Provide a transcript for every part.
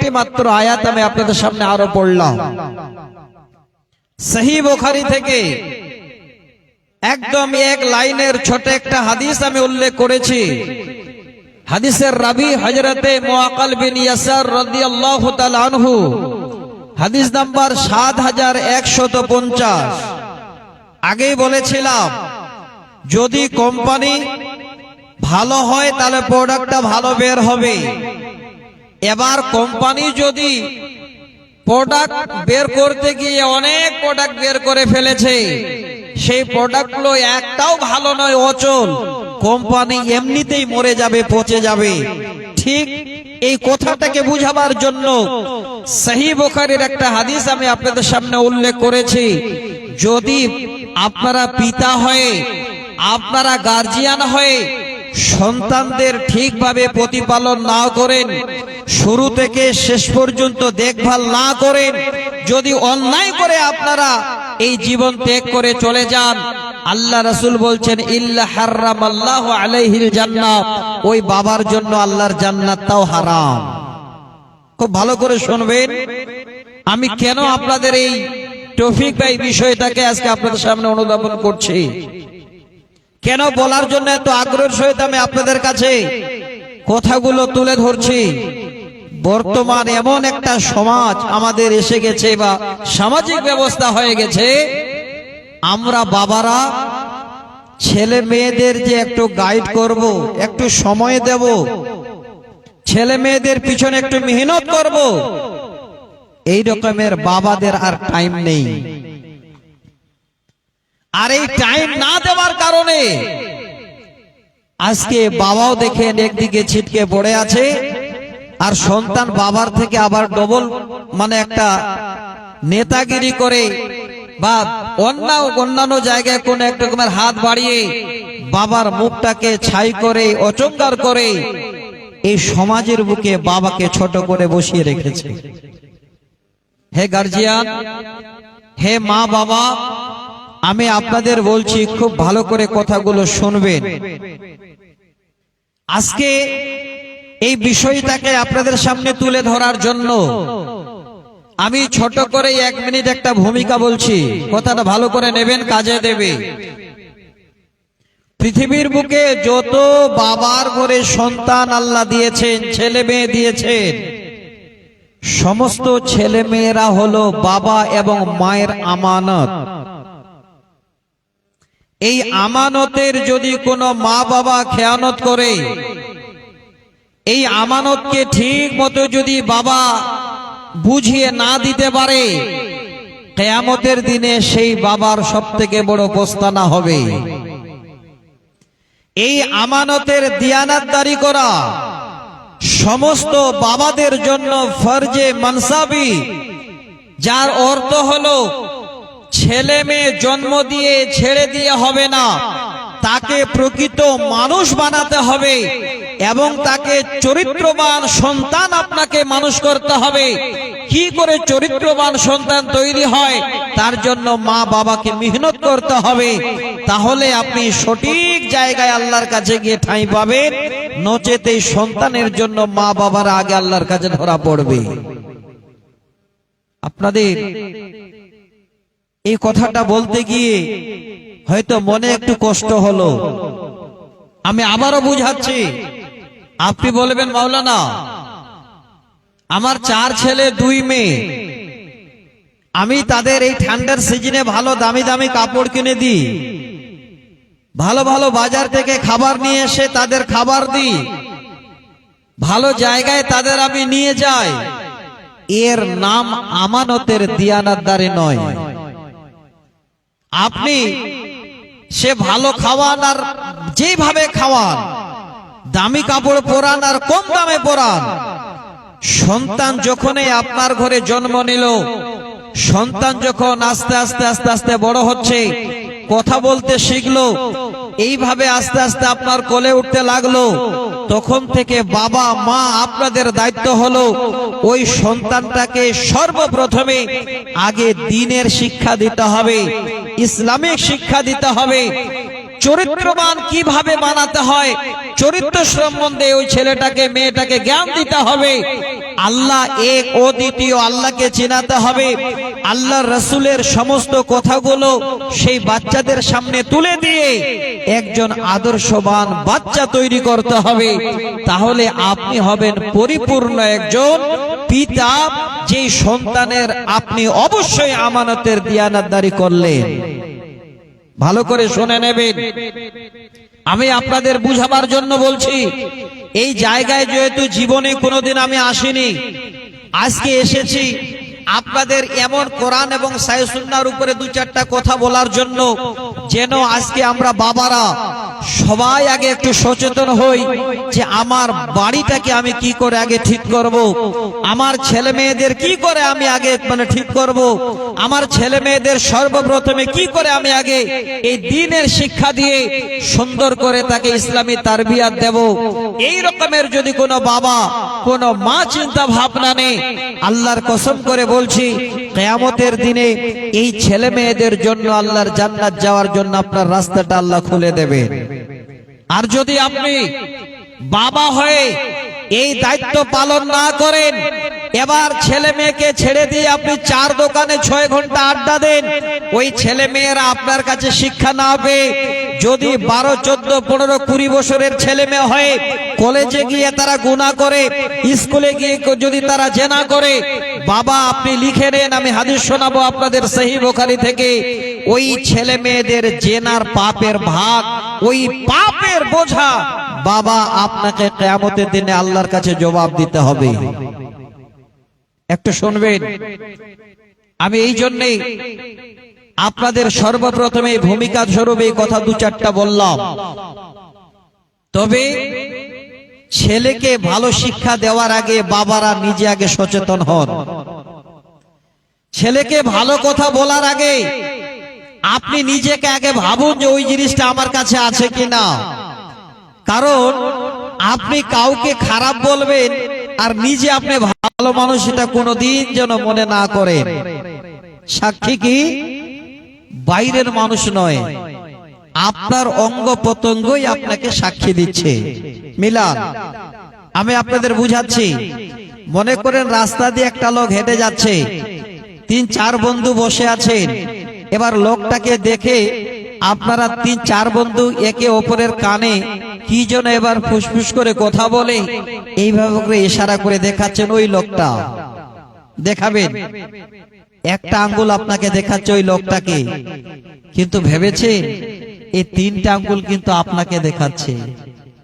একটি মাত্র আয়াত আমি আপনাদের সামনে আরো পড়লাম। সহিহ বুখারী থেকে একদম এক লাইনের ছোট একটা হাদিস আমি উল্লেখ করেছি। হাদিসের রাবি হযরতে মুআক্কাল বিন ইয়াসার রাদিয়াল্লাহু তাআলা আনহু, হাদিস নাম্বার 7150। আগেই বলেছিলাম যদি কোম্পানি ভালো হয় তাহলে প্রোডাক্টটা ভালো বের হবে। এবার কোম্পানি যদি প্রোডাক্ট বের করতে গিয়ে অনেক প্রোডাক্ট বের করে ফেলেছে, সেই প্রোডাক্টগুলো একটাও ভালো নয়, অচল, কোম্পানি এমনিতেই মরে যাবে, পচে যাবে। ঠিক এই কথাটাকে বুঝাবার জন্য সহিহ বুখারীর একটা হাদিস আমি আপনাদের সামনে উল্লেখ করেছি। যদি আপনারা পিতা হয়ে, আপনারা গার্জিয়ান হয়ে সন্তানদের ঠিকভাবে প্রতিপালন না করেন, শুরু থেকে শেষ পর্যন্ত দেখভাল না করেন, যদি অন্যায় করে আপনারা এই জীবন ত্যাগ করে চলে যান, আল্লাহ রাসূল বলছেন ইল্লা হারামাল্লাহু আলাইহিল জান্নাহ, ওই বাবার জন্য আল্লাহর জান্নাতটাও হারাম। খুব ভালো করে শুনবেন, আমি কেন আপনাদের এই টপিক বা এই বিষয়টাকে আজকে আপনাদের সামনে অনুধাবন করছি, কেন বলার জন্য এত আগ্রহের সহিত আমি আপনাদের কাছে কথাগুলো তুলে ধরছি। বর্তমান এমন একটা সমাজ আমাদের এসে গেছে বা সামাজিক ব্যবস্থা হয়ে গেছে, আমরা বাবারা ছেলে মেয়েদের যে একটু গাইড করব, একটু সময় দেব, ছেলে মেয়েদের পিছনে একটু মেহনত করব, এই রকমের বাবাদের আর টাইম নেই। আর এই টাইম না দেওয়ার কারণে আজকে বাবাও দেখেন একদিকে ছিটকে পড়ে আছে, আর সন্তান বাবার থেকে আবার ডবল মানে একটা নেতাগিরি করে বা অন্যান্য জায়গায় কোন এক রকমের হাত বাড়িয়ে বাবার মুখটাকে ছাই করে, অচঙ্গার করে এই সমাজের বুকে বাবাকে ছোট করে বসিয়ে রেখেছে। হে গার্জিয়ান, হে মা বাবা, আমি আপনাদের বলছি খুব ভালো করে কথাগুলো শুনবেন। আজকে এই বিষয়টাকে আপনাদের সামনে তুলে ধরার জন্য আমি ছোট করে 1 মিনিট একটা ভূমিকা বলছি, কথাটা ভালো করে নেবেন, কাজে দেবে। পৃথিবীর বুকে যত বাবার ঘরে সন্তান আল্লাহ দিয়েছেন, ছেলে মেয়ে দিয়েছেন, সমস্ত ছেলে মেয়েরা হলো বাবা এবং মায়ের আমানত। এই আমানতের যদি কোনো মা বাবা খেয়ানত করে, এই আমানতকে ঠিক মতো যদি বাবা বুঝিয়ে না দিতে পারে, কিয়ামতের দিনে সেই বাবার সবথেকে বড় পস্তানা হবে। এই আমানতের দিয়ানাতদারি করা সমস্ত বাবাদের জন্য ফরজে মানসাবি, যার অর্থ হলো ছেলে মেয়ে জন্ম দিয়ে ছেড়ে দিয়ে হবে না, তাকে প্রকৃত মানুষ বানাতে হবে এবং তাকে চরিত্রবান সন্তান আপনাকে মানুষ করতে হবে। কি করে চরিত্রবান সন্তান তৈরি হয়, তার জন্য মা বাবাকে মেহনত করতে হবে। তাহলে আপনি সঠিক জায়গায় আল্লাহর কাছে গিয়ে ঠাঁই পাবেন, নচেত এই সন্তানের জন্য মা বাবার আগে আল্লাহর কাছে ধরা পড়বে। আপনাদের এই কথাটা বলতে গিয়ে হয়তো মনে একটু কষ্ট হলো, আমি আবারও বুঝাচ্ছি। আপনি বলবেন মাওলানা, আমার 4 ছেলে 2 মেয়ে, আমি তাদের এই ঠান্ডার সিজনে ভালো দামি দামি কাপড় কিনে দিই, ভালো ভালো বাজার থেকে খাবার নিয়ে এসে তাদের খাবার দিই, ভালো জায়গায় তাদের আমি নিয়ে যাই, এর নাম আমানতের দিয়ানাতদারি নয়। আপনি সে ভালো খাওয়ান আর যেভাবে খাওয়ান, দামি কাপড় পরান আর কম দামে পরান, সন্তান যখনই আপনার ঘরে জন্ম নিল, সন্তান যখন আস্তে আস্তে আস্তে আস্তে বড় হচ্ছে, কথা বলতে শিখলো, এইভাবে আস্তে আস্তে আপনার কোলে উঠতে লাগলো, তখন থেকে বাবা মা আপনাদের দায়িত্ব হলো ওই সন্তানটাকে সর্বপ্রথমে আগে দ্বীনের শিক্ষা দিতে হবে, ইসলামিক শিক্ষা দিতে হবে, চরিত্রবান কিভাবে বানাতে হয় চরিত্র সম্বন্ধে ওই ছেলেটাকে মেয়েটাকে জ্ঞান দিতে হবে। আল্লাহ এক ও দ্বিতীয়, আল্লাহকে চেনাতে হবে। আল্লাহর রাসূলের সমস্ত কথাগুলো সেই বাচ্চাদের সামনে তুলে দিয়ে একজন আদর্শবান বাচ্চা তৈরি করতে হবে। তাহলে আপনি হবেন পরিপূর্ণ একজন পিতা, যেই সন্তানের আপনি অবশ্যই আমানতের দিয়ানাতদারি করলেন। ভালো করে শুনে নেবেন, আমি আপনাদের বুঝাবার জন্য বলছি। এই জায়গায় যেহেতু জীবনে কোনোদিন আমি আসিনি, আজকে এসেছি আপনাদের এমন কোরআন এবং সহিহ সুন্নাহর উপরে দু চারটা কথা বলার জন্য, যেন আজকে আমরা বাবারা সবাই আগে একটু সচেতন হই যে আমার বাড়িটাকে আমি কি করে আগে ঠিক করব, আমার ছেলে মেয়েদের কি করে আমি আগে ঠিক করব, আমার ছেলে মেয়েদের সর্বপ্রথমে কি করে আমি আগে এই দ্বীনের শিক্ষা দিয়ে সুন্দর করে তাকে ইসলামী তারবিয়াত দেব। এই রকমের যদি কোনো বাবা কোনো মা চিন্তা ভাবনা নেই, আল্লাহর কসম করে বলছি কিয়ামতের দিনে এই ছেলে মেয়েদের জন্য আল্লাহর জান্নাত যাওয়ার জন্য আপনার রাস্তাটা আল্লাহ খুলে দেবেন। আর যদি আপনি বাবা হয়ে এই দায়িত্ব পালন না করেন, এবার ছেলে মেয়েকে ছেড়ে দিয়ে আপনি চার দোকানে 6 ঘন্টা আড্ডা দেন, ওই ছেলে মেয়েরা আপনার কাছে শিক্ষা না পেয়ে যদি 12, 14, 15, 20 বছরের ছেলে মেয়ে হয়, কলেজে গিয়ে তারা গুনাহ করে, স্কুলে গিয়ে যদি তারা জেনা করে, বাবা আপনি লিখে নেন, আমি হাদিস শোনাবো আপনাদের সহিহ বুখারী থেকে, ওই ছেলে মেয়েদের জেনার পাপের ভাগ, ওই পাপের বোঝা বাবা আপনাকে কিয়ামতের দিনে আল্লাহর কাছে জবাব দিতে হবে। একটু শুনবেন, আমি এই জন্যই আপনাদের সর্বপ্রথমে ভূমিকা স্বরূপ এই কথা দু চারটা বললাম। তবে ছেলেকে ভালো শিক্ষা দেওয়ার আগে বাবারা নিজে আগে সচেতন হন। ছেলেকে ভালো কথা বলার আগে আপনি নিজেকে আগে ভাবুন যে ওই জিনিসটা আমার কাছে আছে কিনা। কারণ আপনি কাউকে খারাপ বলবেন আর নিজে আপনি ভালো মানুষ, এটা কোনোদিন যেন মনে না করেন। সাক্ষী কি বাইরের মানুষ নয়, আপনার অঙ্গ প্রত্যঙ্গই আপনাকে সাক্ষী দিচ্ছে। মিলান, আমি আপনাদের বুঝাচ্ছি। মনে করেন রাস্তা দিয়ে একটা লোক হেঁটে যাচ্ছে, 3-4 বন্ধু বসে আছেন। এবার লোকটাকে দেখে আপনারা 3-4 বন্ধু একে অপরের কানে কি যেন এবার ফুসফুস করে কথা বলে এইভাবে করে ইশারা করে দেখাচ্ছেন ওই লোকটা। দেখাবেন, একটা আঙ্গুল আপনাকে দেখাচ্ছে ওই লোকটাকে, কিন্তু ভেবেছে এই 3টা আঙ্গুল কিন্তু আপনাকে দেখাচ্ছে।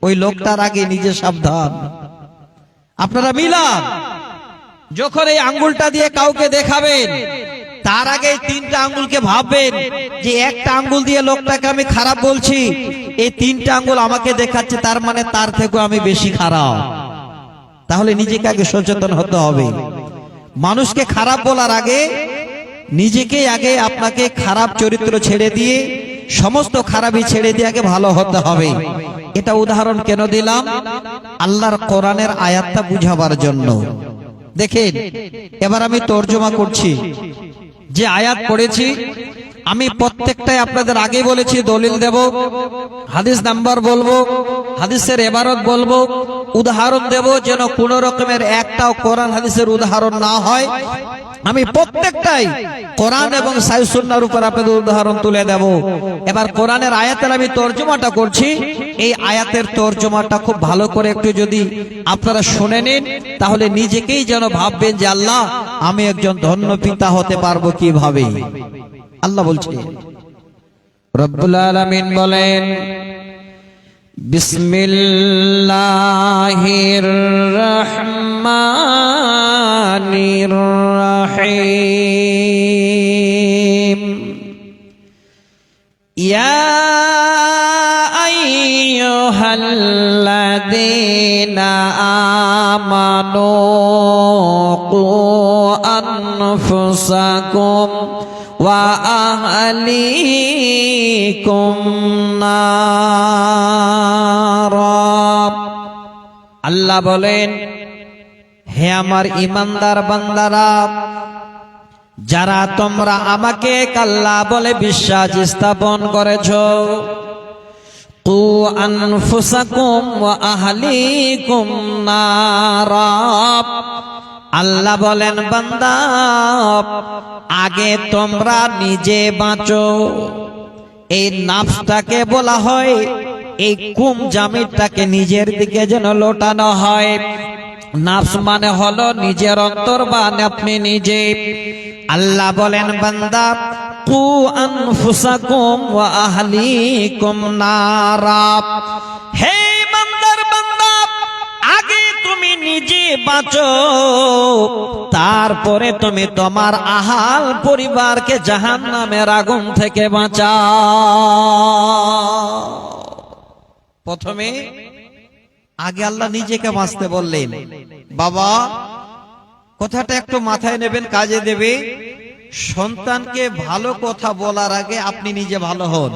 ওই লোকটার আগে নিজে সাবধান। আপনারা মিলান, যখন এই আঙ্গুলটা দিয়ে কাউকে দেখাবেন, তার আগে 3টা আঙ্গুলকে ভাববেন যে একটা আঙ্গুল দিয়ে লোকটাকে আমি খারাপ বলছি, এই 3টা আঙ্গুল আমাকে দেখাচ্ছে, তার মানে তার থেকে আমি বেশি খারাপ। তাহলে নিজেকে আগে সচেতন হতে হবে। মানুষকে খারাপ বলার আগে নিজেকে আগে আপনাকে খারাপ চরিত্র ছেড়ে দিয়ে সমস্ত খারাপই ছেড়ে দিয়ে আগে ভালো হতে হবে। এটা উদাহরণ কেন দিলাম? আল্লাহর কোরআনের আয়াতটা বুঝাবার জন্য। দেখেন, এবার আমি তর্জমা করছি। যে আয়াত পড়েছি আমি প্রত্যেকটাই আপনাদের আগে বলেছি, দলিল দেব, হাদিস নাম্বার বলবো, হাদিসের ইবারত বলবো, উদাহরণ দেব, যেন কোন রকমের একটাও কোরআন হাদিসের উদাহরণ না হয়। আমি প্রত্যেকটাই কোরআন এবং সহিহ সুন্নাহর উপর আপনাদের উদাহরণ তুলে দেব। এবার কোরআনের আয়াতের আমি তর্জমাটা করছি। এই আয়াতের তর্জমাটা খুব ভালো করে একটু যদি আপনারা শুনে নেন, তাহলে নিজেকেই যেন ভাববেন যে আল্লাহ, আমি একজন ধন্য পিতা হতে পারবো কিভাবে। আল্লাহ বলছে, রব্বুল আলামিন বলেন, বিসমিল্লাহির রহমানির রহিম। ইয়া আইয়ুহাল্লাযীনা আমানু কু আনফুসাকুম ওয়া আহলিকুম নারা। আল্লাহ বলেন, হে আমার ঈমানদার বান্দারা, যারা তোমরা আমাকে আল্লাহ বলে বিশ্বাস স্থাপন করেছো, কু আনফুসাকুম ওয়া আহলিকুম নারা, আল্লাহ বলেন বান্দা আগে তোমরা নিজে বাঁচো। এই নাফসটাকে বলা হয়, এই কুম জামিরটাকে নিজের দিকে যেন লোটানো হয়। নাফস মানে হলো নিজের অন্তর বা আপনি নিজে। আল্লাহ বলেন বান্দা কু আনফুসাকুম ওয়া আহলিকুম নারা। হে বান্দার বান্দা আগে তুমি নিজে বাঁচো, তারপরে তুমি তোমার আহাল পরিবারকে জাহান্নামের আগুন থেকে বাঁচাও। প্রথমে আগে আল্লাহ নিজেকে বাঁচতে বললেন। বাবা কথাটা একটু মাথায় নেবেন, কাজে দেবে। সন্তানকে ভালো কথা বলার আগে আপনি নিজে ভালো হন।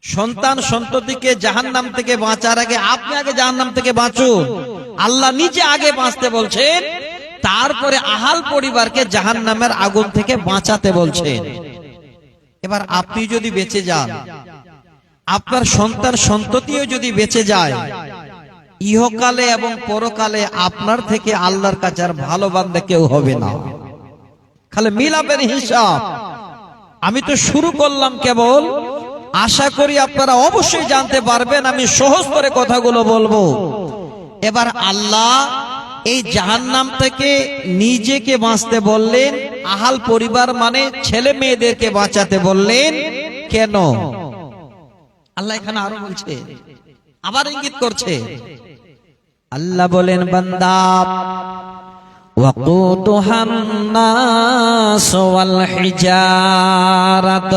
সন্তান সন্ততিকে জাহান্নাম থেকে বাঁচার আগে আপনি আগে জাহান্নাম থেকে বাঁচুন। আল্লাহ নিজে আগে বাঁচতে বলছেন, তারপরে আহাল পরিবারকে জাহান্নামের আগুন থেকে বাঁচাতে বলছেন। এবার আপনি যদি বেঁচে যান, আপনার সন্তান সন্ততিও যদি বেঁচে যায়, ইহকালে এবং পরকালে আপনার থেকে আল্লাহর কাছে আর ভালো বান্দা কেউ হবে না। খালি মিলাবেন হিসাব। আমি তো শুরু করলাম কেবল, আশা করি আপনারা অবশ্যই জানতে পারবেন। আমি সহজ করে কথাগুলো বলবো। এবার আল্লাহ এই জাহান্নাম থেকে নিজেকে বাঁচতে বললেন, আহাল পরিবার মানে ছেলে মেয়েদেরকে বাঁচাতে বললেন। কেন? আল্লাহ এখানে আরো বলছে, আবার ইঙ্গিত করছে। আল্লাহ বলেন বান্দা ওয়াকুতুহান নাস ওয়াল হিজারাত।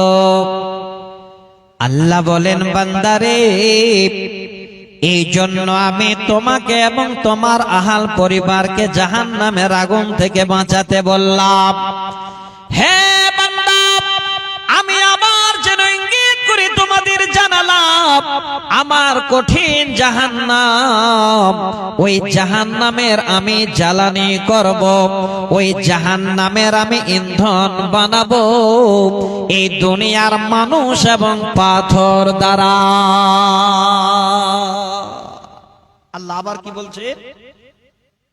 আল্লাহ বলেন বান্দারে এই জন্য আমি তোমাকে এবং তোমার আহাল পরিবারকে জাহান্নামের আগুন থেকে বাঁচাতে বললাম। হে বান্দা আমি আবার যেন ইঙ্গিত করে তোমাদের জানালাম আমার কঠিন জাহান্নাম, ওই জাহান্নামের আমি জ্বালানি করব, ওই জাহান্নামের আমি ইন্ধন বানাবো এই দুনিয়ার মানুষ এবং পাথর দ্বারা। আল্লাহ আবার কি বলছে?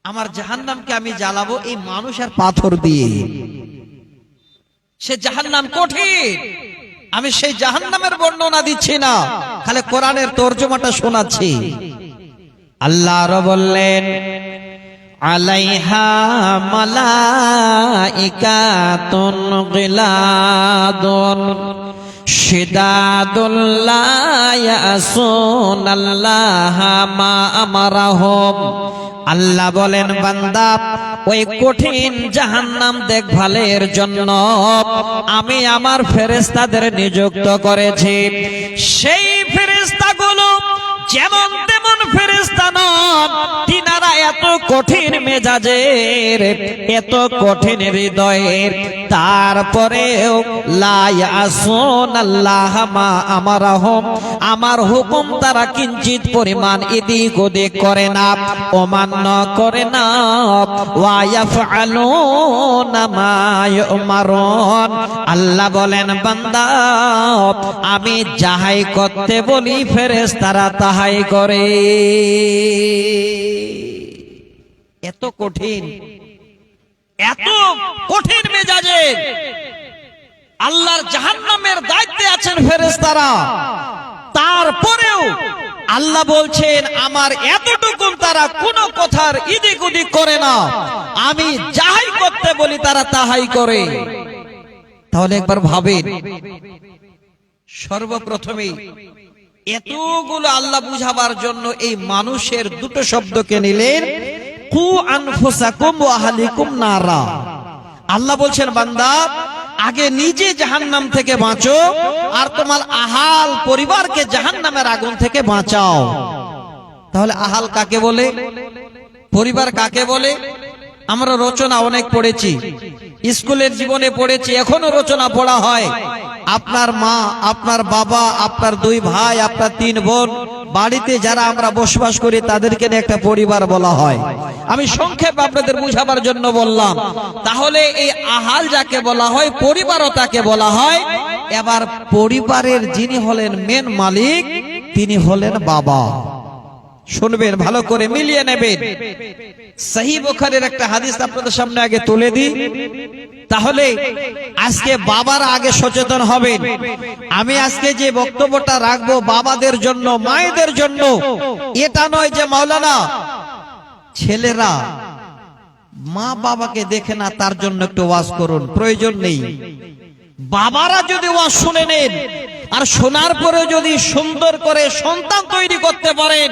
আমার জাহান্নামকে আমি জ্বালাবো এই মানুষ আর পাথর দিয়ে। সে জাহান্নাম কঠিন। আমি সেই জাহান্নামের বর্ণনা দিচ্ছি না, খালি কোরআনের তর্জমাটা শোনাচ্ছি। আল্লাহ আরো বললেন আলাইহা মালাইকাতুন গিলাদুন শিদাদুল লা ইয়াসুনাল্লাহা মা আমারাহুম। আল্লাহ বলেন বান্দা ওই কঠিন জাহান্নাম দেখভালের জন্য আমি আমার ফেরেশতাদের নিযুক্ত করেছি। সেই ফেরেশতাগুলো যেমন তেমন ফেরেশতা নন, তিনারা এত কঠিন মেজাজের, এত কঠিন হৃদয়ের, তারপরেও লা ইয়াসুনাল্লাহা মা আমারাহুম, আমার হুকুম তারা কিঞ্চিত পরিমাণ এদিক ওদিক করে না, অমান্য করে না। ওয়া ইয়াফআলুনা মা ইউমারুন। আল্লাহ বলেন বান্দা আমি যাহাই করতে বলি ফেরেশতারা তাহাই করে। এত কঠিন, এত কঠিন মেজাজে আল্লাহর জাহান্নামের দায়িত্বে আছেন ফেরেশতারা, তারপরেও আল্লাহ বলছেন আমার এতটুকু তারা কোনো কথার ইদিক উদিক করে না, আমি যাহাই করতে বলি তারা তাহাই করে। তাহলে একবার ভাবেন, সর্বপ্রথমেই এতগুলো আল্লাহ বুঝাবার জন্য এই মানুষের দুটো শব্দকে নিলেন, কু আনফুসাকুম ওয়া আহলিকুম নারা। আল্লাহ বলছেন বান্দা আগে নিজে জাহান্নাম থেকে বাঁচো আর তোমার আহাল পরিবারকে জাহান্নামের আগুন থেকে বাঁচাও। তাহলে আহাল কাকে বলে, পরিবার কাকে বলে? আমরা রচনা অনেক পড়েছি, স্কুলের জীবনে পড়েছি, এখনো রচনা পড়া হয়। আপনার মা, আপনার বাবা, আপনার দুই ভাই, আপনার তিন বোন, বাড়িতে যারা আমরা বসবাস করি তাদেরকে নিয়ে একটা পরিবার বলা হয়। আমি সংক্ষেপে আপনাদের বুঝাবার জন্য বললাম। তাহলে এই আহাল যাকে বলা হয়, পরিবারও তাকে বলা হয়। এবার পরিবারের যিনি হলেন মেন মালিক তিনি হলেন বাবা। শুনবেন, ভালো করে মিলিয়ে নেবেন। সহিহ বুখারীর একটা হাদিস আপনাদের সামনে আগে তুলে দিই, তাহলে আজকে বাবারা আগে সচেতন হবেন। আমি আজকে যে বক্তব্যটা রাখবো বাবাদের জন্য, মায়েদের জন্য, এটা নয় যে মাওলানা ছেলেরা মা বাবাকে দেখে না তার জন্য একটু ওয়াজ করুন, প্রয়োজন নেই। বাবারা যদি ওয়াজ শুনে নেন আর শোনার পরে যদি সুন্দর করে সন্তান তৈরি করতে পারেন,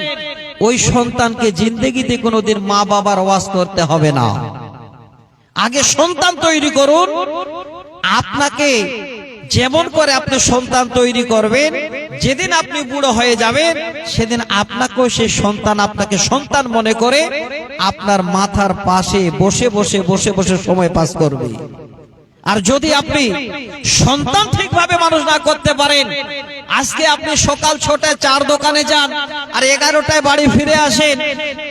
ওই সন্তানকে জিন্দেগিতে কোনোদিন মা বাবার ওয়াজ করতে হবে না। আগে সন্তান তৈরি করুন। আপনাকে যেমন করে আপনি সন্তান তৈরি করবেন, যেদিন আপনি বুড়ো হয়ে যাবেন সেদিন আপনাকেও সেই সন্তান আপনাকে সন্তান মনে করে আপনার মাথার পাশে বসে বসে বসে বসে সময় পাস করবে। আর যদি আপনি সন্তান ঠিকভাবে মানুষ না করতে পারেন, আজকে আপনি সকাল 6টায় চার দোকানে যান আর 11টায় বাড়ি ফিরে আসেন,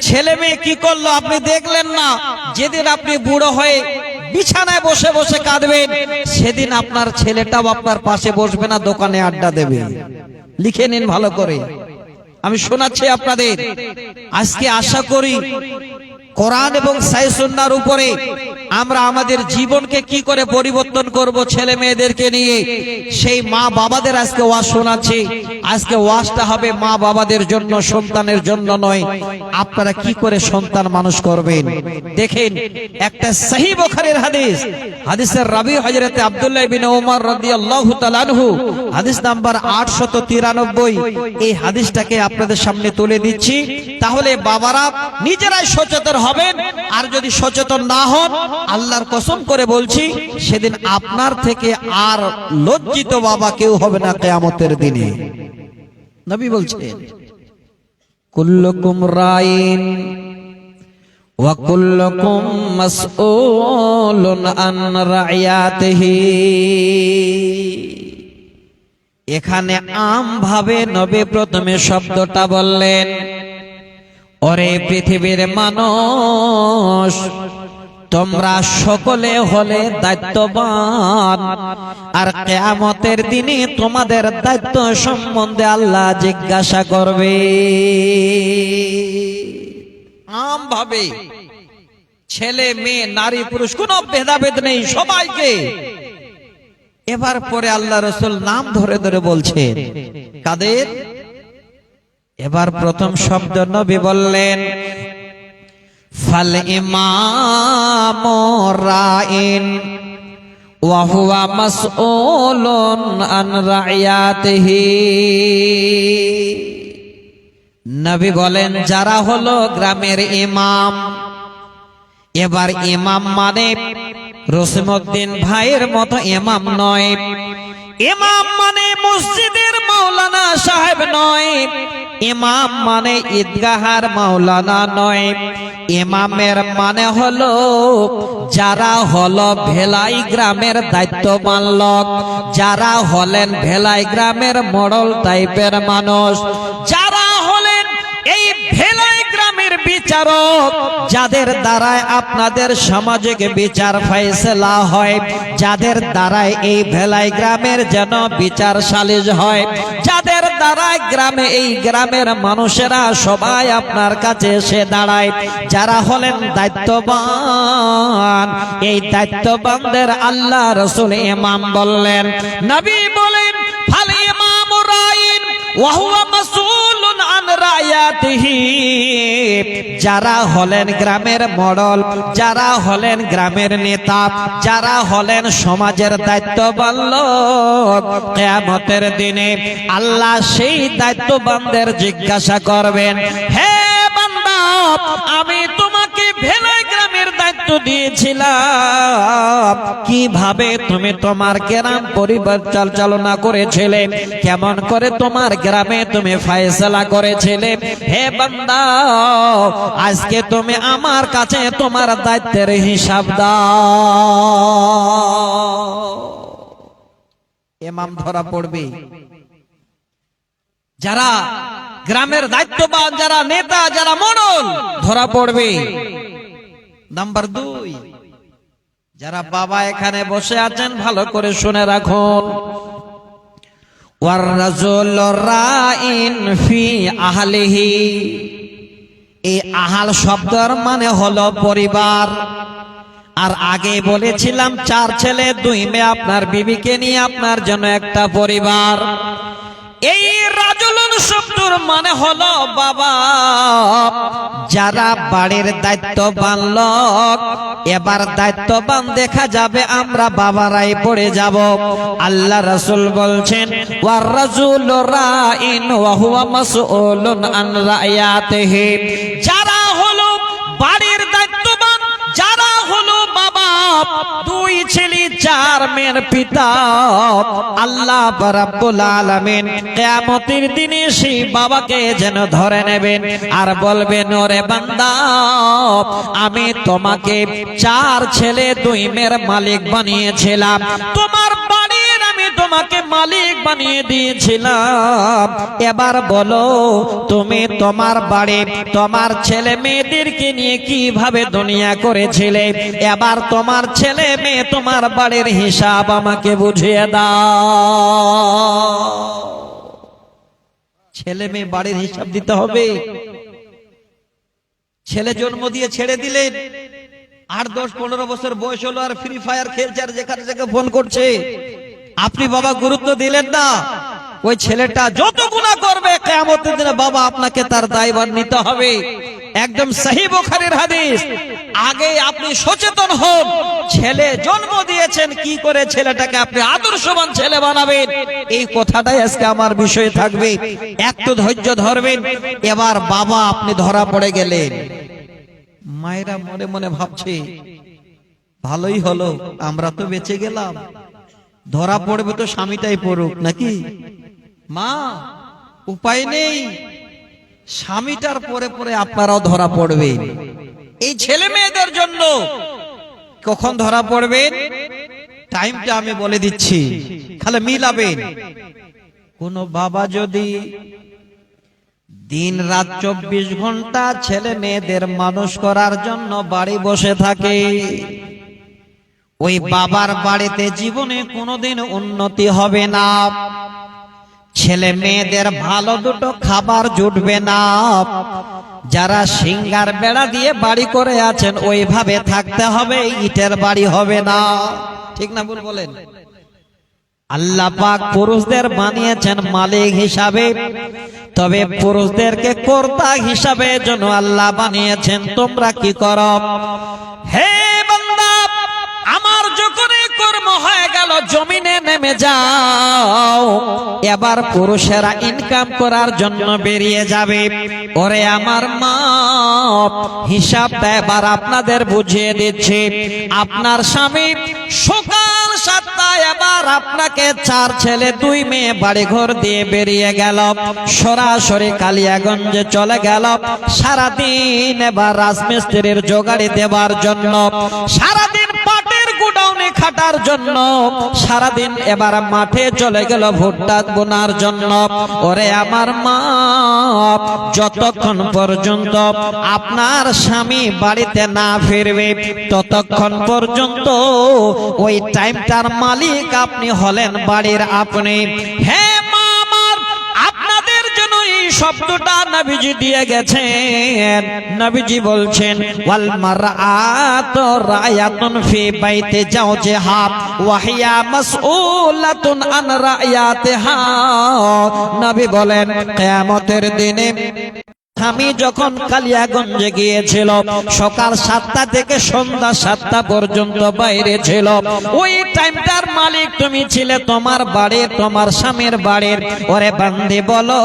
ছেলে মেয়ে কি করলো আপনি দেখলেন না। যেদিন আপনি বুড়ো হয়ে বিছানায় বসে বসে কাঁদবেন, সেদিন আপনার ছেলেটাও আপনার পাশে বসবে না, দোকানে আড্ডা দেবে। লিখে নিন ভালো করে, আমি শোনাচ্ছি আপনাদের। আজকে আশা করি কোরআন এবং সহিহ সুন্নাহর উপরে আমরা আমাদের জীবনকে কি করে পরিবর্তন করব ছেলে মেয়েদেরকে নিয়ে, সেই মা বাবাদের আজকে ওয়াজ শোনাচ্ছি। আজকে ওয়াজটা হবে মা বাবাদের জন্য, সন্তানের জন্য নয়। আপনারা কি করে সন্তান মানুষ করবেন দেখেন। একটা সহিহ বুখারীর হাদিস, হাদিসের রাবি হযরত আব্দুল্লাহ ইবনে ওমর রাদিয়াল্লাহু তাআলা আনহু, হাদিস নাম্বার 893। এই হাদিসটাকে আপনাদের সামনে তুলে দিচ্ছি, তাহলে বাবারা নিজেরাই সচেতন হবেন। আর যদি সচেতন না হন, আল্লাহর কসম করে বলছি সেদিন আপনার থেকে আর লজ্জিত বাবা কেউ হবে না কিয়ামতের দিনে। নবী বলছেন, কুল্লুকুম রাইন ওয়া কুল্লুকুম মাসউলুন আন রাইয়াতিহি। এখানে আম ভাবে নবী প্রথমে শব্দটা বললেন, ওরে পৃথিবীর মানুষ, তোমরা সকলে হলে দায়িত্ববান, আর কিয়ামতের দিনে তোমাদের দায়িত্ব সম্বন্ধে আল্লাহ জিজ্ঞাসা করবে। আম ভাবে ছেলে মেয়ে নারী পুরুষ কোনো ভেদাভেদ নেই, সবাইকে। এবার পরে আল্লাহ রাসূল নাম ধরে ধরে বলছেন, কাদের? এবার প্রথম শব্দ নবী বললেন, ফাল ইমামু রাইন ওয়া হুয়া মাসউলুন আন রাইয়াতিহি। নবী বলেন, যারা হলো গ্রামের ইমাম। এবার ইমাম মানে রসিমউদ্দিন ভাইয়ের মতো ইমাম নয়, ইমাম মানে মসজিদের মাওলানা সাহেব নয়, ইমাম মানে ঈদগাহার মাওলানা নয়। ইমামের মানে হলো যারা হলো ভেলাই গ্রামের দায়িত্ববান লোক, যারা হলেন ভেলাই গ্রামের মডেল টাইপের মানুষ, যারা হলেন এই ভেলাই গ্রামের বিচারক, যাদের দ্বারায় আপনাদের সামাজিক বিচার ফয়সালা হয়, যাদের দ্বারায় এই ভেলাই গ্রামের যেন বিচার সালিশ হয়, যাদের দ্বারায় গ্রামে এই গ্রামের মানুষেরা সবাই আপনার কাছে এসে দাঁড়ায়, যারা হলেন দায়িত্ববান, এই দায়িত্ববানদের আল্লাহ রাসূল ইমাম বললেন। নবী বলেন, ফাল ইমামু রাইন ওয়া হুয়া মাসউলুন আন রাইয়াতিহি। যারা হলেন গ্রামের মডেল, যারা হলেন গ্রামের নেতা, যারা হলেন সমাজের দায়িত্ববান লোক, কিয়ামতের দিনে আল্লাহ সেই দায়িত্ববানদের জিজ্ঞাসা করবেন, হে বান্দা, আমি তোমাকে ভেলাই গ্রামের দায়িত্ব দিয়েছিলাম, কিভাবে তুমি তোমার গ্রাম পরিবার চালনা করেছিলে, কেমন করে তোমার গ্রামে তুমি ফয়সালা করেছিলে। হে বান্দা, আজকে তুমি আমার কাছে তোমার দায়িত্বের হিসাব দাও। ইমাম ধরা পড়বে, যারা গ্রামের দায়িত্ববান, যারা নেতা, যারা মডেল ধরা পড়বে। নাম্বার 2, যারা বাবা এখানে বসে আছেন ভালো করে শুনে রাখুন, ওয়ার রাজুলু রাইন ফি আহলিহি। এই আহাল শব্দের মানে হলো পরিবার। আর আগে বলেছিলাম 4 ছেলে 2 মেয়ে আপনার বিবিকে নিয়ে আপনার জন্য একটা পরিবার। এই রাজুলুন শব্দের মানে হলো বাবা, যারা বাড়ির দায়িত্ববান লোক। এবার দায়িত্ববান দেখা যাবে আমরা বাবারাই পড়ে যাব। আল্লাহ রাসূল বলছেন ওয়ার রাজুলু রাইন ওয়া হুয়া মাসউলুন আন রায়াতিহি। যারা হলো বাড়ির দায়িত্ববান, যারা হলো বাবা, 2 ছেলে 4 মেয়ের পিতা, আল্লাহ রাব্বুল আলামিন কিয়ামতের দিনে সেই বাবাকে যেন ধরে নেবেন আর বলবেন ওরে বান্দা, আমি তোমাকে 4 ছেলে 2 মেয়ের মালিক বানিয়েছিলাম, তোমার বাড়ির আমি তোমাকে মালিক বানিয়ে দিয়েছিলাম। এবার বলো তুমি তোমার বাড়ি তোমার ছেলে মেয়েদেরকে নিয়ে কিভাবে দুনিয়া করেছিলে? এবার তোমার ছেলে মেয়ে তোমার বাড়ির হিসাব আমাকে বুঝিয়ে দাও। ছেলে মেয়ে বাড়ির হিসাব দিতে হবে। ছেলে জন্ম দিয়ে ছেড়ে দিলেন, 8, 10, 15 বছর বয়স হলো আর ফ্রি ফায়ার খেলছে আর যেখানে যেখানে ফোন করছে, আপনি বাবা গুরুত্ব দিলেন না। ওই ছেলেটা যত গুনাহ করবে কিয়ামতের দিনে বাবা আপনাকে তার দায়ভার নিতে হবে। একদম সহিহ বুখারীর হাদিস। আগে আপনি সচেতন হন, ছেলে জন্ম দিয়েছেন, কি করে ছেলেটাকে আপনি আদর্শবান ছেলে বানাবেন, এই কথাটাই আজকে আমার বিষয় থাকবে। একটু ধৈর্য ধরবেন। এবার বাবা আপনি ধরা পড়ে গেলেন। মায়েরা মনে মনে ভাবছে ভালোই হলো, আমরা তো বেঁচে গেলাম, ধরা পড়বে তো স্বামীটাই পড়ুক নাকি। মা উপায় নেই, স্বামীটার পরে পরে আপনারাও ধরা পড়বেন। এই ছেলে মেয়েদের জন্য কখন ধরা পড়বেন টাইমটা আমি বলে দিচ্ছি, খালি মিলাবেন। কোন বাবা যদি দিন রাত 24 ঘন্টা ছেলে মেয়েদের মানুষ করার জন্য বাড়ি বসে থাকে, ওই বাবার বাড়িতে জীবনে কোনোদিন উন্নতি হবে না। ছেলে মেয়েদের ভালো দুটো খাবার জুটবে না। যারা সিঙ্গার বেড়া দিয়ে বাড়ি করে আছেন ওইভাবে থাকতে হবে, ইটের বাড়ি হবে না। ঠিক না ভুল বলেন? আল্লাহ পাক পুরুষদের বানিয়েছেন মালিক হিসাবে, তবে পুরুষদেরকে কর্তা হিসাবে জন্য আল্লাহ বানিয়েছেন। তোমরা কি করো? হে বান্দা, আমার যখন কর্ম হয়ে গেল জমিনে নেমে যাও। এবার পুরুষেরা ইনকাম করার জন্য বেরিয়ে যাবে। ওরে আমার মা, হিসাবটা এবার আপনাদের বুঝিয়ে দিচ্ছি। আপনার স্বামী সকাল 7টায় এবার আপনাকে 4 ছেলে 2 মেয়ে বাড়ি ঘর দিয়ে বেরিয়ে গেল, সরাসরি কালিয়াগঞ্জে চলে গেল। সারাদিন এবার রাজমিস্ত্রির জোগাড়ি দেবার জন্য, সারাদিন পাটের গুডাউনে খাটার জন্য, সারাদিন এবার মাঠে চলে গেল ভুট্টা বোনার জন্য। ওরে আমার মা, যতক্ষণ পর্যন্ত আপনার স্বামী বাড়িতে না ফিরবে ততক্ষণ পর্যন্ত ওই টাইমটার মালিক আপনি হলেন বাড়ির আপনি। হ্যাঁ মা আমার, আপনাদের জন্য এই শব্দটা নবীজি দিয়ে গেছেন। নবীজি বলছেন ওয়াল মারআতু রায়াতুন ফি বাইতি জাওজিহা ওয়া হিয়া মাসউলাতুন আন রায়াতিহা। নবী বলেন কিয়ামতের দিনে স্বামী যখন কালিয়াগঞ্জে গিয়েছিল, সকাল 7টা থেকে সন্ধ্যা 7টা পর্যন্ত বাইরে ছিল, ওই টাইমটার মালিক তুমি ছিলে তোমার বাড়ির, তোমার স্বামীর বাড়ির। ওরে বান্দি বলো,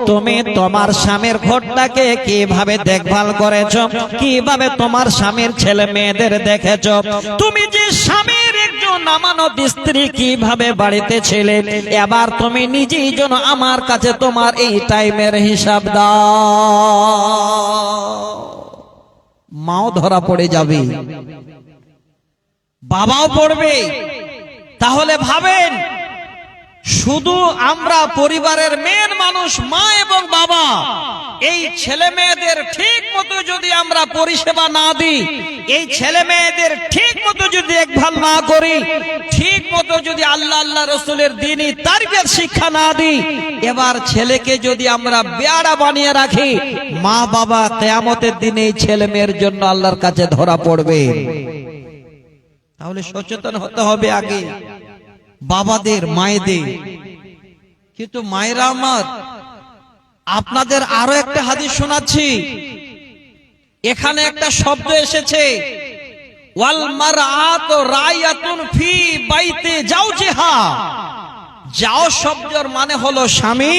তুমি তোমার স্বামীর ঘরটাকে কিভাবে দেখভাল করেছো, কিভাবে তোমার স্বামীর ছেলে মেয়েদের দেখেছো? তুমি যে স্বামীর একজন আমানত স্ত্রী কিভাবে বাড়িতে ছিলে, এবার তুমি নিজেই যেন আমার কাছে তোমার এই টাইমের হিসাব দাও। মাও ধরা পড়ে যাবে, বাবাও পড়বে। তাহলে ভাবেন শুধু আমরা পরিবারের মেন মানুষ মা এবং বাবা, এই ছেলে মেয়েদের ঠিক মতো যদি আমরা পরিষেবা না দিই, এই ছেলে মেয়েদের ঠিক মতো যদি দেখভাল না করি, ঠিক মতো যদি আল্লাহ আল্লাহ রসুলের দ্বীনি তারবিয়ত শিক্ষা না দিই, এবার ছেলেকে যদি আমরা বেয়াড়া বানিয়ে রাখি, মা বাবা কিয়ামতের দিনে এই ছেলে মেয়ের জন্য আল্লাহর কাছে ধরা পড়বে। তাহলে সচেতন হতে হবে আগে বাবাদের, মায়েদের। কিন্তু মায়েরা আমার, আপনাদের আরো একটা হাদিস শোনাচ্ছি। এখানে একটা শব্দ এসেছে, ওয়াল মারআতু রায়াতুন ফি বাইতি জাওজিহা। যাও শব্দের মানে হলো স্বামী,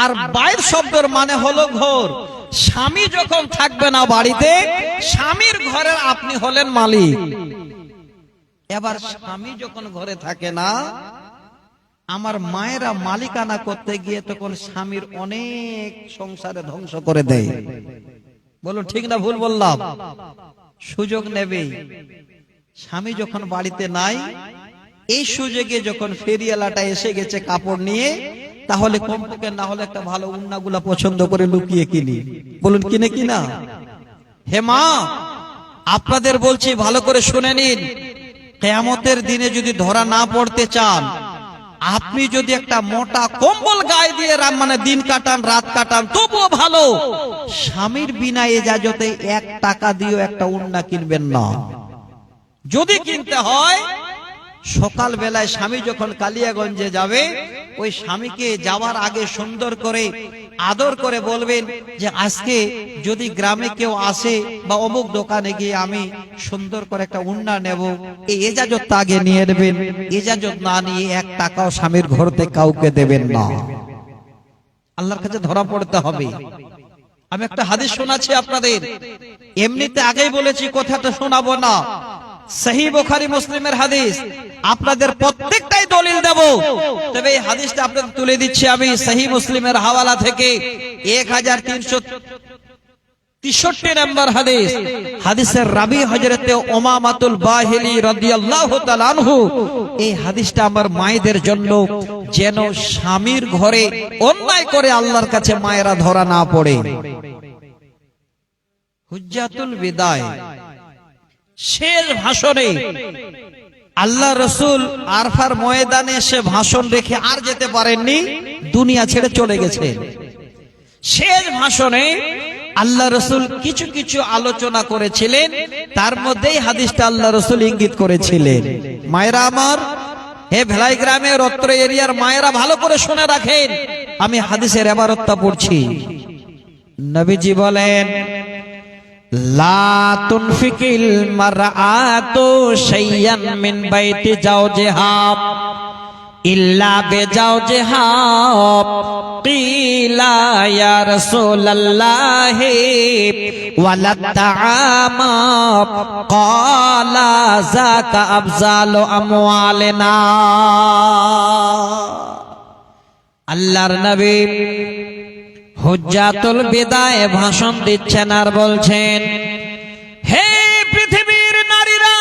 আর বাইর শব্দের মানে হলো ঘর। স্বামী যখন থাকবে না বাড়িতে, স্বামীর ঘরের আপনি হলেন মালিক। এবার স্বামী যখন ঘরে থাকে না, আমার মায়েরা মালিকানা করতে গিয়ে তখন স্বামীর অনেক সংসারে ধ্বংস করে দেয়। বলুন ঠিক না ভুল বললাম? সুযোগ নেবে। স্বামী যখন বাড়িতে নাই, এই সুযোগে যখন ফেরিয়ালাটা এসে গেছে কাপড় নিয়ে, তাহলে কমপক্ষে না হলে একটা ভালো উন্নাগুলা পছন্দ করে লুকিয়ে কিনি। বলুন কিনে কিনা? হে মা, আপনাদের বলছি ভালো করে শুনে নিন। কিয়ামতের দিনে যদি ধরা না পড়তে চান, আপনি যদি একটা মোটা কম্বল গায়ে দিয়ে মানে দিন কাটান, রাত কাটান, তবুও ভালো। স্বামীর বিনা ইজাজতে 1 টাকা দিয়েও একটা উন্না কিনবেন না। যদি কিনতে হয়, সকাল বেলায় স্বামী যখন কালিয়াগঞ্জে যাবে, ওই স্বামীকে যাওয়ার আগে সুন্দর করে আদর করে বলবেন যে আজকে যদি গ্রামে কেউ আসে বা অমুক দোকানে গিয়ে আমি সুন্দর করে একটা উন্না নেব, এই ইজাজতটা আগে নিয়ে নেবেন। ইজাজত না নিয়ে 1 টাকাও স্বামীর ঘর থেকে কাউকে দেবেন না। আল্লাহর কাছে ধরা পড়তে হবে। আমি একটা হাদিস শোনাচ্ছি আপনাদের, এমনিতে আগেই বলেছি, কথাটা শোনাবো না। সহিহ বুখারী মুসলিমের হাদিস, আপনাদের প্রত্যেকটাই দলিল দেব, তবে এই হাদিসটা আপনাদের তুলে দিচ্ছি আমি সহিহ মুসলিমের হাওয়ালা থেকে। 1363 নম্বর হাদিস। হাদিসের রাবি হযরতে উমামাতুল বাহিলি রাদিয়াল্লাহু তাআলা আনহু। এই হাদিসটা আমার মায়েদের জন্য, যেন স্বামীর ঘরে অন্যায় করে আল্লাহর কাছে মায়েরা ধরা না পড়ে। হুজ্জাতুল বিদায় শেষ ভাষণে আল্লাহ রসুল আরফার ময়দানে এসে ভাষণ রেখে আর যেতে পারেননি, দুনিয়া ছেড়ে চলে গেছেন। শেষ ভাষণে আল্লাহ রসুল কিছু কিছু আলোচনা করেছিলেন, তার মধ্যেই হাদিসটা আল্লাহ রসুল ইঙ্গিত করেছিলেন। মায়েরা আমার, হে ভেলাই গ্রামের অত্র এরিয়ার মায়েরা ভালো করে শুনে রাখেন, আমি হাদিসের ইবারতটা পড়ছি। নবীজি বলেন, লা তুনফিকিল মারআতু শাইয়ান মিন বাইতি জাওজিহা ইল্লা বিজাওজিহা। কিলা ইয়া রাসূলুল্লাহ ওয়ালা তাআমা ক্বালা যাকা আফজালু আমওয়ালিনা। আল্লাহর নবী হুজ্জাতুল বিদায় ভাষণ দিচ্ছেন আর বলছেন, হে পৃথিবীর নারীরা,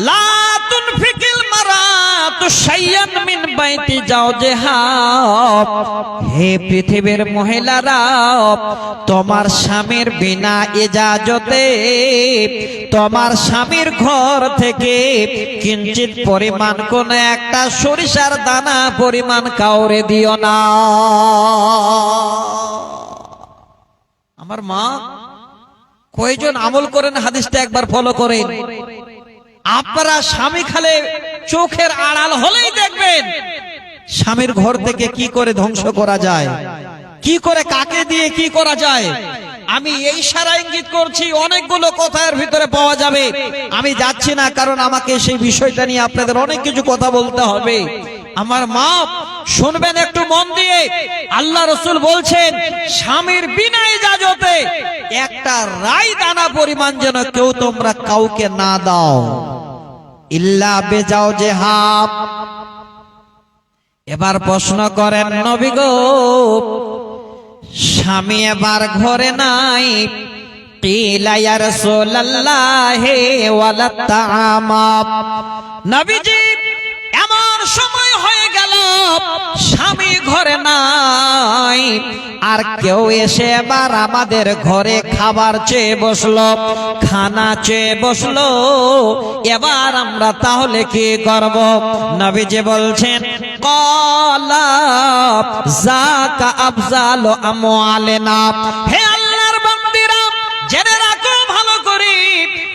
লা তুনফিকিল মারআতু শাইয়ান মিন বাইতি জাওজিহা। হে পৃথিবীর মহিলারা, তোমার স্বামীর বিনা ইজাজতে তোমার স্বামীর ঘর থেকে কিঞ্চিত পরিমাণ কোন একটা সরিষার দানা পরিমাণ কাউরে দিও না। আমার মা, কয়জন আমল করেন হাদিসটা একবার ফলো করেন। আপনারা স্বামী খালে চোখের আড়াল হলেই দেখবেন স্বামীর ঘর থেকে কি করে ধ্বংস করা যায়, কি করে কাকে দিয়ে কি করা যায়। আমি এই সারা ইঙ্গিত করছি, অনেকগুলো কথার ভিতরে পাওয়া যাবে, আমি যাচ্ছি না, কারণ আমাকে সেই বিষয়টা নিয়ে আপনাদের অনেক কিছু কথা বলতে হবে। আমার মা শুনবেন একটু মন দিয়ে। আল্লাহ রসুল বলছেন, স্বামীর বিনা ইজাজতে একটা রাই দানা পরিমাণ যেন কেউ তোমরা কাউকে না দাও, ইল্লা বিজাওজিহা। এবার প্রশ্ন করেন, নবী গো, স্বামী এবার ঘরে নাই, কিলা ইয়া রাসূলুল্লাহ ওয়ালা তাআমা। নবীজি এমন সময় হয়ে গেল স্বামী ঘরে নাই, আর কেউ এসে এবার আমাদের ঘরে খাবার চেয়ে বসলো, খানা চেয়ে বসলো, এবার আমরা তাহলে কি করব? নবীজি বলছেন ক্বালা যাকা আফজালু আমওয়ালিনা। হে আল্লাহর বান্দিরা, জেনে রাখো ভালো করে,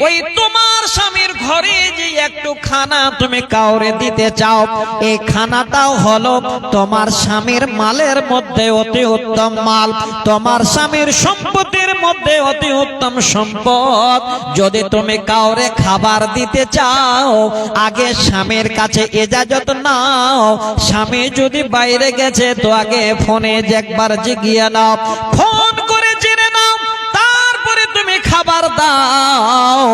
ওই তোমার স্বামীর ঘরে যে একটু খানা তুমি কাউরে দিতে চাও, এই খানাটাও হলো তোমার স্বামীর মালের মধ্যে অতি উত্তম মাল, তোমার স্বামীর সম্পত্তির মধ্যে অতি উত্তম সম্পদ। যদি তুমি কাউরে খাবার দিতে চাও, আগে স্বামীর কাছে ইজাজত নাও। স্বামী যদি বাইরে গেছে তো আগে ফোনে একবার জিগিয়ে নাও, ফোন করে জেনে নাও, তারপরে তুমি খাবার দাও।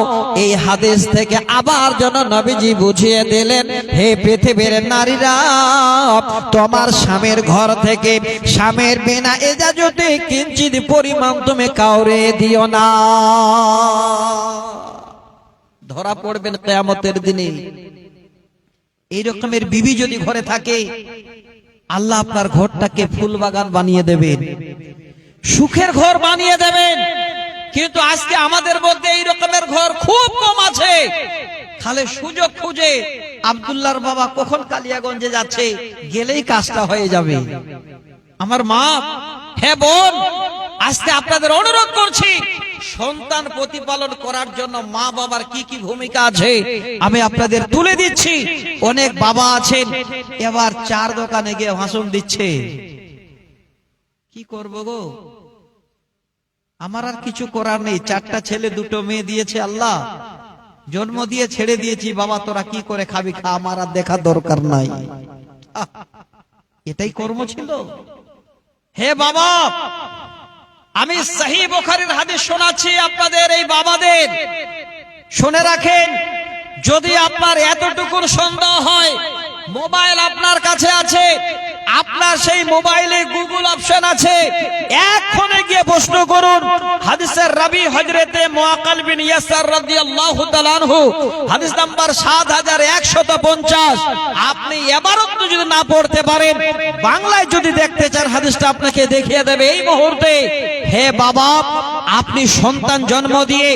এই হাদিস থেকে আবার যেন নবীজি বুঝিয়ে দিলেন, হে পৃথিবীর নারীরা, তোমার স্বামীর ঘর থেকে স্বামীর বিনা ইজাজতে কিঞ্চিত পরিমাণ তুমি কাউরে দিও না। ধরা পড়বেন কিয়ামতের দিনে। এই রকমের বিবি যদি ঘরে থাকে, আল্লাহ আপনার ঘরটাকে ফুল বাগান বানিয়ে দেবেন, সুখের ঘর বানিয়ে দেবেন। কিন্তু আজকে আমাদের মধ্যে এই রকমের ঘর খুব কম আছে। খালে সুযোগ খুঁজে আব্দুল্লাহর বাবা কখন কালিয়াগঞ্জে যাচ্ছে, গেলেই কাজটা হয়ে যাবে। আমার মা, হ্যাঁ বোন, আজকে আপনাদের অনুরোধ করছি, সন্তান প্রতিপালন করার জন্য মা বাবার কি কি ভূমিকা আছে আমি আপনাদের তুলে দিচ্ছি। অনেক বাবা আছেন এবার চার দোকানে গিয়ে ভাষণ দিচ্ছে, কি করব গো, আমার আর কিছু করার নেই, চারটা ছেলে দুটো মেয়ে দিয়েছে আল্লাহ, জন্ম দিয়ে ছেড়ে দিয়েছি, বাবা তোরা কি করে খাবি খা, আমার আর দেখা দরকার নাই। এটাই কর্ম ছিল? হে বাবা, আমি সহিহ বুখারীর হাদিস শোনাচ্ছি আপনাদের, এই বাবাদের শুনে রাখেন। যদি আপনার এতটুকুর সন্দেহ হয়, মোবাইল আপনার কাছে আছে, আপনার সেই মোবাইলে গুগল অপশন আছে, এক্ষণে গিয়ে প্রশ্ন করুন হাদিসের রাবি হযরতে মুআক্কাল বিন ইয়াসার রাদিয়াল্লাহু তাআলা আনহু, হাদিস নাম্বার 7150। আপনি ইবারত যদি না পড়তে পারেন, বাংলায় যদি দেখতে চান, হাদিসটা আপনাকে দেখিয়ে দেবে এই মুহূর্তে। হে বাবা, আপনি সন্তান জন্ম দিয়ে,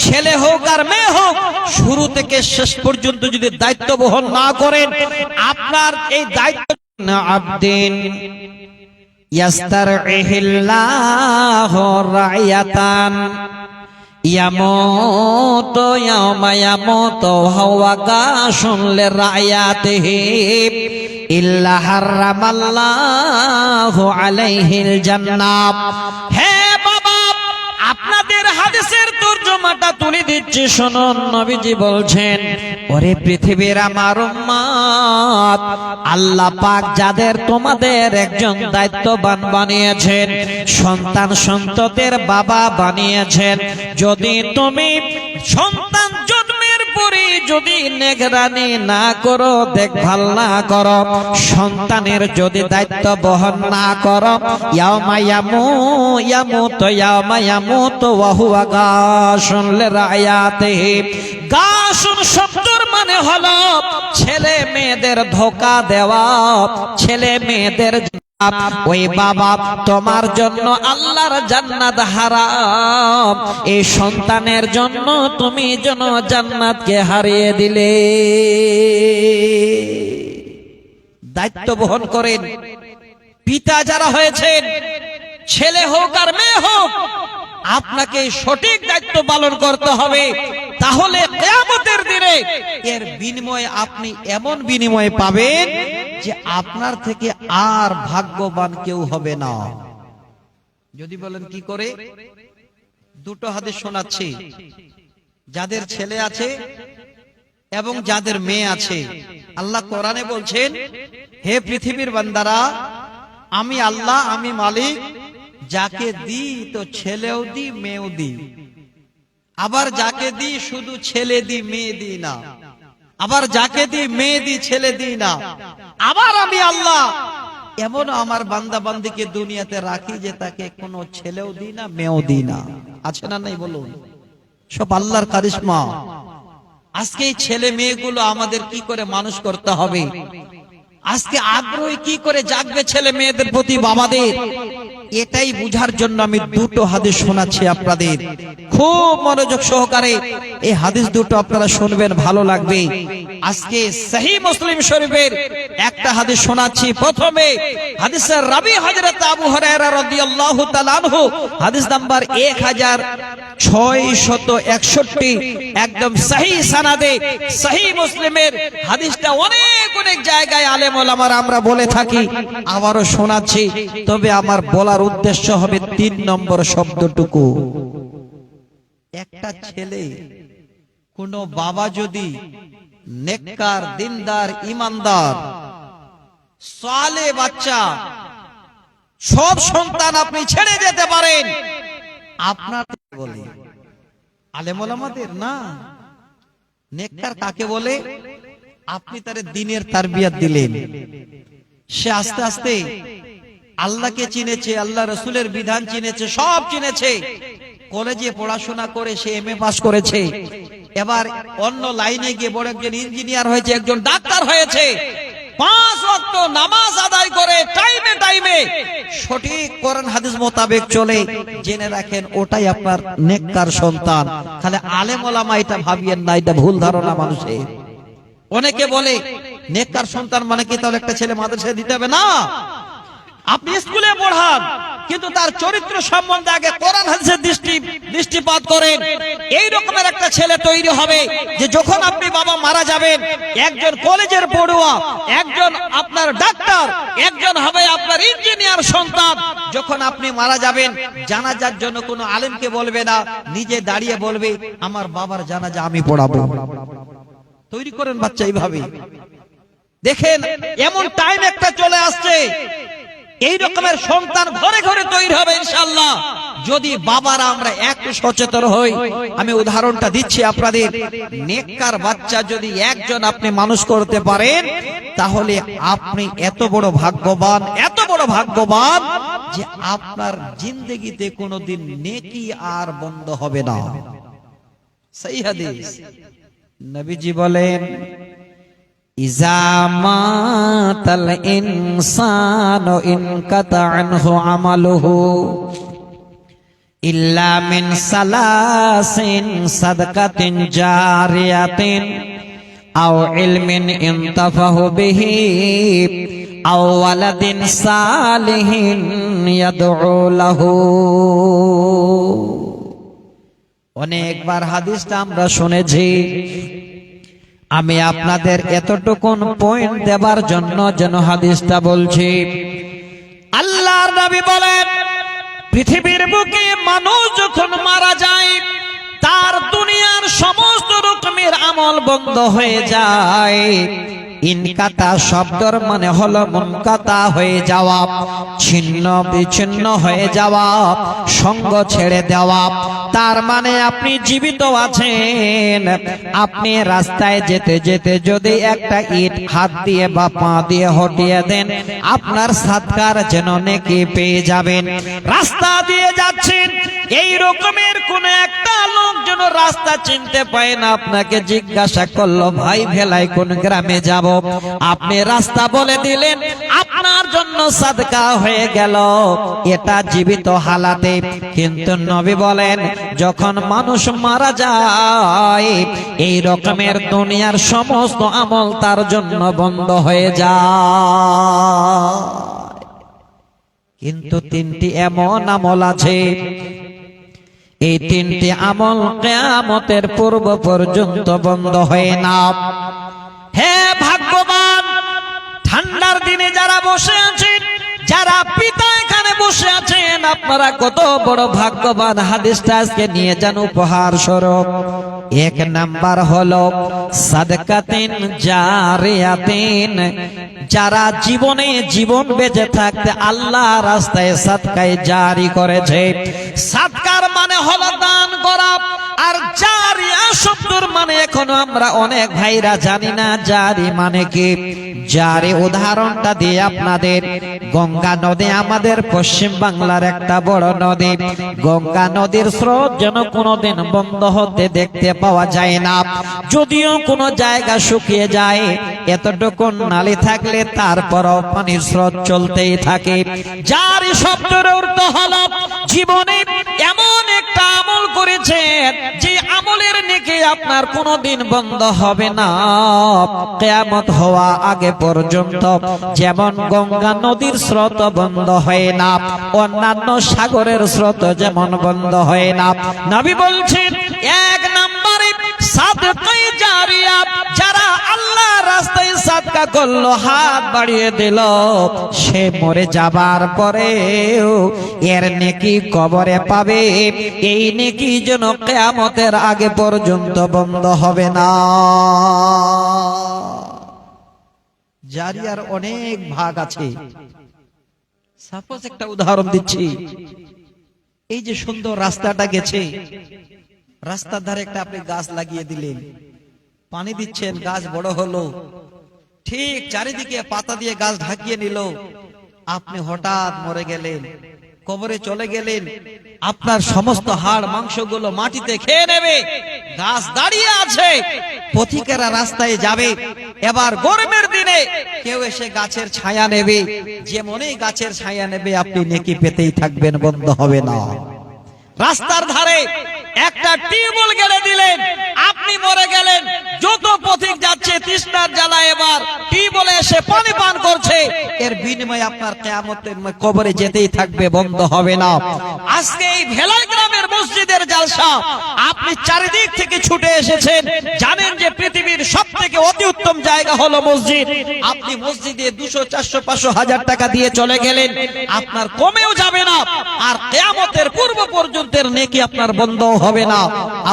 ছেলে হোক আর মেয়ে হোক, শুরু থেকে শেষ পর্যন্ত যদি দায়িত্ব বহন না করেন, আপনার এই দায়িত্ব আবদিন ইয়াস্তারইহিল্লাহু রাইয়াতান ইয়ামুতু ইয়াওমা ইয়ামুতু হুয়া গাশুন লিরাইয়াতিহি ইল্লা হারামাল্লাহু আলাইহিল জান্নাহ। হে বাবা, আপনাদের হাদিসের তরজমাটা তুলে দিচ্ছি, শুনুন। নবীজি বলছেন, ওরে পৃথিবীর আমার উম্মত, আল্লাহ পাক যাদের তোমাদের একজন দায়িত্ববান বানিয়েছেন, সন্তান সন্ততির বাবা বানিয়েছেন, যদি তুমি সন্তান জন্মের পরে যদি নিগরানি না করো, দেখভাল না করো, সন্তানের যদি দায়িত্ব বহন না করো, ইয়াউমা ইয়ামুতু ওয়া হুয়া গাশুন লিরাইয়াতিহি। গাশুন শব্দের মানে হলো ছেলে মেয়েদের ধোঁকা দেওয়া, ছেলে মেয়েদের। ওই বাবা, তোমার জন্য আল্লাহর জান্নাত হারাম, এই সন্তানের জন্য তুমি যেন জান্নাতকে হারিয়ে দিলে। দায়িত্ব বহন করেন পিতা যারা হয়েছেন, ছেলে হোক আর মেয়ে হোক, আপনাকে সঠিক দায়িত্ব পালন করতে হবে। তাহলে কিয়ামতের দিনে এর বিনিময়ে আপনি এমন বিনিময় পাবেন যে আপনার থেকে আর ভাগ্যবান কেউ হবে না। যদি বলেন কি করে, দুটো হাদিস শোনাচ্ছি। যাদের ছেলে আছে এবং যাদের মেয়ে আছে, আল্লাহ কোরআনে বলছেন, হে পৃথিবীর বান্দারা, আমি আল্লাহ, আমি মালিক, যাকে দি তো ছেলেও দি মেয়েও দি, আবার যাকে দি শুধু ছেলে দি মেয়ে দি না, আবার যাকে দি মেয়ে দি ছেলে দি না। আবার আমি আল্লাহ এমন আমার বান্দা বান্দিকে দুনিয়াতে রাখি যে তাকে কোনো ছেলেও দি না মেয়েও দি না। আছে না নাই বলুন? সব আল্লাহর কারিশমা। আজকে এই ছেলে মেয়েগুলো আমাদের কি করে মানুষ করতে হবে? আজকে আগ্রহী কি করে জাগবে ছেলে মেয়েদের প্রতি বাবাদের, এটাই বুঝার জন্য আমি দুটো হাদিস শোনাচ্ছি আপনাদের। খুব মনোযোগ সহকারে এই হাদিস দুটো আপনারা শুনবেন, ভালো লাগবে। আজকে সহিহ মুসলিম শরীফের একটা হাদিস শোনাচ্ছি। প্রথমে হাদিসের রাবী হযরত আবু হুরায়রা রাদিয়াল্লাহু তাআলা আনহু, হাদিস নাম্বার 1661, একদম সহিহ সানাদে সহিহ মুসলিমের হাদিসটা অনেক অনেক জায়গায় আলেম ওলামারা আমরা বলে থাকি, আবারও শোনাচ্ছি। তবে আমার বলার উদ্দেশ্য হবে 3 নম্বর শব্দটুকু। একটা ছেলে, কোন বাবা যদি নেককার, দিনদার, ইমানদার, সালেহ বাচ্চা, সৎ সন্তান আপনি ছেড়ে যেতে পারেন, আপনার বলে আলেম ওলামাদের না, নেককার কাকে বলে? আপনি তার দ্বীনের তারবিয়াত দিলেন, সে আস্তে আস্তে আল্লাহকে চিনেছে, আল্লাহ রসুলের বিধান চিনেছে, সব চিনেছে। কলেজে পড়াশোনা করে সে এমএ পাস করেছে, এবার অন্য লাইনে গিয়ে বড় একজন ইঞ্জিনিয়ার হয়েছে, একজন ডাক্তার হয়েছে। 5 ওয়াক্ত নামাজ আদায় করে টাইমে টাইমে সঠিক কোরআন হাদিস মোতাবেক চলে। জেনে রাখেন ওটাই আপনার নেককার সন্তান। খালি আলেম ওলামা এটা ভাবিয়েন না, এটা ভুল ধারণা মানুষের। অনেকে বলে নেককার সন্তান মানে কি তাহলে একটা ছেলে মাদ্রাসায় দিতে হবে? না, আপনি স্কুলে পড়ান, কিন্তু তার চরিত্র সম্বন্ধে আগে কোরআন হাদিসের দৃষ্টিপাত করেন। এই রকমের একটা ছেলে তৈরি হবে যে যখন আপনি বাবা মারা যাবেন, একজন কলেজের পড়ুয়া, একজন আপনার ডাক্তার, একজন হবে আপনার ইঞ্জিনিয়ার সন্তান। যখন আপনি মারা যাবেন, জানাজার জন্য কোনো আলেমকে বলবে না, নিজে দাঁড়িয়ে বলবে আমার বাবার জানাজা আমি পড়াবো। তৈরি করেন বাচ্চা এইভাবে। দেখেন এমন টাইম একটা চলে আসছে, এই রকমের সন্তান ঘরে ঘরে তৈরি হবে ইনশাআল্লাহ, যদি বাবারা আমরা একটু সচেতন হই। আমি উদাহরণটা দিচ্ছি আপনাদের। নেককার বাচ্চা যদি একজন আপনি মানুষ করতে পারেন, তাহলে আপনি এত বড় ভাগ্যবান, এত বড় ভাগ্যবান যে আপনার জিন্দেগিতে কোনোদিন নেকি আর বন্ধ হবে না। সহিহ হাদিস, নবীজি বলেন ইজা মাতাল ইনসানু ইনকাতা আনহু আমালুহু ইল্লা মিন সালাসিন সাদকাতিন জারিয়াতিন আও ইলমিন ইনতাফাহু বিহি আও ওয়ালাদিন সালিহিন ইয়াদউ লাহু। অনেকবার হাদিসটা আমরা শুনেছি, আমি আপনাদের এতটুকুন পয়েন্ট দেবার জন্য যেন হাদিসটা বলছি। আল্লাহর নবী বলেন পৃথিবীর বুকে মানুষ যখন মারা যায়, তার দুনিয়ার সমস্ত রকমের আমল বন্ধ হয়ে যায়। ইনকাতা শব্দর মানে হলো মুনকাতা হয়ে যাওয়া, ছিন্ন বিচ্ছিন্ন হয়ে যাওয়া, সঙ্গ ছেড়ে দেওয়া। তার মানে আপনি জীবিত আছেন, আপনি রাস্তায় যেতে যেতে যদি একটা ইট হাত দিয়ে বা পা দিয়ে হটিয়ে দেন, আপনার সাদকার যেন নেকি পেয়ে যাবেন। রাস্তা দিয়ে যাচ্ছেন, এই রকমের কোন একটা লোক যেন রাস্তা চিনতে পায় না, আপনাকে জিজ্ঞাসা করলো ভাই ভেলাই কোন গ্রামে যাব, আপনি রাস্তা বলে দিলেন, আপনার জন্য সাদকা হয়ে গেল। এটা জীবিত হালাতে। কিন্তু নবী বলেন যখন মানুষ মারা যায়, এই রকমের দুনিয়ার সমস্ত আমল তার জন্য বন্ধ হয়ে যায়। কিন্তু 3টি এমন আমল আছে, এই 3টি আমল কিয়ামতের পূর্ব পর্যন্ত বন্ধ হয় না। হে ভাগ্যবান, ঠান্ডার দিনে যারা বসে আছেন, যারা পিতা এখানে বসে আছেন, আপনারা কত বড় ভাগ্যবান। হাদিসটা আজকে নিয়ে যান উপহার স্বরূপ। 1 নাম্বার হলো সাদকাতিন জারিয়াতিন, যারা জীবনে জীবন বেঁচে থাকতে আল্লাহ রাস্তায় সাদকায় জারি করেছে। সাদকার মানে হলো দান করা। আর জারিয়া শব্দের মানে এখনো আমরা অনেক ভাইরা জানি না জারি মানে কি। জারি উদাহরণটা দিয়ে আপনাদের, গঙ্গা নদী আমাদের পশ্চিম বাংলার একটা বড় নদী। গঙ্গা নদীর স্রোত যেন কোনোদিন বন্ধ হতে দেখতে পাওয়া যায় না। যদিও কোনো জায়গা শুকিয়ে যায়, এতটুকু নালী থাকলে তারপরও পানির স্রোত চলতেই থাকে। জারি শব্দের অর্থ হলো জীবনে এমন একটা আমল করেছেন যে আমলের নেকি আপনার কোনোদিন বন্ধ হবে না কিয়ামত হওয়া আগে পর্যন্ত। যেমন গঙ্গা নদীর স্রোত বন্ধ হয় না, অন্যান্য সাগরের স্রোত যেমন বন্ধ হয় না। নবী বলছেন এক নম্বরে সাদকায়ে জারিয়া, যারা আল্লাহর রাস্তায় সাদকা করলো, হাত বাড়িয়ে দিল, সে মরে যাবার পরে এর নেকি কবরে পাবে। এই নেকি যেন কিয়ামতের আগে পর্যন্ত বন্ধ হবে না। জারিয়ার অনেক ভাগ আছে। সাপোজ একটা উদাহরণ দিচ্ছি, এই যে সুন্দর রাস্তাটা গেছে, রাস্তার ধারে একটা আপনি গাছ লাগিয়ে দিলেন, পানি দিচ্ছেন, গাছ বড় হলো, ঠিক চারিদিকে পাতা দিয়ে গাছ ঢাকিয়ে নিল, আপনি হঠাৎ মরে গেলেন, কবরে চলে গেলেন, আপনার সমস্ত হাড় মাংসগুলো মাটিতে খেয়ে নেবে। গাছ দাঁড়িয়ে আছে, পথিকেরা রাস্তায় যাবে, এবার গরমের দিনে কেউ এসে গাছের ছায়া নেবে, যেমনই গাছের ছায়া নেবে আপনি নেকি পেতেই থাকবেন, বন্ধ হবে না। রাস্তার ধারে একটা টিউবওয়েল গেড়ে দিলেন, আপনি মরে গেলেন, যত পথিক যাচ্ছে তৃষ্ণার জ্বালায় এবার টিউবওয়েলে এসে পানি পান করছে, এর বিনিময়ে আপনার কিয়ামতের কবরে যেতেই থাকবে, বন্ধ হবে না। আজকে এই ভেলাই গ্রামের মসজিদের জালসা, আপনি চারিদিক থেকে ছুটে এসেছেন, জানেন যে পৃথিবীর সবথেকে অতি উত্তম জায়গা হলো মসজিদ। আপনি মসজিদে 200, 400, 500, 1000 টাকা দিয়ে চলে গেলেন, আপনার কমেও যাবে না, আর কিয়ামতের পূর্ব পর্যন্তের নেকি আপনার বন্ধ হবে না।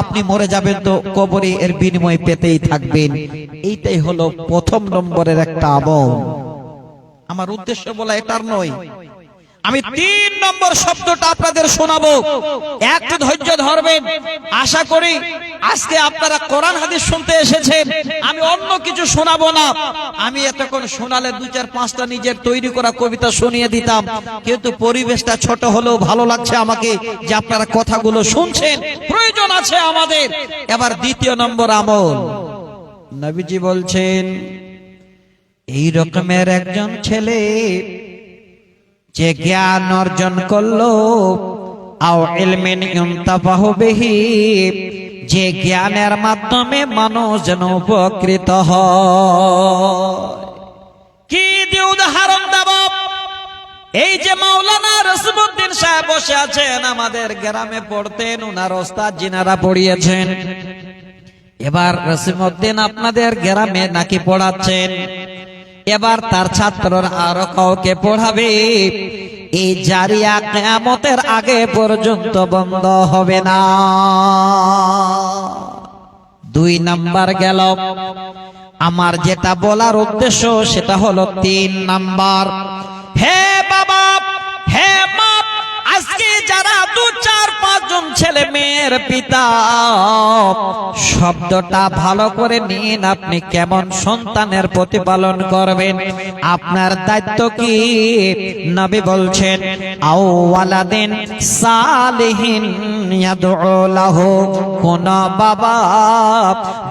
আপনি মরে যাবেন তো কবরে এর বিনিময় পেতেই থাকবেন। এইটাই হলো প্রথম নম্বরের একটা আমল। আমার উদ্দেশ্য বলা এটার নয়, আমি 3 নম্বর শব্দটা আপনাদের শোনাবো, একটু ধৈর্য ধরবেন। আশা করি আজকে আপনারা কোরআন হাদিস শুনতে এসেছেন, আমি অন্য কিছু শোনাবো না। আমি এতক্ষণ শোনালে 2, 4, 5টা নিজের তৈরি করা কবিতা শুনিয়ে দিতাম, কিন্তু পরিবেশটা ছোট হলেও ভালো লাগছে আমাকে যে আপনারা কথাগুলো শুনছেন, প্রয়োজন আছে আমাদের। এবার 2 নম্বর আমল, নবীজি বলছেন এই রকমের একজন ছেলে যে জ্ঞান অর্জন করলো, আও ইলমিন ইউনতাফাহু বিহি, যে জ্ঞানের মাধ্যমে মানুষ যেন উপকৃত হয়। কি দিয়ে উদাহরণ দেব? এই যে মাওলানা রসিমউদ্দিন সাহেব বসে আছেন, আমাদের গ্রামে পড়তেন, ওনার ওস্তাদ জিনারা পড়িয়েছেন। এবার রসিমউদ্দিন আপনাদের গ্রামে নাকি পড়াচ্ছেন, এবার তার ছাত্ররা আরো কাউকে পড়াবে। এই জারিয়া কিয়ামতের আগে পর্যন্ত বন্ধ হবে না। 2 নাম্বার গেল। আমার যেটা বলার উদ্দেশ্য সেটা হলো 3 নাম্বার। হে বাবা, হে মা, আজকে যারা 2, 4, 5 জন ছেলে মেয়ের পিতা, শব্দটা ভালো করে নিন। আপনি কেমন সন্তানের প্রতিপালন করবেন, আপনার দায়িত্ব কি? নবী বলছেন আও ওয়ালাদিন সালিহিন ইয়াদউ লাহু, কোন বাবা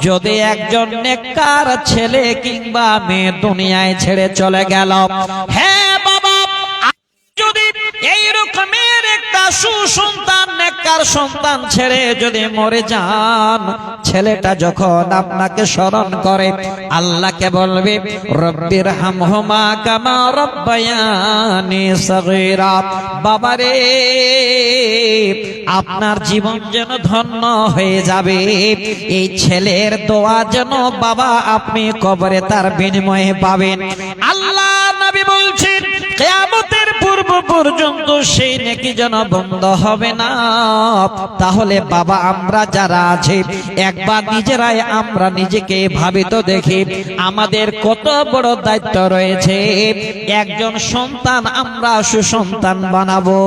যদি একজন নেককার ছেলে কিংবা মেয়ে দুনিয়ায় ছেড়ে চলে গেল, হ্যাঁ বাবা, যদি এই রকমের একটা সুসন্তান নেককার সন্তান ছেড়ে যদি মরে যান, ছেলেটা যখন আপনাকে স্মরণ করে আল্লাহকে বলবে রব্বির হামহুমা কামা রব্বায়ানি সগীরা, বাবারে আপনার জীবন যেন ধন্য হয়ে যাবে। এই ছেলের দোয়া যেন বাবা আপনি কবরে তার বিনিময়ে পাবেন। আল্লাহ নবী বলছেন কিয়ামতের পূর্ব পর্যন্ত সেই নেকি যেন বন্ধ হবে না। তাহলে বাবা আমরা যারা আছি একবার নিজেরাই আমরা নিজেকে ভাবিত দেখি, আমাদের কত বড় দায়িত্ব রয়েছে। একজন সন্তান আমরা সুসন্তান বানাবো।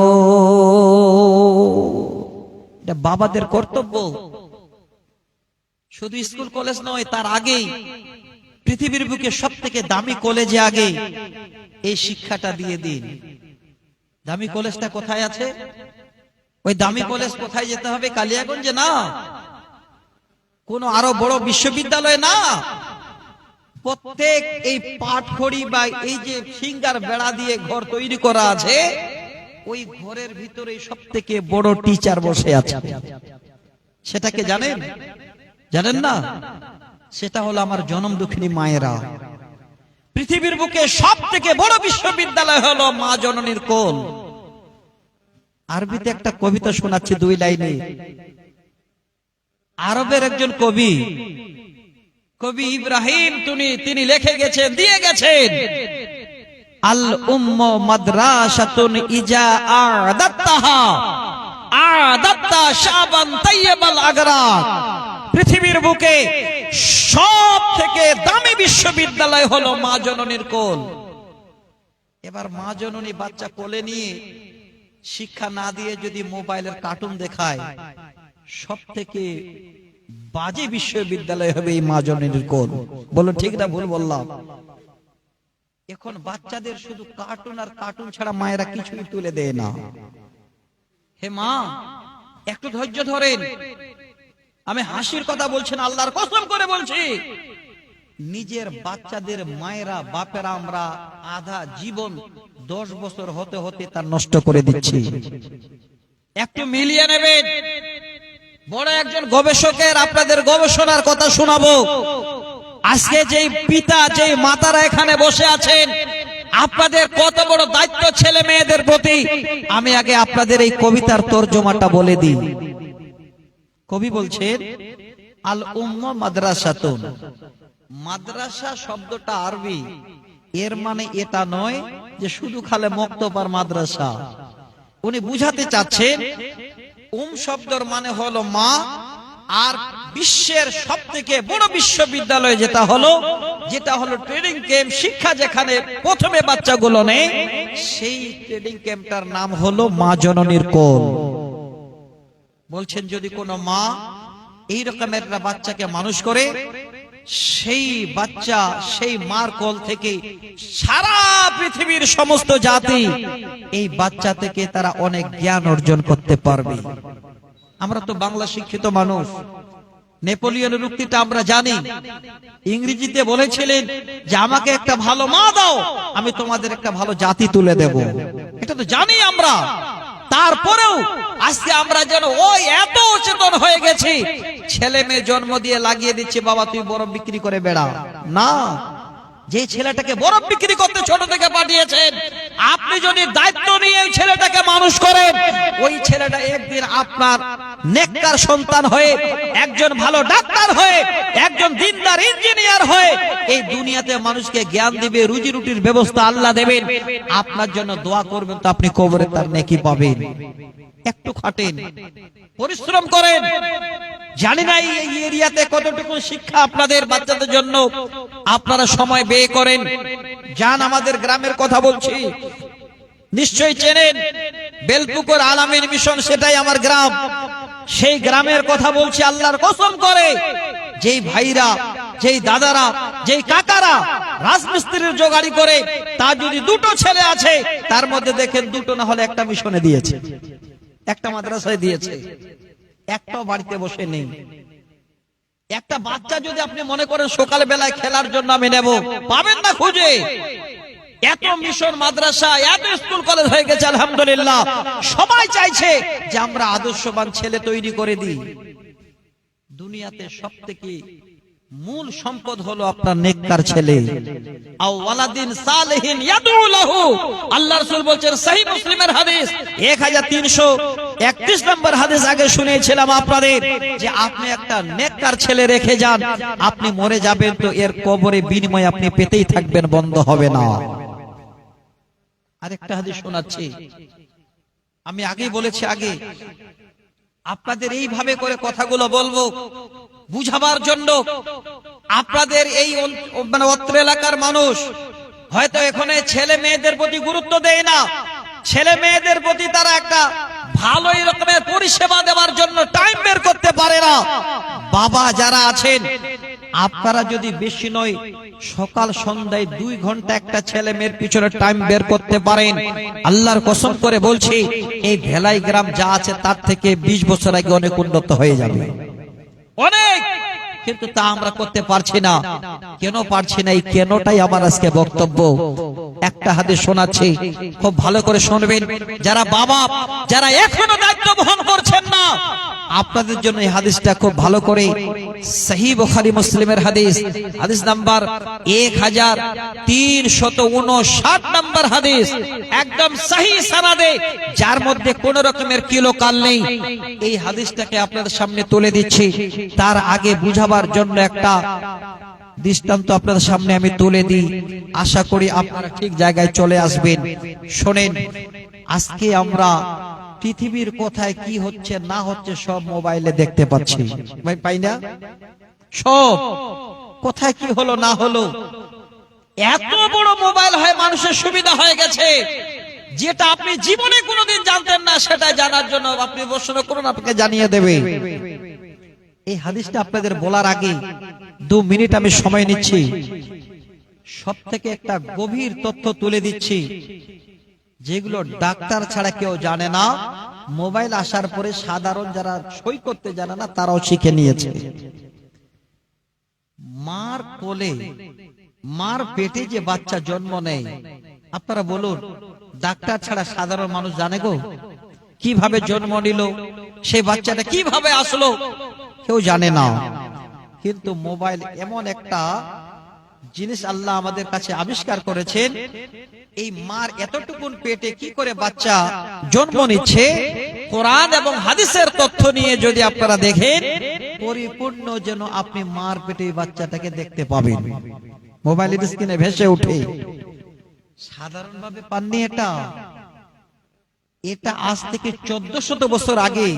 এটা বাবাদের কর্তব্য। শুধু স্কুল কলেজ নয়, তার আগেই পৃথিবীর বুকে সব থেকে দামি কলেজে আগে এই শিক্ষাটা দিয়ে দিন। দামি কলেজটা কোথায় আছে? ওই দামি কলেজ কোথায় যেতে হবে? কালিয়াগঞ্জে না, কোন আরো বড় বিশ্ববিদ্যালয় না। প্রত্যেক এই পাটখড়ি বা এই যে ফিঙ্গার বেড়া দিয়ে ঘর তৈরি করা আছে, ওই ঘরের ভিতরে সব থেকে বড় টিচার বসে আছে। সেটাকে জানেন? জানেন না? সেটা হলো আমার জনম দুঃখিনী মায়েরা। পৃথিবীর বুকে সব থেকে বড় বিশ্ববিদ্যালয় হলো মা জননীর কোল। আরবিতে একটা কবিতা শোনাচ্ছি 2 লাইনে। আরবের একজন কবি, কবি ইব্রাহিম তিনি লিখে গেছেন, দিয়ে গেছেন, আল উম্মু মাদ্রাসাতুন ইজা আদাত্তাহা আদাত্তা শাবান তাইয়্যিবাল আগরা। পৃথিবীর বুকে সব থেকে দামি বিশ্ববিদ্যালয় হলো মা জননীর কোল। এবার মা জননী বাচ্চা কোলে নিয়ে শিক্ষা না দিয়ে যদি মোবাইলের কার্টুন দেখায়, সব থেকে বাজে বিশ্ববিদ্যালয় হবে এই মা জননীর কোল। বলো ঠিক না ভুল বললাম? এখন বাচ্চাদের শুধু কার্টুন আর কার্টুন ছাড়া মায়েরা কিছুই তুলে দেয় না। হে মা, একটু ধৈর্য ধরেন। আমি হাসির কথা বলছি না, আল্লাহর কসম করে বলছি। নিজের বাচ্চাদের মায়েরা বাপেরা আমরা আধা জীবন 10 বছর হতে হতে তার নষ্ট করে দিচ্ছি। একটু মিলিয়ে নেবেন। বড় একজন গবেষকের আপনাদের গবেষণার কথা শোনাবো। আজকে যেই পিতা যেই মাতারা এখানে বসে আছেন, আপনাদের কত বড় দায়িত্ব ছেলে মেয়েদের প্রতি। আমি আগে আপনাদের এই কবিতার তর্জমাটা বলে দিই। কবি বলছেন, আল উম্মু মাদ্রাসাতুন। মাদ্রাসা শব্দটা আরবি, এর মানে এটা নয় যে শুধু খালে মক্তবার মাদ্রাসা। উনি বুঝাতে চাচ্ছেন শব্দের মানে হলো মা, আর বিশ্বের সব থেকে বড় বিশ্ববিদ্যালয় যেটা হলো ট্রেনিং ক্যাম্প, শিক্ষা যেখানে প্রথমে বাচ্চাগুলো নেয়, সেই ট্রেনিং ক্যাম্পটার নাম হলো মা জননীর কোল। বলছেন যদি কোনো মা এই রকমের একটা বাচ্চাকে মানুষ করে, সেই বাচ্চা সেই মার কোল থেকে সারা পৃথিবীর সমস্ত জাতি এই বাচ্চা থেকে তারা অনেক জ্ঞান অর্জন করতে পারবে। আমরা তো বাংলা শিক্ষিত মানুষ, নেপোলিয়নের উক্তিটা আমরা জানি। ইংরেজিতে বলেছিলেন যে আমাকে একটা ভালো মা দাও, আমি তোমাদের একটা ভালো জাতি তুলে দেব। এটা তো জানি আমরা। তারপরেও আজকে আমরা যেন ওই এত সচেতন হয়ে গেছি, ছেলে মেয়ে জন্ম দিয়ে লাগিয়ে দিচ্ছে, বাবা তুই বরফ বিক্রি করে বেড়া। না, যে ছেলেটাকে বরফ বিক্রি করতে ছোট থেকে পাঠিয়েছেন, আপনি যদি দায়িত্ব নিয়ে ওই ছেলেটাকে মানুষ করেন, ওই ছেলেটা একদিন আপনার নেককার সন্তান হয়ে, একজন ভালো ডাক্তার হয়ে, একজন দিনদার ইঞ্জিনিয়ার হয়ে এই দুনিয়াতে মানুষকে জ্ঞান দিবে, রুজি রুটির ব্যবস্থা আল্লাহ দেবেন। আপনার জন্য দোয়া করবেন তো আপনি কবরে তার নেকি পাবেন। একটু খাটেন, পরিশ্রম করেন। জানি না এই এরিয়াতে কতটুকু শিক্ষা আপনাদের বাচ্চাদের জন্য আপনারা সময় ব্যয় করেন। যান, আমাদের গ্রামের কথা বলছি, নিশ্চয়ই চেনেন বেলপুকুর আলামিন মিশন, সেটাই আমার গ্রাম। সেই গ্রামের কথা বলছি, আল্লাহর কসম করে, যেই ভাইরা, যেই দাদারা, যেই কাকারা রাজমিস্ত্রির জোগাড়ি করে, তার যদি 2টো ছেলে আছে, তার মধ্যে দেখেন 2টো না হলে একটা মিশনে দিয়েছে, একটা মাদ্রাসায় দিয়েছে, একটাও বাড়িতে বসে নেই। একটা বাচ্চা যদি আপনি মনে করেন সকাল বেলায় খেলার জন্য আমি নেব, পাবেন না খুঁজে। এত মিশন মাদ্রাসা, এত স্কুল কলেজ হয়ে গেছে আলহামদুলিল্লাহ। সবাই চাইছে যে আমরা আদর্শবান ছেলে তৈরি করে দিই। দুনিয়াতে সবথেকে মূল সম্পদ হলো আপনার নেককার ছেলে। আও ওয়ালাদিন সালিহিন ইয়াদউ লাহু। আল্লাহ রাসূল বলেন, সহিহ মুসলিমের হাদিস 1331 নম্বর হাদিস আগে শুনিয়েছিলাম আপনাদের, যে আপনি একটা নেককার ছেলে রেখে যান, আপনি মরে যাবেন তো এর কবরে বিনিময় আপনি পেতেই থাকবেন, বন্ধ হবে না। আরেকটা হাদিস শোনাচ্ছি, আমি আগেই বলেছি, আগে আপনাদের এইভাবে করে কথাগুলো বলবো বুঝাবার জন্য। আপনাদের এই মানে অত্র এলাকার মানুষ হয়তো এখানে ছেলে মেয়েদের প্রতি গুরুত্ব দেয় না, ছেলে মেয়েদের প্রতি তারা একটা ভালো এই রকমের পরিষেবা দেওয়ার জন্য টাইম বের করতে পারে না। বাবা যারা আছেন, আপনারা যদি বেশি নয় সকাল সন্ধ্যায় 2 ঘন্টা একটা ছেলে মেয়ের পিছনে টাইম বের করতে পারেন, আল্লাহর কসম করে বলছি এই ভেলাই গ্রাম যা আছে তার থেকে 20 বছর আগে অনেক উন্নত হয়ে যাবে, অনেক। কিন্তু তা আমরা করতে পারছি না। কেন পারছি না? এই কেনটাই আমার আজকে বক্তব্য। একটা হাদিস শোনাচ্ছি, খুব ভালো করে শুনবেন। যারা বাবা, যারা এখনো দায়িত্ব বহন করছেন না, আপনাদের জন্য এই হাদিসটা খুব ভালো করে, সহিহ বুখারী মুসলিমের হাদিস, হাদিস নাম্বার 1359 নাম্বার হাদিস, একদম সহিহ সনদে, যার মধ্যে কোন রকমের কিলোকাল নেই। এই হাদিসটাকে আপনাদের সামনে তুলে দিচ্ছি। তার আগে বুঝাবার জন্য একটা দৃষ্টান্ত আপনাদের সামনে আমি তুলে দিই, আশা করি আপনারা ঠিক জায়গায় চলে আসবেন। শোনেন, আজকে আমরা পৃথিবীর কোথায় কি হচ্ছে না হচ্ছে সব মোবাইলে দেখতে পাচ্ছি, ভাই পাই না? সব কোথায় কি হলো না হলো, এত বড় মোবাইল হয় মানুষের সুবিধা হয়ে গেছে, যেটা আপনি জীবনে কোনোদিন জানতেন না সেটা জানার জন্য আপনি প্রশ্ন করুন, আপনাকে জানিয়ে দেবে। এই হাদিসটা আপনাদের বলার আগে 2 মিনিট আমি সময় নিচ্ছি, সব থেকে একটা গভীর তথ্য তুলে দিচ্ছি, যেগুলো ডাক্তার ছাড়া কেউ জানে না। মোবাইল আসার পরে সাধারণ যারা সই করতে জানে না তারাও শিখে নিয়েছে। মার কোলে, মার পেটে যে বাচ্চা জন্ম নেয়, আপনারা বলুন ডাক্তার ছাড়া সাধারণ মানুষ জানে গো? কিভাবে জন্ম নিল, সেই বাচ্চাটা কিভাবে আসলো, কেউ জানে না। কিন্তু মোবাইল এমন একটা জিনিস আল্লাহ আমাদের কাছে আবিষ্কার করেছেন, এই মার এতটুকুন পেটে কি করে বাচ্চা জন্ম নিচ্ছে, কোরআন এবং হাদিসের তথ্য নিয়ে যদি আপনারা দেখেন, পরিপূর্ণ যেন আপনি মার পেটে বাচ্চাটাকে দেখতে পাবেন, মোবাইলের স্ক্রিনে ভেসে উঠে। সাধারণভাবে পাননি এটা। এটা আজ থেকে 1400 বছর আগে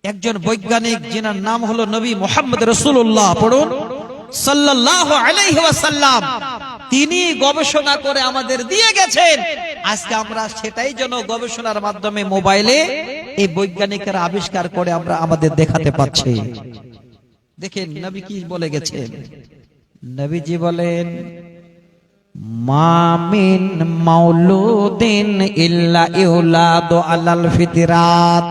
একজন বৈজ্ঞানিক, যিনার নাম হলো নবী মুহাম্মদ রাসূলুল্লাহ, পড়ুন সাল্লাল্লাহু আলাইহি ওয়াসাল্লাম, তিনি গবেষণা করে আমাদের দিয়ে গেছেন। আজকে আমরা সেটাই যেন গবেষণার মাধ্যমে মোবাইলে এই বৈজ্ঞানিকেরা আবিষ্কার করে আমরা আমাদের দেখাতে পাচ্ছি। দেখেন নবী কি বলে গেছেন। নবীজি বলেন, মা মিন মাউলুদিন ইল্লা ইউলাদু আলাল ফিতরাত,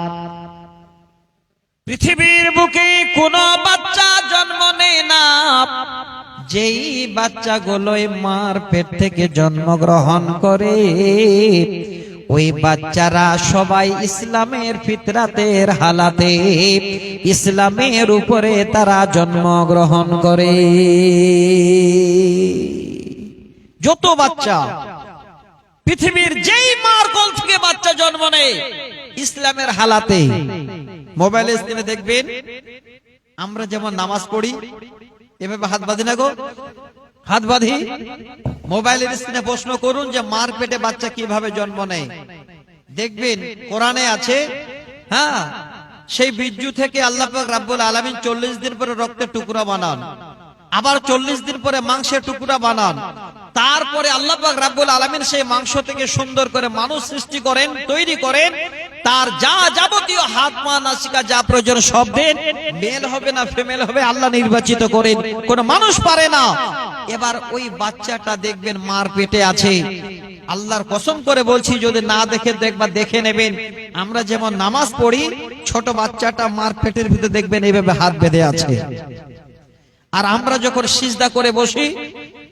পৃথিবীর বুকে কোন বাচ্চা জন্ম নেয় না যেই বাচ্চাগুলোই মার পেট থেকে জন্মগ্রহণ করে, ওই বাচ্চারা সবাই ইসলামের ফিতরাতের হালাতে, ইসলামের উপরে তারা জন্মগ্রহণ করে। যত বাচ্চা পৃথিবীর যেই মার কোল থেকে বাচ্চা জন্ম নেয় ইসলামের হালাতে। মোবাইলে স্ক্রিনে দেখবেন, আমরা যেমন নামাজ পড়ি এভাবে হাত বাঁধি না গো, হাত বাঁধি। মোবাইলের স্ক্রিনে প্রশ্ন করুন যে মার পেটে বাচ্চা কিভাবে জন্ম নেয়, দেখবেন কোরআনে আছে। হ্যাঁ, সেই বীর্য থেকে আল্লাহ পাক রব্বুল আলামিন 40 দিন পরে রক্তের টুকরা বানান, আবার 40 দিন পরে মাংসের টুকরা বানান, তারপরে আল্লাহ পাক রব্বুল আলামিন সেই মাংস থেকে সুন্দর করে মানুষ সৃষ্টি করেন, তৈরি করেন। তার যা যাবতীয় হাত পা নাসিকা যা প্রয়োজন সব দেন, মেল হবে না ফিমেল হবে আল্লাহ নির্বাচিত করেন, কোন মানুষ পারে না। এবার ওই বাচ্চাটা দেখবেন মার পেটে আছে। আল্লাহর কসম করে বলছি, যদি না দেখে দেখবা দেখে নেবেন, আমরা যেমন নামাজ পড়ি, ছোট বাচ্চাটা মার পেটের ভিতরে দেখবেন এইভাবে হাত বেঁধে আছে। আর আমরা যখন সিজদা করে বসি,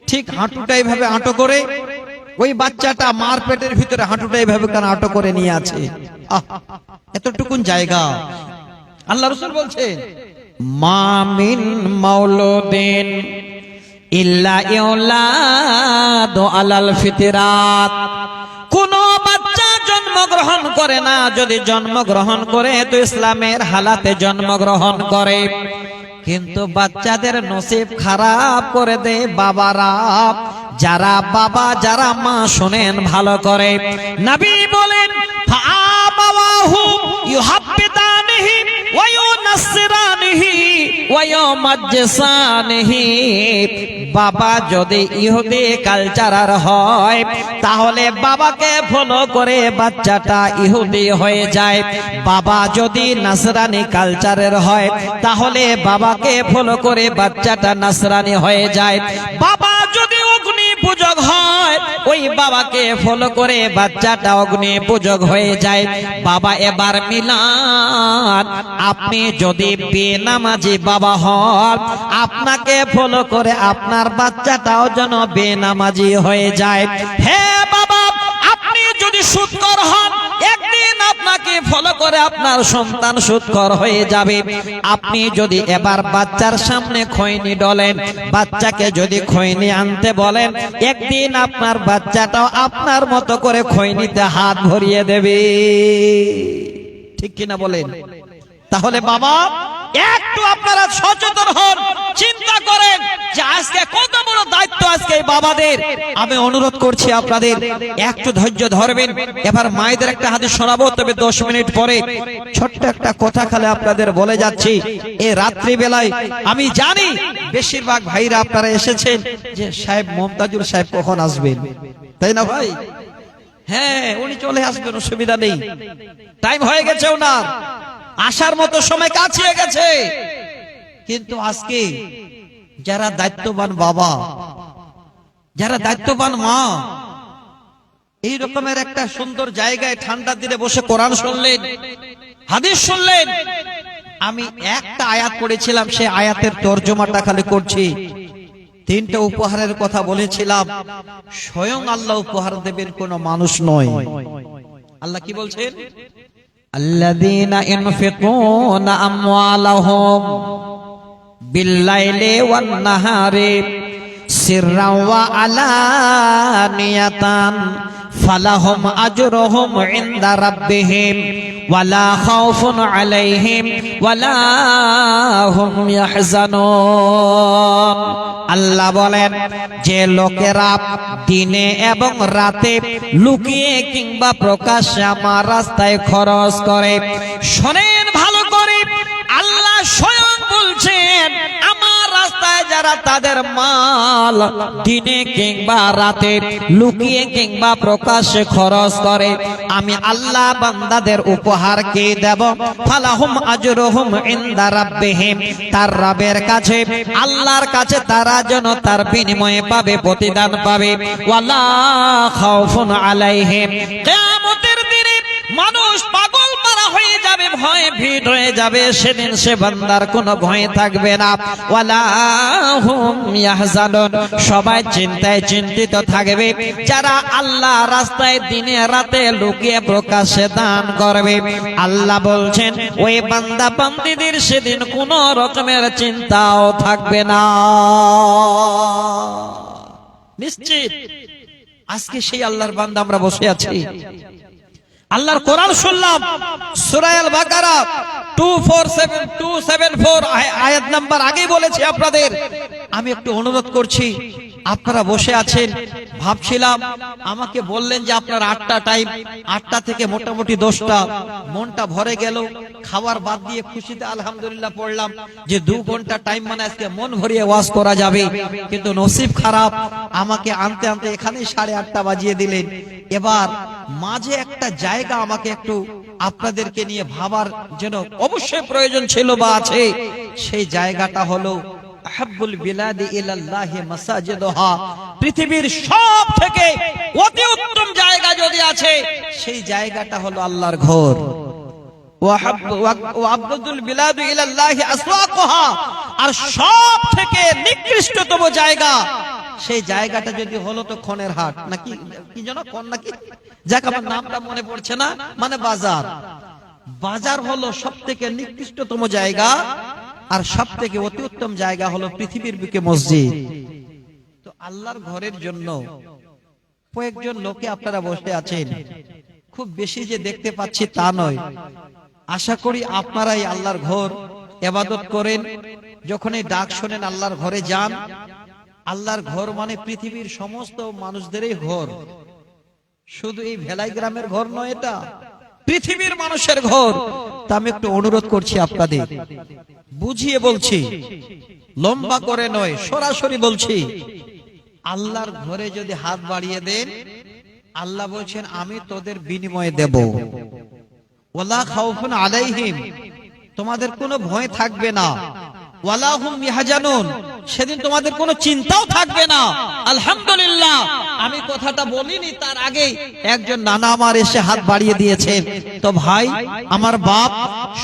ঠিক হাঁটুটা এইভাবে আঁটো করে, ওই বাচ্চাটা মার পেটের ভিতরে হাঁটুটা এইভাবে কান আঁটো করে নিয়ে আছে। এতটুকুন জায়গা আল্লাহ রাসূল বলছেন, মা মিন মাউলুদিন ইল্লা ইউলাদু আলাল ফিতরাত, কোন বাচ্চা জন্মগ্রহণ করে না, যদি জন্মগ্রহণ করে তো ইসলামের হালাতে জন্মগ্রহণ করে। কিন্তু বাচ্চাদের নসিব খারাপ করে দেয় বাবারা, যারা বাবা যারা মা শোনেন ভালো করে। নবী বলেন, ফাআবাহু ইউহাব্বিতানিহি ওয়া ইউনাসসিরানিহি ওয়া ইউমাজ্জিসানিহি, বাবা যদি ইহুদি কালচারার হয় তাহলে বাবাকে ফলো করে বাচ্চাটা ইহুদি হয়ে যায়। বাবা যদি নাসরানি কালচারের হয় তাহলে বাবাকে ফলো করে বাচ্চাটা নাসরানি হয়ে যায়। বাবা যদি অগ্নি পূজক হয় ওই বাবাকে ফলো করে বাচ্চাটা অগ্নি পূজক হয়ে যায়। বাবা এবার মিলান, আপনি যদি বেনামাজি বাবা হন আপনাকে ফলো করে আপনার বাচ্চাটাও যেন বেনামাজি হয়ে যায়। হে বাবা, আপনি যদি সুদখোর হন একদিন আপনাকে ফলো করে আপনার সন্তান সুদখোর হয়ে যাবে। আপনি যদি এবার বাচ্চার সামনে খৈনি ডলেন, বাচ্চাকে যদি খৈনি আনতে বলেন, একদিন আপনার বাচ্চাটাও আপনার মতো করে খৈনিতে হাত ভরিয়ে দেবে। ঠিক কিনা বলেন? তাহলে বাবা একটু আপনারা সচেতন হন, চিন্তা করেন যে আজকে কত বড় দায়িত্ব আজকে এই বাবাদের। আমি অনুরোধ করছি আপনাদের একটু ধৈর্য ধরবেন। এবার মায়েদের একটা হাদিস শোনাবো, তবে 10 মিনিট পরে ছোট্ট একটা কথা খালে আপনাদের বলে যাচ্ছি। এই রাত্রি বেলায় আমি জানি বেশিরভাগ ভাইরা আপনারা এসেছেন যে সাহেব মমতাজুল সাহেব কখন আসবেন, তাই না ভাই? হ্যাঁ, উনি চলে আসবেন, অসুবিধা নেই, টাইম হয়ে গেছে ওনার আসার মতো সময় কাছে গেছে। কিন্তু আজকে যারা দায়িত্ববান বাবা, যারা দায়িত্ববান মা, এই রকমের একটা সুন্দর জায়গায় ঠান্ডার দিনে বসে কোরআন শুনলেন, হাদিস শুনলেন। আমি একটা আয়াত পড়েছিলাম, সেই আয়াতের তর্জমাটা খালি করছি। 3টা উপহারের কথা বলেছিলাম, স্বয়ং আল্লাহ উপহার দেবেন, কোন মানুষ নয়। আল্লাহ কি বলছেন? আল্লাযীনা ইনফিকুনা আমওয়ালাহুম বিল্লাইলি ওয়ান নাহারি সিররাও ওয়া আলানিয়াতান ফালাহুম আজরুহুম ইনদা রাব্বিহিম ওয়ালা খাউফুন আলাইহিম ওয়ালা হুম ইয়াহজানুন। আল্লাহ বলেন, যে লোকেরা দিনে এবং রাতে লুকিয়ে কিংবা প্রকাশ্যে আমার রাস্তায় খরচ করে, শোনেন ভালো করে, আল্লাহ স্বয়ং বলছেন আমার রাস্তায় যারা তাদের মাল দিনে কিংবা রাতে লুকিয়ে কিংবা প্রকাশ্যে খরচ করে, আমি আল্লাহ বান্দাদের উপহার কে দেব? ফালাহুম আজরুহুম ইনদা রাব্বিহিম, তার রবের কাছে, আল্লাহর কাছে তারা যেন তার বিনিময়ে পাবে, প্রতিদান পাবে। ওয়ালা খাউফুন আলাইহিম, কিয়ামতের দিনে মানুষ পাগল পারা হয়ে যাবে, ভয়ে ভিড় হয়ে যাবে, সেদিন সে বান্দার কোনো ভয় থাকবে না। ওয়ালা হুম ইয়াহজানুন, সবাই চিন্তায় চিন্তিত থাকবে যারা আল্লাহ রাস্তায় দিনে রাতে লুকিয়ে প্রকাশ্যে দান করবে। আল্লাহ বলছেন ওই বান্দা বান্দীদের সেদিন কোন রকমের চিন্তাও থাকবে না, নিশ্চিত। আজকে সেই আল্লাহর বান্দা আমরা বসে আছি, আল্লাহর কোরআন শুনলাম, সূরা আল বাকারা 274 আয়াত নাম্বার আগেই বলেছি আপনাদের। আমি একটু অনুরোধ করছি, আপনারা বসে আছেন, ভাবছিলাম আমাকে বললেন যে আপনার 8টা টাইম, 8টা থেকে মোটামুটি 10টা, মনটা ভরে গেল। খাবার বাদ দিয়ে খুশিতে আলহামদুলিল্লাহ পড়লাম যে 2 ঘন্টা টাইম, মানে আজকে মন ভরিয়ে ওয়াজ করা যাবে। কিন্তু নসিব খারাপ, আমাকে আনতে আনতে এখানেই 8:30 বাজিয়ে দিলেন। এবার মাঝে একটা জায়গা আমাকে একটু আপনাদেরকে নিয়ে ভাবার যেন অবশ্যই প্রয়োজন ছিল বা আছে। সেই জায়গাটা হলো আহাব্বুল বিলাদি ইলাল্লাহি মাসাজিদুহা, পৃথিবীর সব থেকে অতি উত্তম জায়গা যদি আছে সেই জায়গাটা হলো আল্লাহর ঘর। ওয়া আবদুল বিলাদি ইলাল্লাহি আসওয়াকুহা, আর সব থেকে নিকৃষ্টতম জায়গা, সেই জায়গাটা যদি হলো তো খনের হাট নাকি কি যেন কোন নাকি, যাক আমার নামটা মনে পড়ছে না, মানে বাজার। বাজার হলো সব থেকে নিকৃষ্টতম জায়গা, আর সব থেকে অতি উত্তম জায়গা হলো পৃথিবীর বুকে মসজিদ। তো আল্লাহর ঘরের জন্য কয়েকজন লোকে আপনারা বসে আছেন, খুব বেশি যে দেখতে পাচ্ছি তা নয়। আশা করি আপনারাই আল্লাহর ঘর ইবাদত করেন, যখনই ডাক শোনেন আল্লাহর ঘরে যান। আল্লাহর ঘর মানে পৃথিবীর সমস্ত মানুষদেরই ঘর, শুধু এই ভেলাই গ্রামের ঘর নয়, এটা পৃথিবীর মানুষের ঘর। তা আমি একটু অনুরোধ করছি আপনাদের, বুঝিয়ে বলছি, লম্বা করে নয়, সরাসরি বলছি, আল্লাহর ঘরে যদি হাত বাড়িয়ে দেন, আল্লাহ বলছেন আমি তোদের বিনিময়ে দেব। ওয়ালা খাউফুন আলাইহিম, তোমাদের কোনো ভয় থাকবে না। ওয়ালা হুম ইয়াহজানুন, সেদিন তোমাদের কোনো চিন্তাও থাকবে না। আলহামদুলিল্লাহ, আমি কথাটা বলিনি তার আগে একজন নানা আমার এসে হাত বাড়িয়ে দিয়েছেন। তো ভাই আমার বাপ,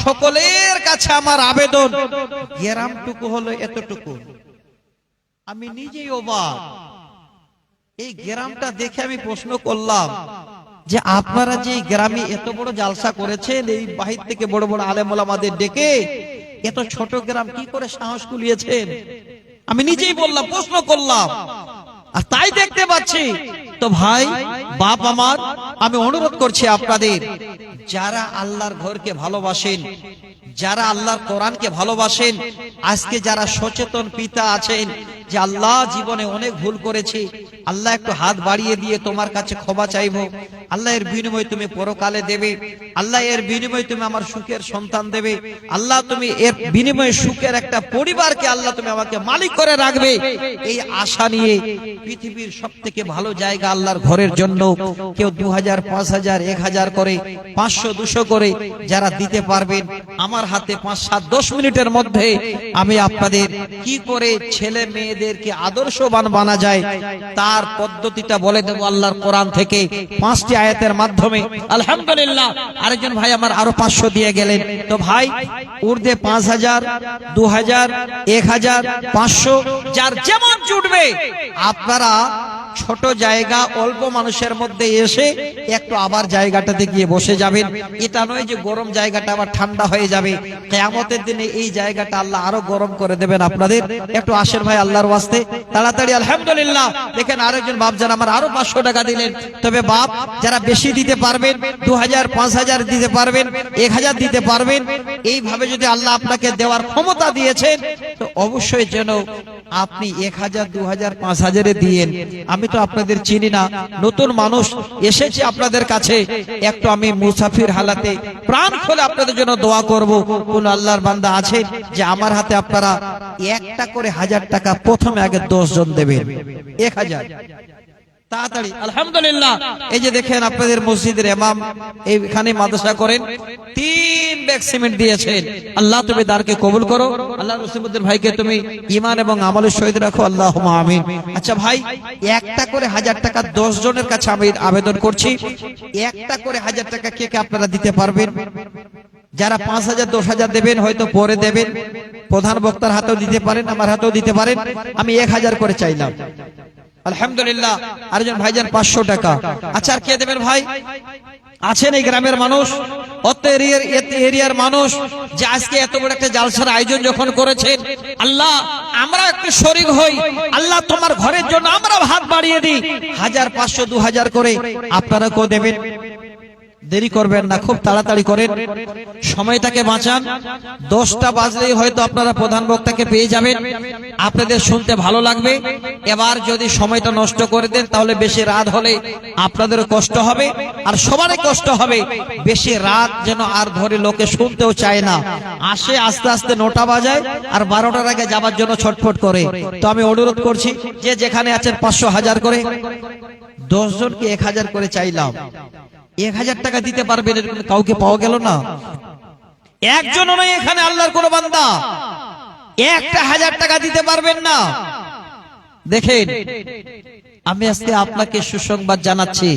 সকলের কাছে আমার আবেদন, গ্রামটুকু হলো এতটুকু। আমি নিজেই অবাক, এই গ্রামটা দেখে আমি প্রশ্ন করলাম যে আপনারা যে গ্রামে এত বড় জালসা করেছেন, এই বাহির থেকে বড় বড় আলেম ওলামাদের ডেকে, এত ছোট গ্রাম কি করে সাহস কুলিয়েছেন? আমি নিজেই বললাম, প্রশ্ন করলাম, আর তাই দেখতে পাচ্ছি। তো ভাই বাপ আমার, আমি অনুরোধ করছি আপনাদের, যারা আল্লাহর ঘরকে ভালোবাসেন, যারা আল্লাহর কোরআনকে ভালোবাসেন, আজকে যারা সচেতন পিতা আছেন যে আল্লাহ জীবনে অনেক ভুল করেছি, আল্লাহ একটু হাত বাড়িয়ে দিয়ে তোমার কাছে ক্ষমা চাইবো, আল্লাহ এর বিনিময়ে তুমি পরকালে দেবে, আল্লাহ এর বিনিময়ে তুমি আমার সুখের সন্তান দেবে, আল্লাহ তুমি এর বিনিময়ে সুখের একটা পরিবারকে আল্লাহ তুমি আমাকে মালিক করে রাখবে, এই আশা নিয়ে পৃথিবীর সবথেকে ভালো জায়গা আল্লাহর ঘরের জন্য কেউ 2000, 5000, 1000 করে, 500, 200 করে যারা দিতে পারবেন, আমার হাতে 5, 7, 10 মিনিটের মধ্যে আমি আপনাদের কি করে ছেলে মেয়েদেরকে আদর্শবান বানা যায় তার পদ্ধতিটা বলে দেব আল্লাহর কোরআন থেকে 5টি আয়াতের মাধ্যমে। আলহামদুলিল্লাহ, আরেকজন ভাই আমার আরো 500 দিয়ে গেলেন। তো ভাই ঊর্ধ্বে 5000, 2000, 1000, 500 যার যেমন জুটবে, আপনারা ছোট জায়গা অল্প মানুষের মধ্যে এসে একটু আবার জায়গাটাতে গিয়ে বসে যাবেন। এটা নয় যে গরম জায়গাটা আবার ঠান্ডা হয়ে যাবে, কিয়ামতের দিনে এই জায়গাটা আল্লাহ আরো গরম করে দেবেন আপনাদের। একটু আসেন ভাই আল্লাহর ওয়াস্তে তাড়াতাড়ি। আলহামদুলিল্লাহ, দেখেন আরেকজন বাপ যারা আমার আরো 500 টাকা দিলেন। তবে বাপ যারা বেশি দিতে পারবেন, 2000, 5000 দিতে পারবেন, 1000 দিতে পারবেন, এইভাবে যদি আল্লাহ আপনাকে দেওয়ার ক্ষমতা দিয়েছেন, তো অবশ্যই যেন আপনি 1000, 2000, 5000 দিয়েন। আমি তো আপনাদের চিনি না, নতুন মানুষ এসেছে আপনাদের কাছে, একটু আমি মুসাফির হালাতে প্রাণ খুলে আপনাদের জন্য দোয়া করব। কোন আল্লাহর বান্দা আছে যে আমার হাতে আপনারা একটা করে 1000 টাকা প্রথমে আগে 10 জন দেবেন, 1000 তাড়াতাড়ি। আলহামদুলিল্লাহ, এই যে দেখেন আপনাদের মসজিদের ইমাম এইখানে মাদ্রাসা করেন, 3 ব্যাগ সিমেন্ট দিয়েছেন। আল্লাহ তুমি দারকে কবুল করো, আল্লাহ রসিমউদ্দিন ভাইকে তুমি ঈমান এবং আমলের সহিত রাখো, আল্লাহুম্মা আমিন। আচ্ছা ভাই, একটা করে 1000 টাকা 10 জনের কাছে আমি আবেদন করছি, একটা করে 1000 টাকা কে কে আপনারা দিতে পারবেন? যারা 5000, 10000 দেবেন হয়তো পরে দেবেন, প্রধান বক্তার হাতেও দিতে পারেন, আমার হাতেও দিতে পারেন। আমি 1000 করে চাইলাম। আলহামদুলিল্লাহ, আরেকজন ভাইজান 500 টাকা। আচ্ছা, আর কে দেবেন ভাই? আছেন এই গ্রামের মানুষ, অত এরিয়ার মানুষ, যে আজকে এত বড় একটা জালসার আয়োজন যখন করেছেন, আল্লাহ আমরা একটু শরীক হই, আল্লাহ তোমার ঘরের জন্য আমরা হাত বাড়িয়ে দিই, 1000, 500, 2000 করে আপনারা কেউ দেবেন। দেরি করবেন না, খুব তাড়াতাড়ি করেন, সময়টাকে বাঁচান। 10টা বাজলেই হয়তো আপনারা প্রধান বক্তাকে পেয়ে যাবেন, আপনাদের শুনতে ভালো লাগবে। এবার যদি সময়টা নষ্ট করে দেন তাহলে বেশি রাত হলে আপনাদেরও কষ্ট হবে আর সবারই কষ্ট হবে। বেশি রাত যেন আর ধরে লোকে শুনতেও চায় না, আসে আস্তে আস্তে 9টা বাজায় আর 12টার আগে যাবার জন্য ছটফট করে। তো আমি অনুরোধ করছি যে যেখানে আছেন 500, 1000 করে, 10 জনকে 1000 করে চাইলাম। 1000 টাকা দিতে পারবেন এরকম কাউকে পাওয়া গেল না, একজনও নয় এখানে আল্লাহর কোন বান্দা একটা 1000 টাকা দিতে পারবেন না। দেখেন, আমি আজকে আপনাকে সুসংবাদ জানাচ্ছি,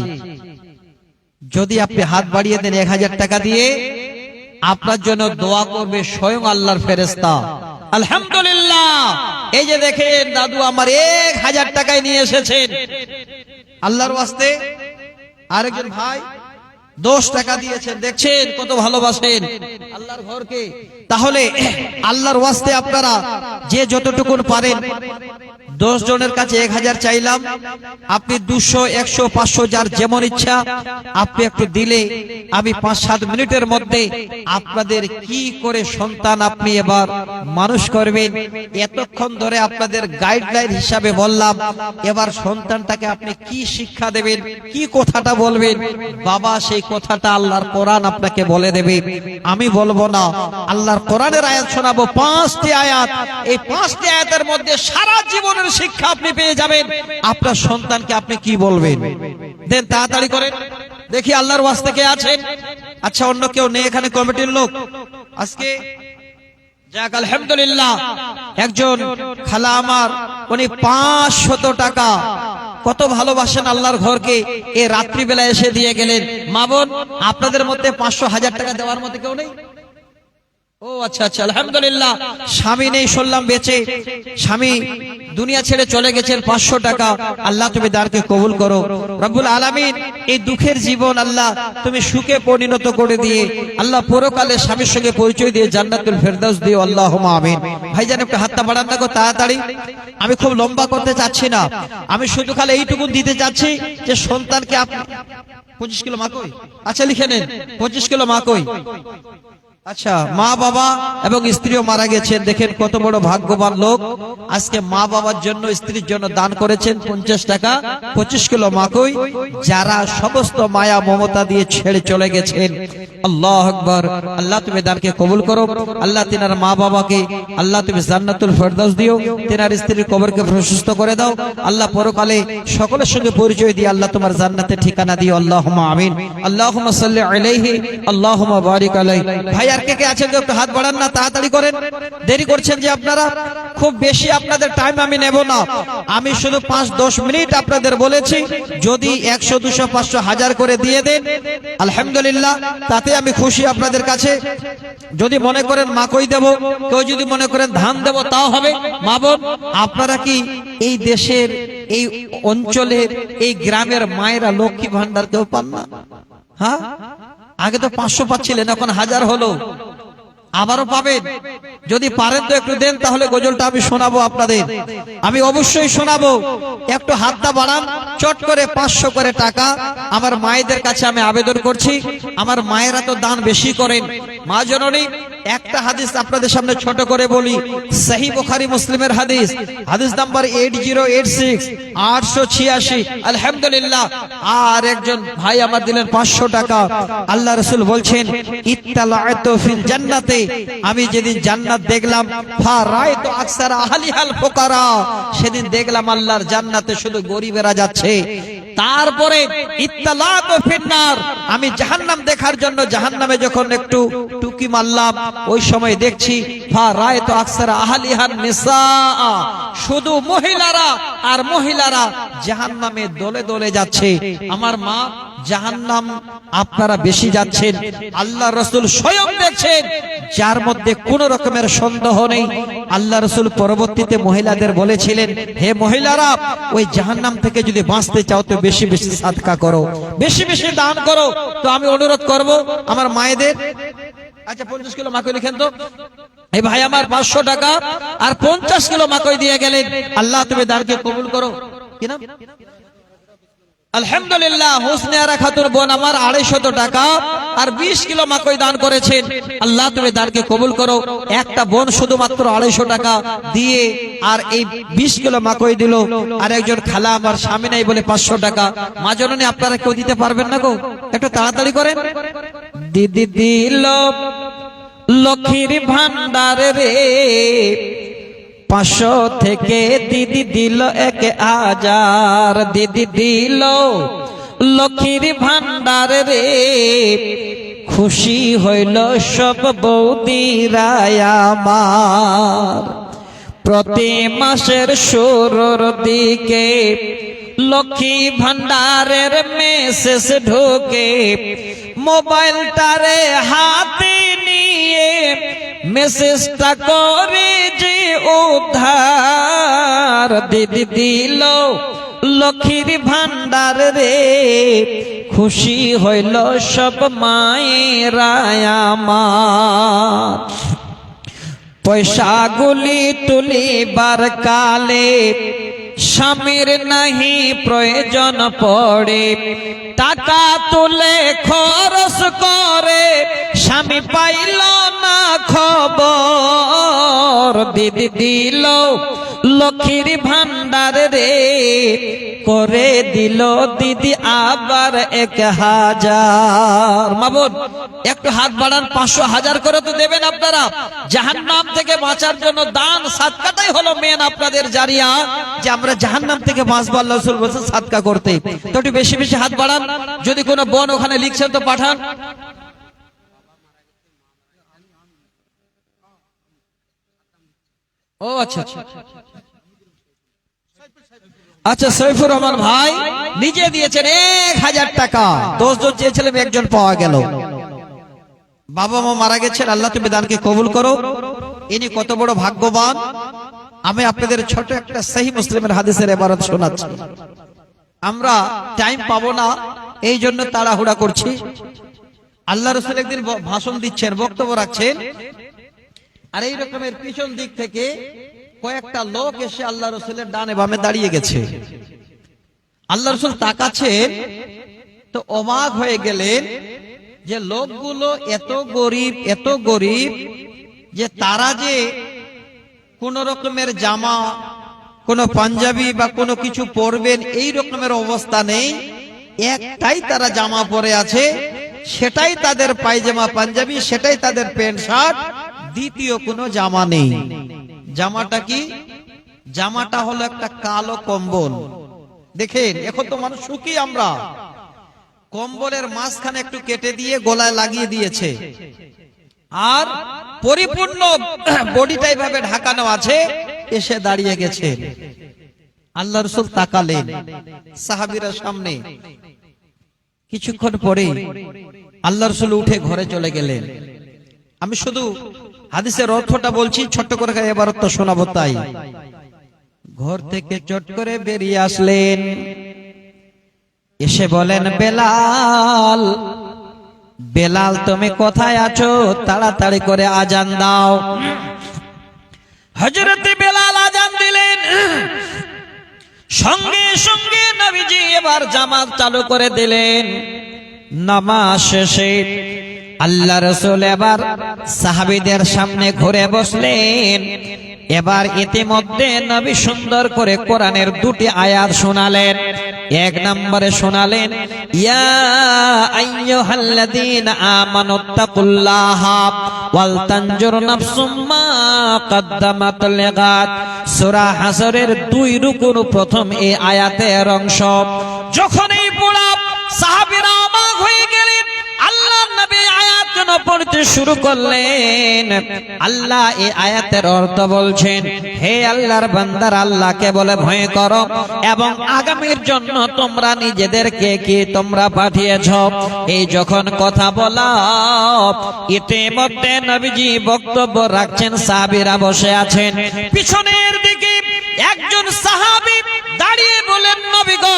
যদি আপনি হাত বাড়িয়ে দেন 1000 টাকা দিয়ে, আপনার জন্য দোয়া করবে স্বয়ং আল্লাহর ফেরেশতা। আলহামদুলিল্লাহ, এই যে দেখেন দাদু আমার 1000 টাকায় নিয়ে এসেছেন আল্লাহর ওয়াস্তে। আরেকজন ভাই 10 টাকা দিয়েছেন, দেখছেন কত ভালোবাসেন। আল্লাহর ঘরকে। তাহলে আল্লাহর ওয়াস্তে আপনারা যে যতটুকুন পারেন, 10 জনের কাছে 1000 চাইলাম, আপনি 200, 100, 500 যার যেমন ইচ্ছা আপনি একটু দিলে আমি 5-7 মিনিটের মধ্যে আপনাদের কি করে সন্তান আপনি এবার মানুষ করবেন, এতক্ষণ ধরে আপনাদের গাইডলাইন হিসাবে বললাম। এবার সন্তানটাকে আপনি কি শিক্ষা দেবেন, কি কথাটা বলবেন, বাবা সেই কথাটা আল্লাহর কোরআন আপনাকে বলে দেবে। আমি বলবো না, আল্লাহর কোরআনের আয়াত শোনাবো, 5টি আয়াত। এই 5টি আয়াতের মধ্যে সারা জীবনের শিক্ষা আপনি পেয়ে যাবেন। আপনার সন্তানকে আপনি কি বলবেন, দেন তাড়াতাড়ি করেন দেখি আল্লাহর ওয়াস্তে কে আছেন। আচ্ছা, অন্য কেউ নেই এখানে কমিটির লোক আজকে? যাক আলহামদুলিল্লাহ, একজন খালা আমার, উনি 500 টাকা, কত ভালোবাসেন আল্লাহর ঘরকে, এই রাত্রিবেলা এসে দিয়ে গেলেন। মা বোন, আপনাদের মধ্যে 500-1000 টাকা দেওয়ার মতো কেউ নেই? ও আচ্ছা আচ্ছা, আলহামদুলিল্লাহ। স্বামী নেই শুনলাম, বেঁচে, স্বামী দুনিয়া ছেড়ে চলে গেছেন। 500 টাকা, আল্লাহ তুমি দানকে কবুল করো রব্বুল আলামিন। এই দুঃখের জীবন আল্লাহ তুমি সুখে পরিণত করে দিয়ে আল্লাহ পরকালে স্বামীর সঙ্গে পরিচয় দিয়ে জান্নাতুল ফেরদাউস দিও, আল্লাহুম্মা আমিন। ভাইজান একটু হাতটা বাড়ান না গো তাড়াতাড়ি। আমি খুব লম্বা করতে চাচ্ছি না, আমি শুধু খালি এইটুকু দিতে চাচ্ছি যে সন্তানকে আপনি 25 কিলো মাকই, আচ্ছা লিখে নেন, 25 কিলো মাকই। আচ্ছা, মা বাবা এবং স্ত্রীও মারা গেছেন, দেখেন কত বড় ভাগ্যবান লোক। আজকে মা বাবার জন্য, স্ত্রীর জন্য দান করেছেন 50 টাকা, 25 কিলো মাকই, যারা সমস্ত মায়া মমতা দিয়ে ছেড়ে চলে গেছেন। আল্লাহু আকবার। আল্লাহ তুমি দানকে কবুল করো। আল্লাহ তিনার মা বাবাকে আল্লাহ তুমি জান্নাতুল ফেরদাউস দিও, তিনার স্ত্রীর কবরকে প্রশস্ত করে দাও। আল্লাহ পরকালে সকলের সঙ্গে পরিচয় দিয়ে আল্লাহ তোমার জান্নাতে ঠিকানা দিও, আল্লাহুম্মা আমিন। আল্লাহুম্মা সাল্লি আলাইহি, আল্লাহুম্মা বারিক আলাইহি। ভাই আর কে কে আছেন একটু হাত বাড়ান না, তাড়াতাড়ি করেন, দেরি করছেন যে আপনারা। খুব বেশি আপনাদের টাইম আমি নেব না, আমি শুধু 5-10 মিনিট আপনাদের বলেছি। যদি 100, 200, 500, 1000 করে দিয়ে দেন আলহামদুলিল্লাহ, তাতে আমি খুশি আপনাদের কাছে। যদি মনে করেন মাকই দেব, কেউ যদি মনে করেন ধান দেব, তাও হবে। মা বোন, আপনারা কি এই দেশের, এই অঞ্চলের, এই গ্রামের মায়েরা লক্ষ্মী ভান্ডার কেউ পান না? হ্যাঁ, আগে তো 500 পাচ্ছিলেন, এখন 1000 হলো, আবারও পাবেন। যদি পারেন তো একটু দেন, তাহলে গজলটা আমি শোনাবো আপনাদের, আমি অবশ্যই শোনাবো। একটু হাতটা বাড়ান, চট করে 500 করে টাকা। আমার মায়েদের কাছে আমি আবেদন করছি, আমার মায়েরা তো দান বেশি করেন। মা জননী, একটা হাদিস আপনাদের সামনে ছোট করে বলি, সহিহ বুখারী মুসলিমের হাদিস, হাদিস নাম্বার 8086, 886। আলহামদুলিল্লাহ। আর একজন ভাই আমার দিলেন 500 টাকা। আল্লাহ রাসূল বলছেন, ইত্তালাআতু ফিল জান্নাতে, আমি যেদিন জান্নাত দেখলাম, ফারাইতু আকসার আহলিহাল ফুকারা, সেদিন দেখলাম আল্লাহর জান্নাতে শুধু গরিবেরা যাচ্ছে। তারপরে ইত্তালাআতু ফিন্নার, আমি জাহান্নাম দেখার জন্য জাহান্নামে যখন একটু টুকি মারলাম, ওই সময় দেখছি ফারাইতু আকসার আহলিহান নিসা, শুধু মহিলারা আর মহিলারা জাহান্নামে দলে দলে যাচ্ছে। আমার মা, জাহান্নাম আপনারা বেশি যাচ্ছেন, আল্লাহ রাসূল স্বয়ং দেখছেন, যার মধ্যে কোন রকমের সন্দেহ নেই। আল্লাহ রাসূল পরবর্তীতে মহিলাদের বলেছিলেন, হে মহিলারা, ওই জাহান্নাম থেকে যদি বাঁচতে চাও তো বেশি বেশি সাদকা করো, বেশি বেশি দান করো। তো আমি অনুরোধ করব আমার মায়েদের, আচ্ছা 50 কিলো মাকই লিখেন তো। এই ভাই আমার 500 টাকা আর 50 কিলো মাকই দিয়ে গেলেন, আল্লাহ তুমি দানকে কবুল করো। কি নাম? আলহামদুলিল্লাহ। হোসনে আরা খাতুন বোন আমার 250 টাকা আর 20 কিলো মাকই দান করেছেন, আল্লাহ তুমি দানকে কবুল করো। একটা বোন শুধুমাত্র 250 টাকা দিয়ে আর এই 20 কিলো মাকই দিল। আর একজন খালা আমার স্বামী নাই বলে 500 টাকা। মা জননী, আপনারা কেউ দিতে পারবেন না গো, একটু তাড়াতাড়ি করেন। দিদি দিল লক্ষ্মীর ভান্ডার রে, 500 থেকে দিদি দিল 1000, দিদি দিল লক্ষ্মীর ভান্ডার রে, খুশি হইল সব বৌদিরা আমার। প্রতি মাসের শুরুর দিকে লক্ষ্মী ভান্ডারের মেসেজ ঢোকে, মোবাইলটারে হাতে নিয়ে মেসেজটা করে যে উদ্ধার, দিদি দিল লক্ষ্মীর ভান্ডার রে, খুশি হইল সব মায়েরা আমার। পয়সাগুলি তুলিবার কালে স্বামীর নাহি প্রয়োজন পড়ে, টাকা তুলে খরচ করে স্বামী পাইল না খবর। দিদি দিল লক্ষ্মীর ভান্ডার রে, করে দিল দিদি আবার 1000। মা বোন একটু হাত বাড়ান, 500 1000 করে তো দেবেন আপনারা। জাহান্নাম থেকে বাঁচার জন্য দান সাদকাটাই হলো মেন আপনাদের জারিয়া, যে আমরা জাহান্নাম থেকে বাঁচবো। আল্লাহ রাসূল বলেছেন সাদকা করতে। তো একটু বেশি বেশি হাত বাড়ান। যদি কোনো বোন ওখানে লিখছেন তো পাঠান। ও আচ্ছা আচ্ছা, সৈফুর রহমান ভাই নিজে দিয়েছেন 1000 টাকা। 10 জন চেয়েছিলেন, একজন পাওয়া গেল। বাবা মা মারা গেছেন, আল্লাহ তুমি দানকে কবুল করো। ইনি কত বড় ভাগ্যবান। আমি আপনাদের ছোট একটা সহিহ মুসলিমের হাদিসের ইবারত শোনাচ্ছি। আমরা টাইম পাবো না, এই জন্য তাড়াহুড়া করছি। আল্লাহ রাসূল একদিন ভাষণ দিচ্ছেন, বক্তব্য রাখছেন, আর এই রকমের পিছন দিক থেকে কয়েকটা লোক এসে আল্লাহ রাসূলের ডানে বামে দাঁড়িয়ে গেছে। আল্লাহ রাসূল তাকাচ্ছেন তো অবাক হয়ে গেলেন যে লোকগুলো এত গরিব যে তারা যে কোন রকমের জামা, কোন পাঞ্জাবি বা কোনো কিছু পরবেন এই রকমের অবস্থা নেই। একটাই তারা জামা পরে আছে, সেটাই তাদের পায়জামা পাঞ্জাবি, সেটাই তাদের প্যান্ট শার্ট, দ্বিতীয় কোনো জামা নেই। জামাটা কি? জামাটা হলো একটা কালো কম্বল। দেখেন এখন তো মানুষ সুখী, আমরা কম্বলের মাঝখানে একটু কেটে দিয়ে গলায় লাগিয়ে দিয়েছে, আর পরিপূর্ণ বডিটা এইভাবে ঢাকানো আছে। এসে দাঁড়িয়ে গেছে। আল্লাহ রাসূল তাকালেন সাহাবীরা সামনে। কিছুক্ষণ পরে আল্লাহ রাসূল উঠে ঘরে চলে গেলেন। আমি শুধু হাদিসের অর্থটা বলছি, ছোট্ট করে এবারটা শোনাবো। তাই ঘর থেকে চট করে বেরিয়ে আসলেন, এসে বলেন, বেলাল, বেলাল তুমি কোথায় আছো? তাড়াতাড়ি করে আজান দাও। হযরত বেলাল আজান দিলেন। সঙ্গে সঙ্গে নবীজি এবার জামাত চালু করে দিলেন। নামাজ শেষে আল্লাহ রাসূল এবার সাহাবীদের সামনে ঘুরে বসলেন। এবার ইতিমধ্যে নবী সুন্দর করে কোরআনের 2টি আয়াত শোনালেন। 1 নম্বরে শোনালেন, ইয়া আইয়ুহাল্লাযীনা আমানুত্তাকুল্লাহা ওয়াল তানজুর নাফসুম মা কদ্দামাত লিগাদ। সূরা হাসরের 2 রুকুর প্রথম এই আয়াতের অংশ। যখন এই পড়া সাহাবীরা অবাক হয়ে গেলেন। আল্লাহ নবী আয়াত পড়তে শুরু করলেন। আল্লাহ এই আয়াতের অর্থ বলছেন, হে আল্লাহর বান্দার, আল্লাহকে বলে ভয় করো এবং আগামীর জন্য তোমরা নিজেদেরকে কি তোমরা পাঠিয়েছ। এই যখন কথা বলা, ইতিমধ্যে নবীজি বক্তব্য রাখছেন, সাহাবীরা বসে আছেন। পিছনের দিকে একজন সাহাবী দাঁড়িয়ে বলেন, নবী গো,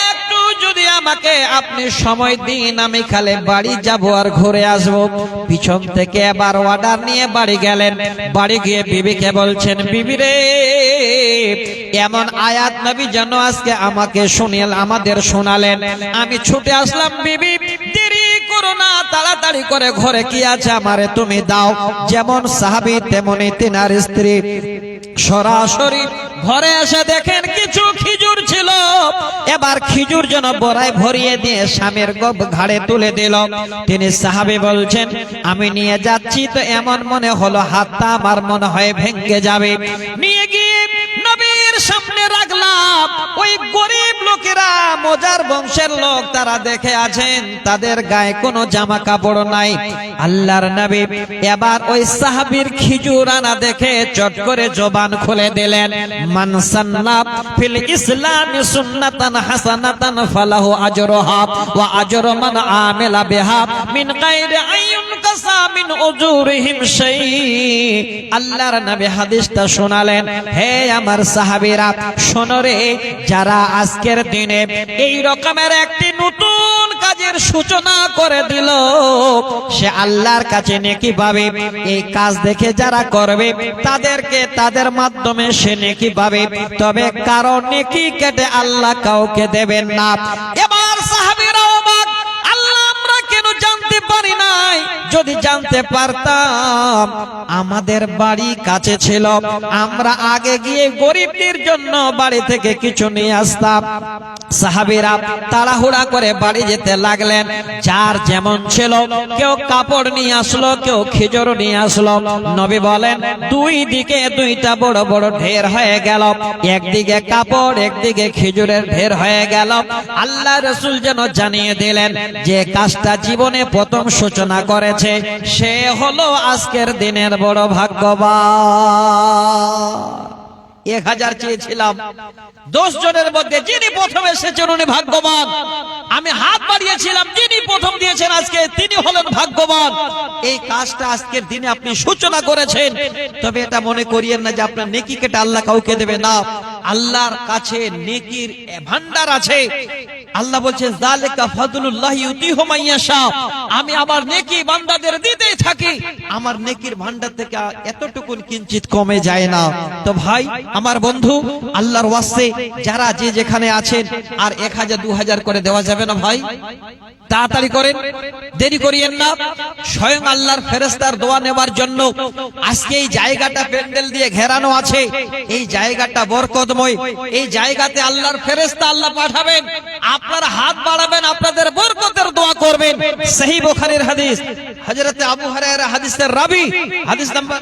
একটু যদি আমাকে আপনি সময় দিন, আমি খালি বাড়ি যাব আর ঘুরে আসবো। পিছন থেকে এবার অর্ডার নিয়ে বাড়ি গেলেন। বাড়ি গিয়ে বিবিকে বলছেন, বিবি রে, এমন আয়াত নবী যেন আজকে আমাদের শোনালেন। আমি ছুটে আসলাম, বিবি দেরি করো না, তাড়াতাড়ি করে ঘরে কি আছে আমারে তুমি দাও। যেমন সাহাবী তেমনি তিনার স্ত্রী সরাসরি ঘরে এসে দেখেন কিছু খিজুর ছিল। এবার খিজুর যেন বড়াই ভরিয়ে দিয়ে স্বামীর ঘাড়ে তুলে দিল। তিনি সাহাবী বলছেন, আমি নিয়ে যাচ্ছি তো এমন মনে হলো হাতটা আমার মনে হয় ভেঙে যাবে। নিয়ে গিয়ে নবীর সামনে রাখলাম। ওই গরিব লোকেরা, মজার বংশের লোক, তারা দেখে আছেন তাদের গায়ে কোনো জামা কাপড় নাই। আল্লাহর নবী এবার ওই সাহাবীর খিজুর আনা দেখে চট করে জবান খুলে দিলেন, মান সান্না ফিল ইসলামি সুন্নাতান হাসানাতান ফালাহু আজরুহা ওয়া আজরু মান আমিলা বিহা মিন গায়রি আইয়ুন কাসা মিন উজুরিহিম শাই। আল্লাহর নবী হাদিসটা শোনালেন, হে আমার সাহাবীরা শোনো রে, যারা আজকের দিনে এই রকমের একটি নতুন কাজের সূচনা করে দিল, সে আল্লাহর কাছে নেকি পাবে। এই কাজ দেখে যারা করবে তাদেরকে তাদের মাধ্যমে সে নেকি পাবে, তবে কারো নেকি কেটে আল্লাহ কাউকে দেবেন না। এবার সাহাবীরা অবাক, আল্লাহ আমরা কেন জানতে পারি নাই? যদি জানতে পারতাম আমাদের বাড়ি কাছে ছিল, আমরা আগে গিয়ে গরিবদের জন্য বাড়ি থেকে কিছু নিয়ে আসতাম। সাহাবীরা তাড়াহুড়া করে বাড়ি যেতে লাগলেন। যার যেমন ছিল, কেউ কাপড় নিয়ে আসলো, কেউ খেজুর নিয়ে আসলো। নবী বলেন দুই দিকে দুইটা বড় বড় ঢের হয়ে গেল, একদিকে কাপড় একদিকে খেজুরের ঢের হয়ে গেল। আল্লাহ রাসূল যেন জানিয়ে দিলেন যে কাজটা জীবনে প্রথম সূচনা করেছে সে হলো আজকের দিনের বড় ভাগ্যবান। 1000 চেয়েছিলাম, 10 জনের মধ্যে যিনি প্রথম এসেছেন উনি ভাগ্যবান। আমি হাত বাড়িয়েছিলাম, যিনি প্রথম দিয়েছেন আজকে তিনি হলেন ভাগ্যবান। এই কাজটা আজকের দিনে আপনি সূচনা করেছেন, তবে এটা মনে করিয়েন না যে আপনার নেকি কেটে আল্লাহ কাউকে দেবে না। আল্লাহর কাছে নেকির ভান্ডার আছে। আল্লাহ বলছেন যালিকা ফাদলুল্লাহি ইউতিহু মাইয়াশা, আমি আমার নেকি বান্দাদের দিতেই থাকি, আমার নেকির ভান্ডার থেকে এতটুকু কিঞ্চিত কমে যায় না। তো ভাই আমার বন্ধু, আল্লাহর ওয়াস্তে যারা যে যেখানে আছেন, আর 1000 2000 করে দেওয়া যাবে না ভাই? তাড়াতাড়ি করেন, দেরি করিয়েন না। স্বয়ং আল্লাহর ফেরেশতার দোয়া নেবার জন্য আজকে এই জায়গাটা প্যান্ডেল দিয়ে ঘেরানো আছে। এই জায়গাটা বরকতময়, এই জায়গাতে আল্লাহর ফেরেশতা আল্লাহ পাঠাবেন। আপনারা হাত বাড়াবেন, আপনাদের বরকতের দোয়া করবেন। সহিহ বুখারীর হাদিস, হযরত আবু হুরায়রা হাদিসের রাবী, হাদিস নাম্বার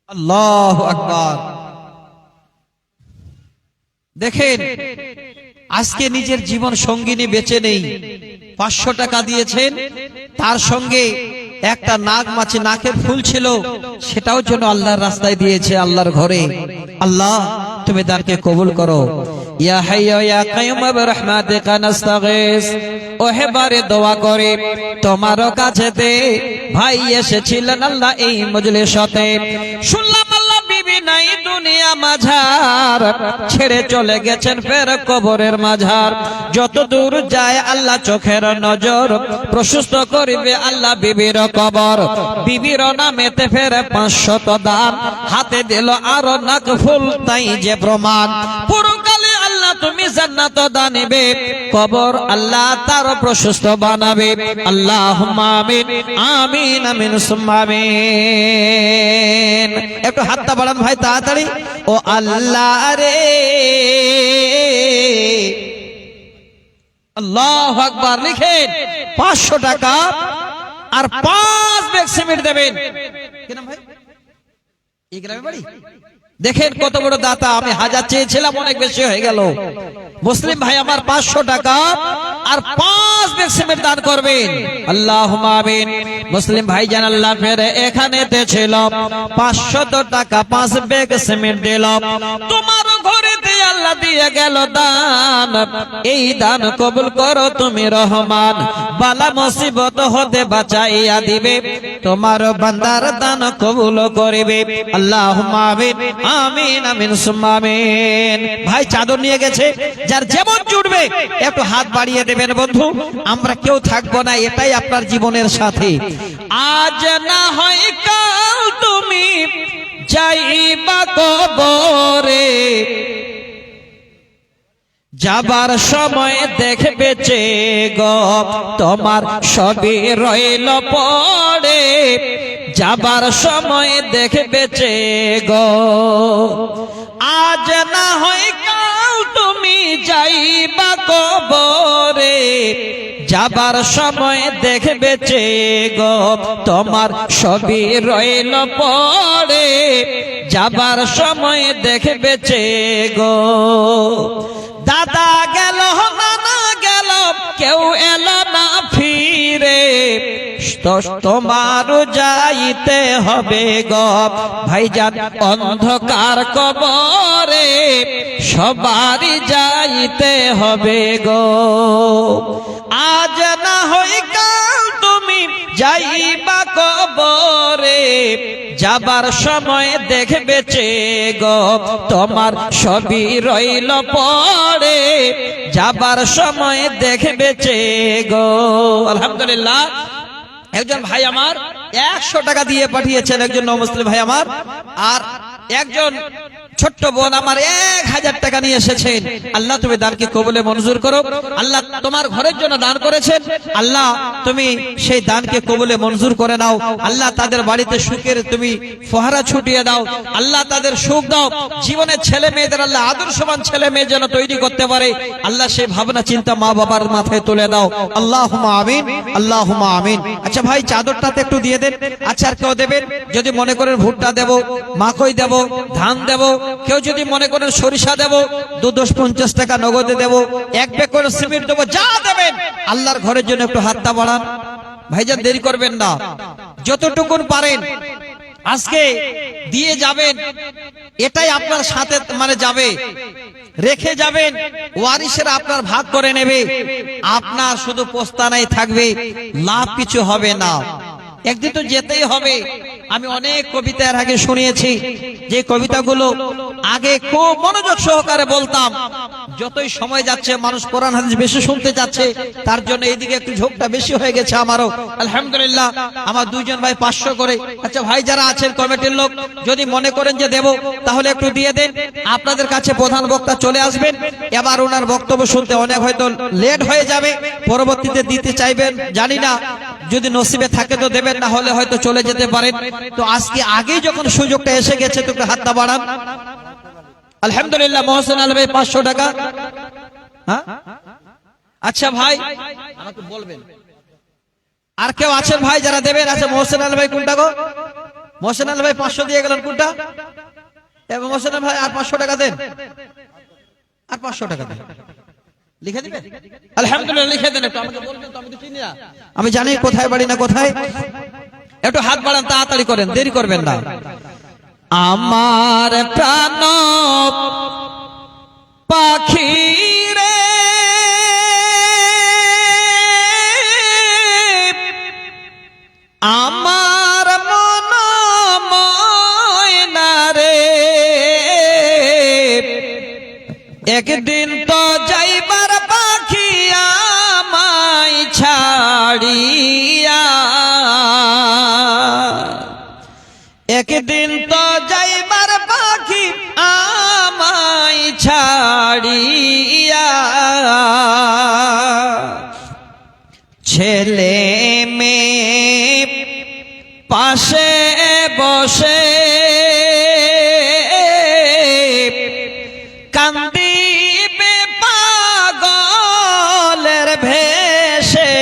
আল্লাহু আকবার। দেখেন আজকে নিজের জীবন সঙ্গিনী বেঁচে নেই, 500 টাকা দিয়েছেন, তার সঙ্গে একটা নাগ মাছি নাকের ফুল ছিল, সেটাও যেন আল্লাহর রাস্তায় দিয়েছে, আল্লাহর ঘরে। আল্লাহ তুমি দানকে কবুল করো। ইয়া হাইয়্যু ইয়া কাইয়্যুম বিরহমাতিকা নাস্তাগীস। ওহে বারে দোয়া করে তোমার কাছেতে ভাই এসেছিলেন আল্লাহ এই মজলিসতে, শুনলাম আল্লাহ বিবি নাই দুনিয়া মাঝার, ছেড়ে চলে গেছেন ফের কবরের মাঝার। যত দূর যায় আল্লাহ চোখের নজর, প্রশস্ত করিবে আল্লাহ বিবির কবর। বিবির নামেতে ফের 500 দান, হাতে দিল আরো নাক ফুল, তাই যে প্রমাণ। পুরকালে আল্লাহ তুমি জান্নাত দানিবে, কবর আল্লাহ তার প্রশস্ত বানাবে। আল্লাহুম্মা আমিন আমিন আমিন সুম্মা আমিন। একটু হাতটা বাড়ান ভাই তাড়াতাড়ি। ও আল্লাহ রে, আল্লাহু আকবার। লিখেন 500 টাকা আর 5 ব্যাগ সিমেন্ট দেবেন। কেন ভাই এই গ্রামে বাড়ি? দেখেন কত বড় দাতা। আমি 1000 চেয়েছিলাম, অনেক বেশি হয়ে গেল। মুসলিম ভাই আমার 500 টাকা আর 5 ব্যাগ সিমেন্ট দান করবেন। আল্লাহুম্মা আমিন। মুসলিম ভাই জান আল্লাহ ফের এখানেতে ছিল, 500 টাকা 5 ব্যাগ সিমেন্ট দিল। তোমার ঘরেতে আল্লাহ দিয়ে গেল দান, এই দান কবুল করো তুমি রহমান। বালা মুসিবত হতে বাঁচাইয়া দিবে, তোমার বান্দার দান কবুল করিবে। আল্লাহুম্মা আমিন আমিন আমিন সুম্মা আমিন। ভাই চাদর নিয়ে গেছে, যার যেমন জুটবে একটু হাত বাড়িয়ে দেবেন বন্ধু। আমরা কেউ থাকবো না, এটাই আপনার জীবনের সাথী। আজ না হয় কাল তুমি যাইবা কবরে, যাবার সময় দেখবে চে গো তোমার সবই রইল পড়ে। যাবার সময় দেখবে চে গো, আজ না হয় কাল তুমি যাইবা কবরে, যাবার সময় দেখবে চে গো তোমার সবই রইল পড়ে। যাবার সময় দেখবে চে গো। দাদা গেল নানা গেল, কেউ এলো না ফিরে, তোমার যাইতে হবে গো ভাইজান অন্ধকার কবরে, সবারই যাইতে হবে গো। আজ না হয় কাল তুমি যাইবা কবরে যাবার সময় দেখবে চে গো তোমার সবই রইল পড়ে যাবার সময় দেখবে চে গো। আলহামদুলিল্লাহ, একজন ভাই আমার 100 টাকা দিয়ে পাঠিয়েছেন, একজন নমুসলিম ভাই আমার, আর একজন ছোট্ট বোন আমার 1000 টাকা নিয়ে এসেছেন। আল্লাহ তুমি দানকে কবুলে মঞ্জুর করো। আল্লাহ তোমার ঘরের জন্য দান করেছেন, আল্লাহ তুমি সেই দানকে কবুলে মঞ্জুর করে নাও। আল্লাহ তাদের বাড়িতে সুখের তুমি ফোহারা ছুটিয়ে দাও। আল্লাহ তাদের সুখ দাও, জীবনের ছেলে মেয়েদের আল্লাহ আদর্শবান ছেলে মেয়ে যেন তৈরি করতে পারে। আল্লাহ সেই ভাবনা চিন্তা মা বাবার মাথায় তুলে দাও। আল্লাহুম্মা আমিন, আল্লাহুম্মা আমিন। আচ্ছা ভাই, চাদরটাতে একটু দিয়ে দেন। আচ্ছা, আর কেউ দেবেন? যদি মনে করেন ভুট্টা দেব, মাকই দেব, ধান দেব, কেউ যদি মনে করেন সরিষা দেব, 250 টাকা নগদে দেব, 1 ব্যাগ করে সিমেন্ট দেবো, যা দেবেন আল্লাহর ঘরের জন্য একটু হাতটা বাড়ান। ভাইজান দেরি করবেন না, যতটুকুন পারেন আজকে দিয়ে যাবেন। এটাই আপনার সাথে মানে যাবে, রেখে যাবেন, ওয়ারিসেরা আপনার ভাগ করে নেবে, আপনার শুধু পোস্তানাই থাকবে, লাভ কিছু হবে না। একদিন তো যেতেই হবে। আমি অনেক কবিতা এর আগে শুনিয়েছি, যে কবিতাগুলো আগে খুব মনোযোগ সহকারে বলতাম। যতই সময় যাচ্ছে মানুষ কোরআন হাদিস বেশি শুনতে যাচ্ছে, তার জন্য এইদিকে একটু ঝোঁকটা বেশি হয়ে গেছে আমারও। আলহামদুলিল্লাহ, আমার 2 জন ভাই 500 করে। আচ্ছা ভাই যারা আছেন কমিটির লোক, যদি মনে করেন যে দেব, তাহলে একটু দিয়ে দেন। আপনাদের কাছে প্রধান বক্তা চলে আসবেন, এবার ওনার বক্তব্য শুনতে অনেক হয়তো লেট হয়ে যাবে, পরবর্তীতে দিতে চাইবেন জানি না, যদি নসিবে থাকে তো দেবেন, না হলে হয়তো চলে যেতে পারেন। তো আজকে আগেই যখন সুযোগটা এসে গেছে তো একটু হাতটা বাড়ান। আলহামদুলিল্লাহ, মহসেন আলী ভাই 500 টাকা। হ্যাঁ আচ্ছা ভাই, আমাকে বলবেন আর কেউ আছেন ভাই যারা দেবেন? আচ্ছা মহসেন আলী ভাই কোনটা গো? মহসেন আলী ভাই 500 দিয়ে গেলেন, কোনটা? এবং মহসেন আলী ভাই আর 500 টাকা দেন, আর 500 টাকা দেন, লিখে দিবেন। আলহামদুলিল্লাহ, লিখে দেন একটু, আমাকে বলবেন তো, আমি তো চিনি না, আমি জানি কোথায় বাড়ি না কোথায়। একটু হাত বাড়ান, তাড়াতাড়ি করেন, দেরি করবেন না। আমার প্রাণ পাখি রে, আমার মন ময়না রে, একদিন তো যাইবার পাখি আমায় ছাড়িয়া, একদিন তো যাইবার পাখি আমায় ছাড়িয়া, ছেলে মেয়ে পাশে বসে কান্দিবে পাগলের ভেসে,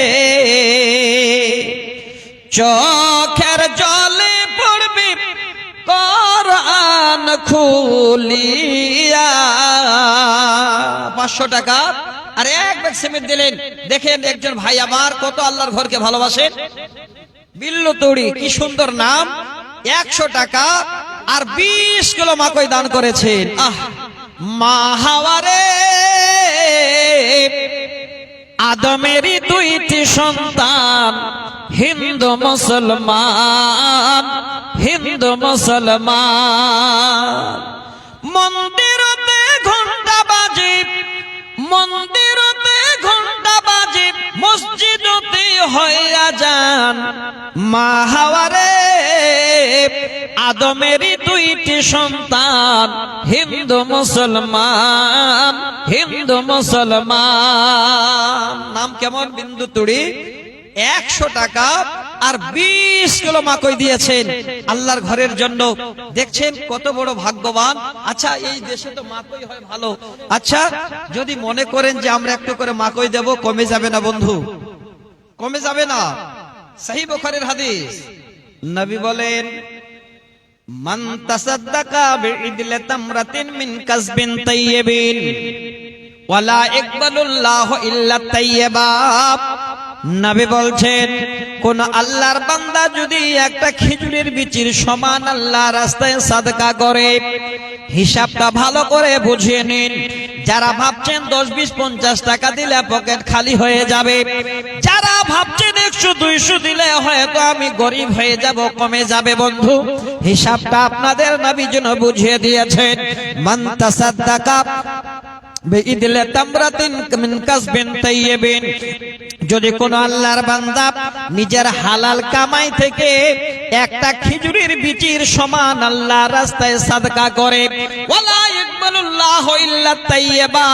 চোখের জলে পড়বে কোরআন খুলিয়া। 500 টাকা আর 1 ব্যাগ সিমেন্ট দিলেন। দেখেন একজন ভাই আমার কত আল্লাহর ঘরকে ভালোবাসেন, বিল্লু তৌড়ি, কি সুন্দর নাম। 100 টাকা আর 20 কিলো মাকই দান করেছেন। আহ মা হাওয়ারে, আদমেরই 2টি সন্তান, হিন্দু মুসলমান, হিন্দু মুসলমান। মন্দিরতে ঘন্টা বাজে, মন্দিরতে ঘন্টা বাজে, মসজিদতে হয় আজান। মা হাওয়ারে, আদমেরই 2টি সন্তান, হিন্দু মুসলমান, হিন্দু মুসলমান। নাম কেমন? বিন্দু তুড়ি। 100 টাকা আর 20 কিলো মাকই দিয়েছেন আল্লাহর ঘরের জন্য। দেখছেন কত বড় ভাগ্যবান। আচ্ছা এই দেশে তো মাকই হয় ভালো। আচ্ছা যদি মনে করেন যে আমরা একটু করে মাকই দেব, কমে যাবে না বন্ধু? কমে যাবে না। সহিহ বুখারীর হাদিস, নবী বলেন, মান তাসাদ্দাকা বিইদলি তামরাতিন মিন কাসবিন তাইয়্যিবিন ওয়ালা ইকবালুল্লাহু ইল্লা তাইয়্যিবা। নবী বলছেন, কোন আল্লাহর বান্দা যদি একটা খেজুরের বিচির সমান আল্লাহর রাস্তায় সাদকা করে, হিসাবটা ভালো করে বুঝিয়ে নিন। যারা ভাবছেন 10, 20, 50 টাকা দিলে পকেট খালি হয়ে যাবে, যারা ভাবছেন 100, 200 দিলে হয়তো আমি গরিব হয়ে যাব, কমে যাবে বন্ধু। হিসাবটা আপনাদের নবী যেন বুঝিয়ে দিয়েছেন। মান তাসাদ্দাকা বিইদলি তামরাতিন মিন কাসবিন তাইয়িবিন, যদি কোন আল্লাহর বান্দা নিজের হালাল কামাই থেকে একটা খেজুরের বীজের সমান আল্লাহর রাস্তায় সাদকা করে, ওয়ালা ইয়াকবালুল্লাহু ইল্লা তাইয়্যিবা,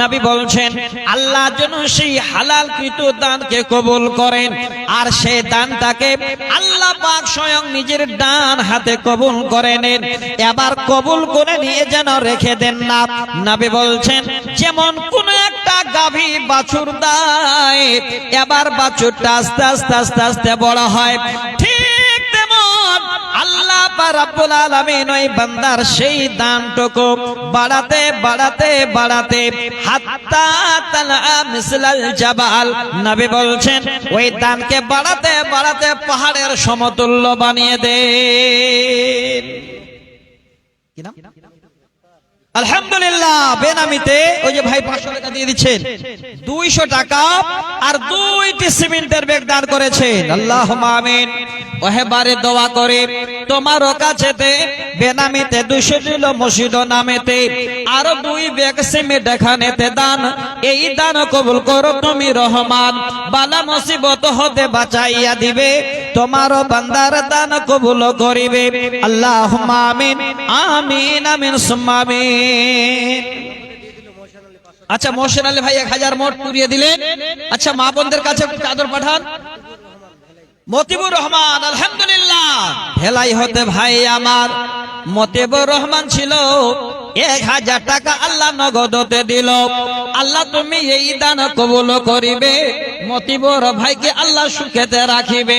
নবী বলছেন আল্লাহ যেন সেই হালালকৃত দানকে কবুল করেন, আর সেই দানটাকে আল্লাহ পাক স্বয়ং নিজের ডান হাতে কবুল করে নেন। এবার কবুল করে নিয়ে যেন রেখে দেন না। নবী বলছেন যেমন কোন একটা গাভী বাছুর দেয়, এবার বাছুরটা আস্তে আস্তে আস্তে আস্তে বড় হয়, ঠিক তেমন আল্লাহ রাব্বুল আলামিন ওই বান্দার সেই দানটুকু বাড়াতে বাড়াতে বাড়াতে হাত্তা তালা মিসলাল জাবাল, নবী বলছেন ওই দানকে বাড়াতে বাড়াতে পাহাড়ের সমতুল্য বানিয়ে দেন। কি নাম? আলহামদুলিল্লাহ। বেনামিতে ওই যে ভাই 500 টাকা দিয়ে দিচ্ছেন, 200 টাকা আর 2টি সিমেন্টের ব্যাগ দান করেছেন। আল্লাহুম্মা আমিন। ওহেবারে দোয়া করে তোমারও কাছেতে বেনামিতে 200 দিল মসজিদ নামেতে, আর 2 ব্যাগ সিমেন্ট এখানেতে দান। এই দান কবুল করো তুমি রহমান, বালা মুসিবত হতে বাঁচাইয়া দিবে, তোমারও বান্দার দান কবুল করিবে। আল্লাহুম্মা আমিন আমিন আমিন সুম্মা আমিন। আচ্ছা মোহসেন আলী ভাই 1000 মোট পুরিয়ে দিলেন। আচ্ছা মা বোনদের কাছে একটু চাদর পাঠান। মতিবুর রহমান, আলহামদুলিল্লাহ। ভেলাই হতে ভাই আমার মতিবুর রহমান ছিল, 1000 টাকা আল্লাহ নগদতে দিল। আল্লাহ তুমি এই দান কবুল করিবে, মতিবুর ভাইকে আল্লাহ সুখেতে রাখিবে,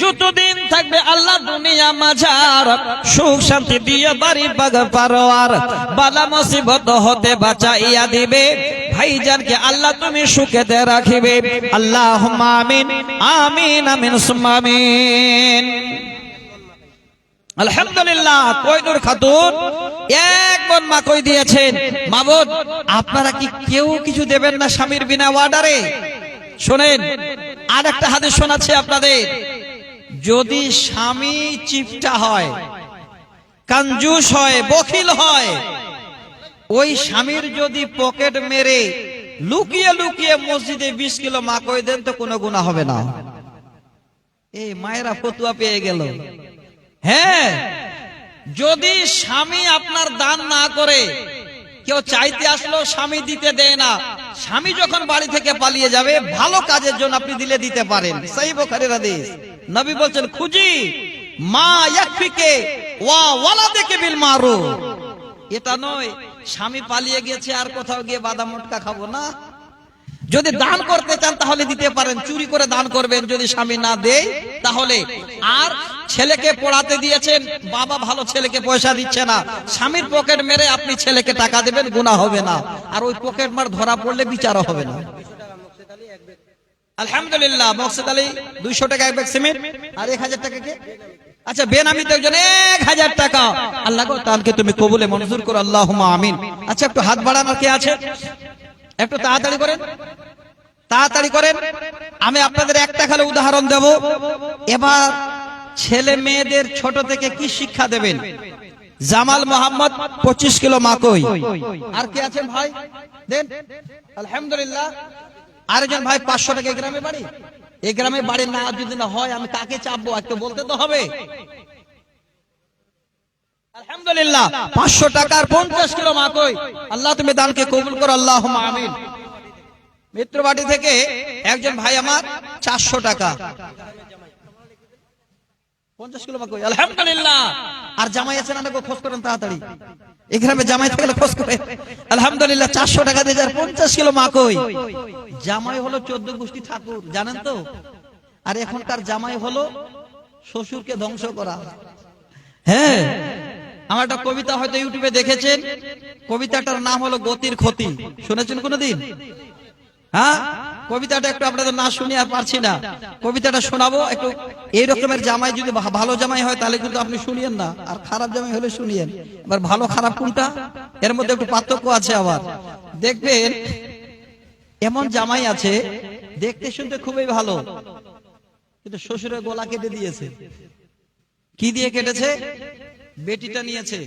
যতদিন থাকবে আল্লাহ দুনিয়া মাঝার সুখ শান্তি দিয়ে বাড়ি বাগ পারোয়ার বালা মুসিবত হতে বাঁচাইয়া দিবে। ভাইজানকে আল্লাহ তুমি সুখেতে রাখিবে। আল্লাহুম্মা আমিন আমিন আমিন সুম্মা আমিন। আলহামদুলিল্লাহ। কয়নুর খাতুন এক বোন মা কই দিয়েছেন, মা বোন আপনারা কি কেউ কিছু দেবেন না স্বামীর বিনা অর্ডারে? শোনেন আর একটা হাদিস শোনাচ্ছি আপনাদের, যদি স্বামী চিপটা হয়, কঞ্জুস হয়, বখিল হয়, ওই স্বামীর যদি পকেট মেরে লুকিয়ে লুকিয়ে মসজিদে 20 কিলো মা কই দেন তো কোনো গুনাহ হবে না। এই মায়েরা ফতুয়া পেয়ে গেল। হ্যাঁ, যদি স্বামী আপনার দান না করে, কেউ চাইতে আসলো স্বামী দিতে দেয় না, স্বামী যখন বাড়ি থেকে পালিয়ে যাবে ভালো কাজের জন্য আপনি দিলে দিতে পারেন। সহিহ বুখারীর হাদিস। নবী বলেন খুজি মা ইয়াকফিকে ওয়া ওয়ালাদিকে বিল মারুফ। এটা নয় স্বামী পালিয়ে গেছে আর কোথাও গিয়ে বাদাম মোটকা খাবো না। যদি দান করতে চান তাহলে দিতে পারেন, চুরি করে দান করবেন যদি স্বামী না দেয় তাহলে। আর ছেলেকে পড়াতে দিয়েছেন, বাবা ভালো ছেলেকে পয়সা দিচ্ছে না, স্বামীর পকেট মেরে আপনি ছেলেকে টাকা দেবেন, গুনাহ হবে না। আর ওই পকেট মার ধরা পড়লে বিচারও হবে না। আলহামদুলিল্লাহ। মকসেদ আলী 200 টাকা এক ব্যাগ সিমেন্ট আর 1000 টাকা কে? আচ্ছা বেনামিতে একজন 1000 টাকা, আল্লাহ গো তাকে তুমি কবুলে মঞ্জুর করো, আল্লাহুম্মা আমিন। আচ্ছা একটু হাত বাড়ানোর কে আছে? একটু তাড়াতাড়ি করেন, তাড়াতাড়ি করেন। আমি আপনাদের একটা খালি উদাহরণ দেব। এবার ছেলে মেয়েদের ছোট থেকে কি শিক্ষা দেবেন? জামাল মোহাম্মদ 25 কিলো মাকই। আর কে আছেন ভাই? দেন। আলহামদুলিল্লাহ। আরেকজন ভাই 500 টাকা। এই গ্রামে বাড়ি? এই গ্রামে বাড়ি না যদি না হয় আমি কাকে চাপবো? একটু বলতে তো হবে। আলহামদুলিল্লাহ। 500 টাকার 50 কিলো মাকই। আল্লাহ তুমি দানকে কবুল করো, আল্লাহুম্মা আমিন। মিত্রবাড়ি থেকে একজন ভাই আমার 400 টাকা, 50 কিলো মাকই। আলহামদুলিল্লাহ। আর জামাই আছেন আমাকে খোঁজ করেন তাড়াতাড়ি, এই গ্রামে জামাই থাকলে খোঁজ করে। আলহামদুলিল্লাহ। 400 টাকা দিয়ে 50 কিলো মাকই। জামাই হলো 14 গোষ্ঠী ঠাকুর, জানেন তো? আর এখনকার জামাই হলো শ্বশুরকে ধ্বংস করা। হ্যাঁ, আমার একটা কবিতা হয়তো ইউটিউবে দেখেছেন, কবিতাটার নাম হলো গতির ক্ষতি। শুনেছেন কোনদিন? হ্যাঁ, কবিতাটা একটু আপনাদের না শুনি আর পারছি না, কবিতাটা শোনাবো একটু। এই রকমের জামাই যদি ভালো জামাই হয় তাহলে কিন্তু আপনি শুনিয়েন না, আর খারাপ জামাই হলে শুনিয়েন। এবার ভালো খারাপ কোনটা, এর মধ্যে একটু পার্থক্য আছে। আবার দেখবেন এমন জামাই আছে দেখতে শুনতে খুবই ভালো, কিন্তু শ্বশুরের গলা কেটে দিয়েছে। কি দিয়ে কেটেছে? বেটিটা নিয়েছে,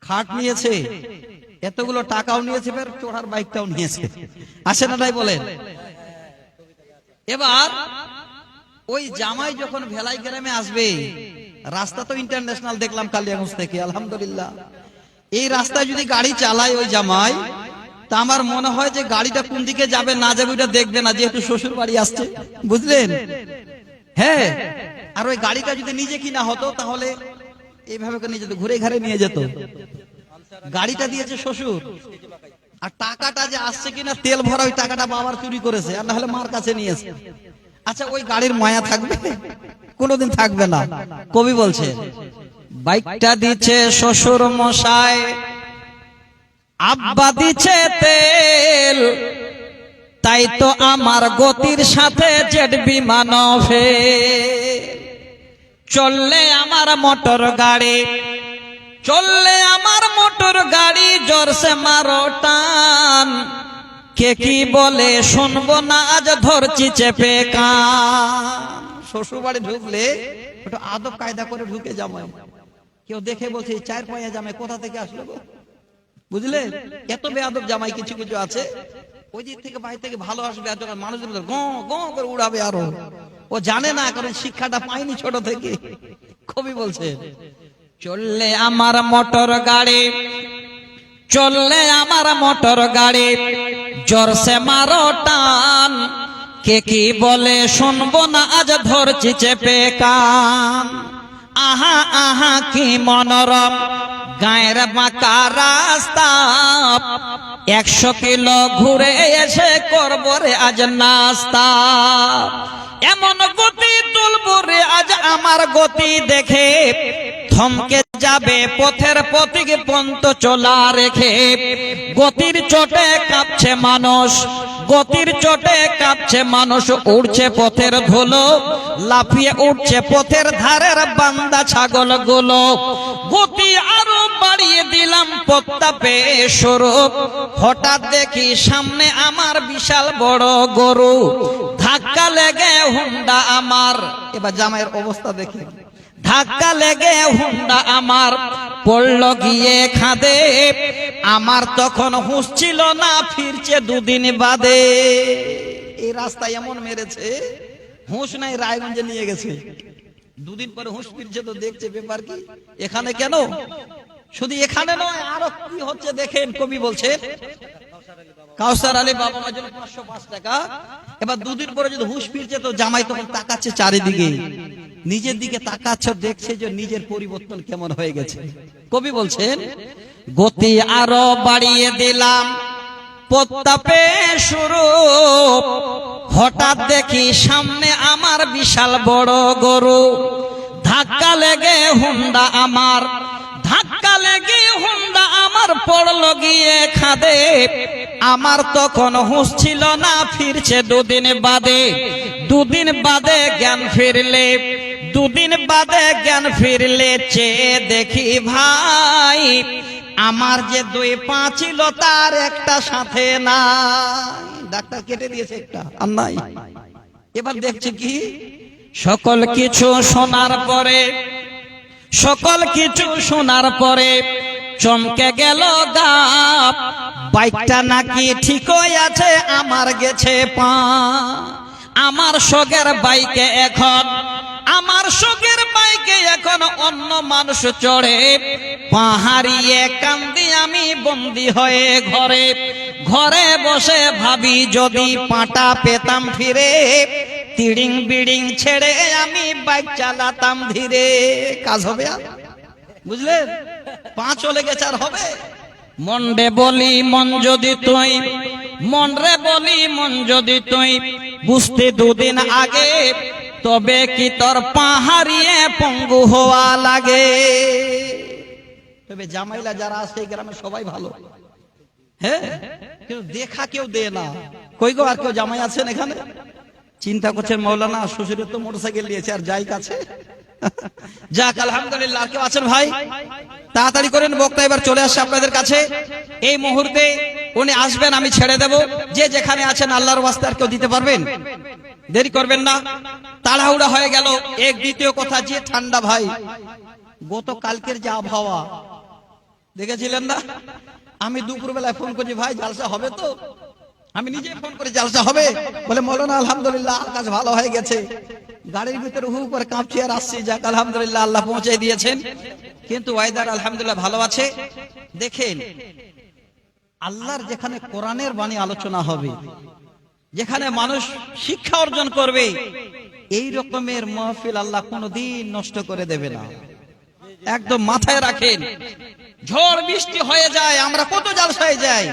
খাট নিয়েছে, এতগুলো টাকাও নিয়েছে, ফের চোরার বাইকটাও নিয়েছে। আসে না তাই বলেন? এবার ওই জামাই যখন ভেলাই গ্রামে আসবে, রাস্তা তো ইন্টারন্যাশনাল দেখলাম কালিয়াগঞ্জ থেকে, আলহামদুলিল্লাহ। এই রাস্তায় যদি গাড়ি চালায় ওই জামাই, তা আমার মনে হয় যে গাড়িটা কোন দিকে যাবে না যাবে ওটা দেখবে না, যেহেতু শ্বশুর বাড়ি আসছে, বুঝলেন? হ্যাঁ, আর ওই গাড়িটা যদি নিজে কিনা হতো তাহলে এইভাবে করে নিয়ে যেত, ঘুরে ঘাড়ে নিয়ে যেত। গাড়িটা দিয়েছে শ্বশুর, আর টাকাটা যে আসছে কিনা তেল ভরা ওই টাকাটা বাবার চুরি করেছে, আর না হলে মার কাছে নিয়েছে। আচ্ছা, ওই গাড়ির মায়া থাকবে? কোনোদিন থাকবে না। কবি বলছে, বাইকটা দিচ্ছে শ্বশুর মশাই, আব্বা দিচ্ছে তেল, তাই তো আমার গতির সাথে জেট বিমান ফেল। চললে আমার মোটর গাড়ি, চললে আমার মোটর গাড়ি, জোরসে মারো টান, কে কি বলে শুনবো না, আজ ধরছি চেপে কান। শ্বশুর বাড়ি ঢুকলে একটু আদব কায়দা করে ঢুকে জামাই। কেউ দেখে বলছে চার পায়া জামাই কোথা থেকে আসলো গো, বুঝলে? এত বেয়াদব জামাই কিছু কিছু আছে, ওই দিক থেকে বাইরে থেকে ভালো আসবে, আর যখন মানুষের গঁ গঁ করে উড়াবে আরো। ও জানে না, কারণ শিক্ষাটা পায়নি ছোট থেকে। কবি বলছে, চললে আমার মোটর গাড়ি, চললে আমার মোটর গাড়ি, জোরসে মারো টান, কে কি বলে শুনবো না, আজ ধরছি চেপে কান। আহা আহা কি মনোরম গায়ের বাঁকা রাস্তা, 100 কিলো ঘুরে এসে করবো রে আজ নাস্তা। এমন গতি তুলবো রে আজ আমার গতি দেখে, থমকে যাবে পথের পথিক পন্ত চলা রেখে। গতির চোটে কাঁপছে মানুষ, গতির চোটে কাঁপছে মানুষ, উড়ছে পথের ধুলো, লাফিয়ে উঠছে পথের ধারের বান্দা ছাগল গুলো। গতি আরো বাড়িয়ে দিলাম পত্তা পেয়ে সরু, হঠাৎ দেখি সামনে আমার বিশাল বড় গরু, ধাক্কা লেগে হুন্ডা আমার। এবার জামাইয়ের অবস্থা দেখি, ধাক্কা লেগে হুন্ডা আমার পড়ল গিয়ে খাদে, আমার তখন হুঁশ ছিল না, ফিরছে 2 দিন বাদে। এই রাস্তায় এমন মেরেছে, হুঁশ নাই, রায়গঞ্জে নিয়ে গেছে। 2 দিন পরে হুঁশ ফিরছে, তো দেখছে ব্যাপার কি, এখানে কেন? শুধু এখানে নয়, আরো কি হচ্ছে দেখেন। কবি বলছে, কাউসার আলী বাবা মার জন্য 505 টাকা। এবার 2 দিন পরে যদি হুঁশ ফিরছে, তো জামাই তখন তাকাচ্ছে চারিদিকে, নিজের দিকে তাকাচ্ছে, দেখছে যে নিজের পরিবর্তন কেমন হয়ে গেছে। কবি বলছেন, গতি আরো বাড়িয়ে দিলাম পত্তা পেয়ে শুরু, হঠাৎ দেখি সামনে আমার বিশাল বড় গরু, ধাক্কা লেগে হুন্ডা আমার, ধাক্কা লেগে হুন্ডা আমার পড়ল গিয়ে খাদে, আমার তখন হুঁশ ছিল না, ফিরছে 2 দিন বাদে। 2 দিন বাদে জ্ঞান ফিরলে, 2 দিন বাদে জ্ঞান ফিরলে, চেয়ে দেখি ভাই আমার যে 2 পা ছিল তার একটা সাথে নাই। ডাক্তার কেটে দিয়েছে একটা, আর নাই। এবার দেখছে কি, সকল কিছু শোনার পরে, সকল কিছু শোনার পরে চমকে গেল গাপ, বাইকটা নাকি ঠিকই আছে, আমার গেছে পা। আমার শোকের বাইকে এখন, আমার শোকের বাইকে এখন অন্য মানুষ চড়ে, পা হারিয়ে কান্দি আমি বন্দি হয়ে ঘরে। ঘরে বসে ভাবি যদি পাটা পেতাম ফিরে, তিড়িং বিড়িং ছেড়ে আমি বাইক চালাতাম ধীরে। কাজ হবে আর, বুঝলেন? পা চলে গেছে, আর হবে? মন রে বলি মন যদি তুই, মন রে বলি মন যদি তুই বুঝতে 2 দিন আগে, তবে কি তোর পা হারিয়ে পঙ্গু হওয়া লাগে। তবে জামাইলা যারা আছে গ্রামে সবাই ভালো, হ্যাঁ, কিন্তু দেখা কেউ দেয় না। কই গো, আর কেউ জামাই আছেন এখানে? চিন্তা করছেন মৌলানা, শ্বশুরের তো মোটরসাইকেল নিয়েছে, আর যাই কাছে। যাক আলহামদুলিল্লাহ। কেউ আছেন ভাই? তাড়াতাড়ি করেন, বক্তা এবার চলে আসছে আপনাদের কাছে। এই মুহূর্তে উনি আসবেন, আমি ছেড়ে দেব। যে যেখানে আছেন আল্লাহর ওয়াস্তে আর কেউ দিতে পারবেন? দেরি করবেন না। তাড়াহুড়া হয়ে গেল। এক দ্বিতীয় কথা, যে ঠান্ডা ভাই, গতকালকের যে আবহাওয়া দেখেছিলেন না? আমি দুপুর বেলায় ফোন করছি, ভাই জালসা হবে তো? আমি নিজে ফোন করে, জালসা হবে? বলে মৌলানা আলহামদুলিল্লাহ আকাশ ভালো হয়ে গেছে। গাড়ির ভিতরে হু করে কাঁপছি আর আসছি, যাক আলহামদুলিল্লাহ আল্লাহ পৌঁছে দিয়েছেন। কিন্তু ওয়েদার আলহামদুলিল্লাহ ভালো আছে। দেখেন, আল্লাহর যেখানে কোরআনের বাণী আলোচনা হবে, যেখানে মানুষ শিক্ষা অর্জন করবে, এই রকমের মাহফিল আল্লাহ কোনোদিন নষ্ট করে দেবে না। একদম মাথায় রাখেন। ঝড় বৃষ্টি হয়ে যায়, আমরা কত জালসায় যাই,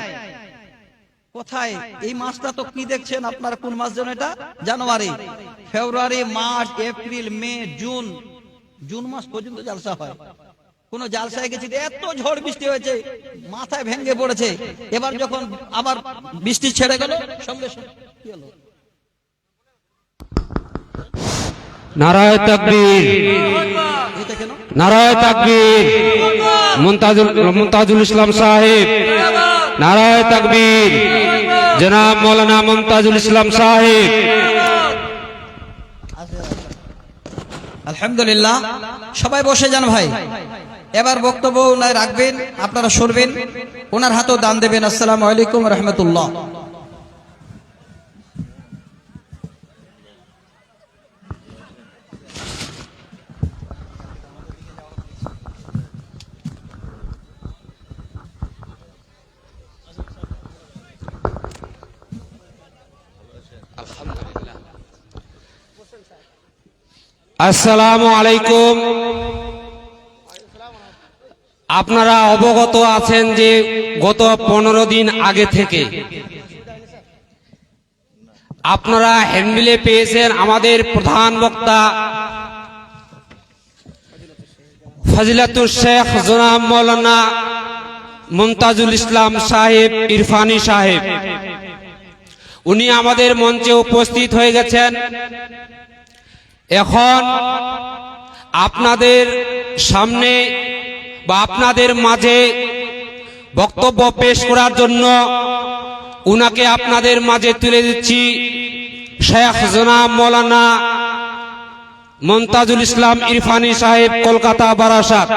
কোথায়? এই মাসটা তো কি দেখছেন আপনারা? কোন মাস যেন এটা? জানুয়ারি, ফেব্রুয়ারি, মার্চ, এপ্রিল, মে, জুন। জুন মাস পর্যন্ত জালসা হয়। কোন জালসায় গেছি, এত ঝড় বৃষ্টি হয়েছে, মাথায় ভেঙে পড়েছে। এবার যখন আবার বৃষ্টি ছেড়ে গেল, সঙ্গে সঙ্গে কি হলো? নারায়ে তাকবীর, এটা কেন? নারায়ে তাকবীর। মুমতাজুল ইসলাম সাহেব, নারায়ে তাকবীর। জনাব মৌলানা মুমতাজুল ইসলাম সাহেব। আলহামদুলিল্লাহ, সবাই বসে যান ভাই। এবার বক্তব্য ওনার রাখবেন, আপনারা শুনবেন, ওনার হাতেও দান দেবেন। আসসালামু আলাইকুম ওয়া রাহমাতুল্লাহ। আসসালামু আলাইকুম। আপনারা অবগত আছেন যে গত 15 দিন আগে থেকে আপনারা হ্যান্ডবিলে পেয়েছেন আমাদের প্রধান বক্তা ফজিলাতুল শেখ জনাব মৌলানা মুমতাজুল ইসলাম সাহেব ইরফানি সাহেব। উনি আমাদের মঞ্চে উপস্থিত হয়ে গেছেন। এখন আপনাদের সামনে বা আপনাদের মাঝে বক্তব্য পেশ করার জন্য উনাকে আপনাদের মাঝে তুলে দিচ্ছি। শেখ জনাব মৌলানা মুমতাজুল ইসলাম ইরফানি সাহেব, কলকাতা বারাসাত।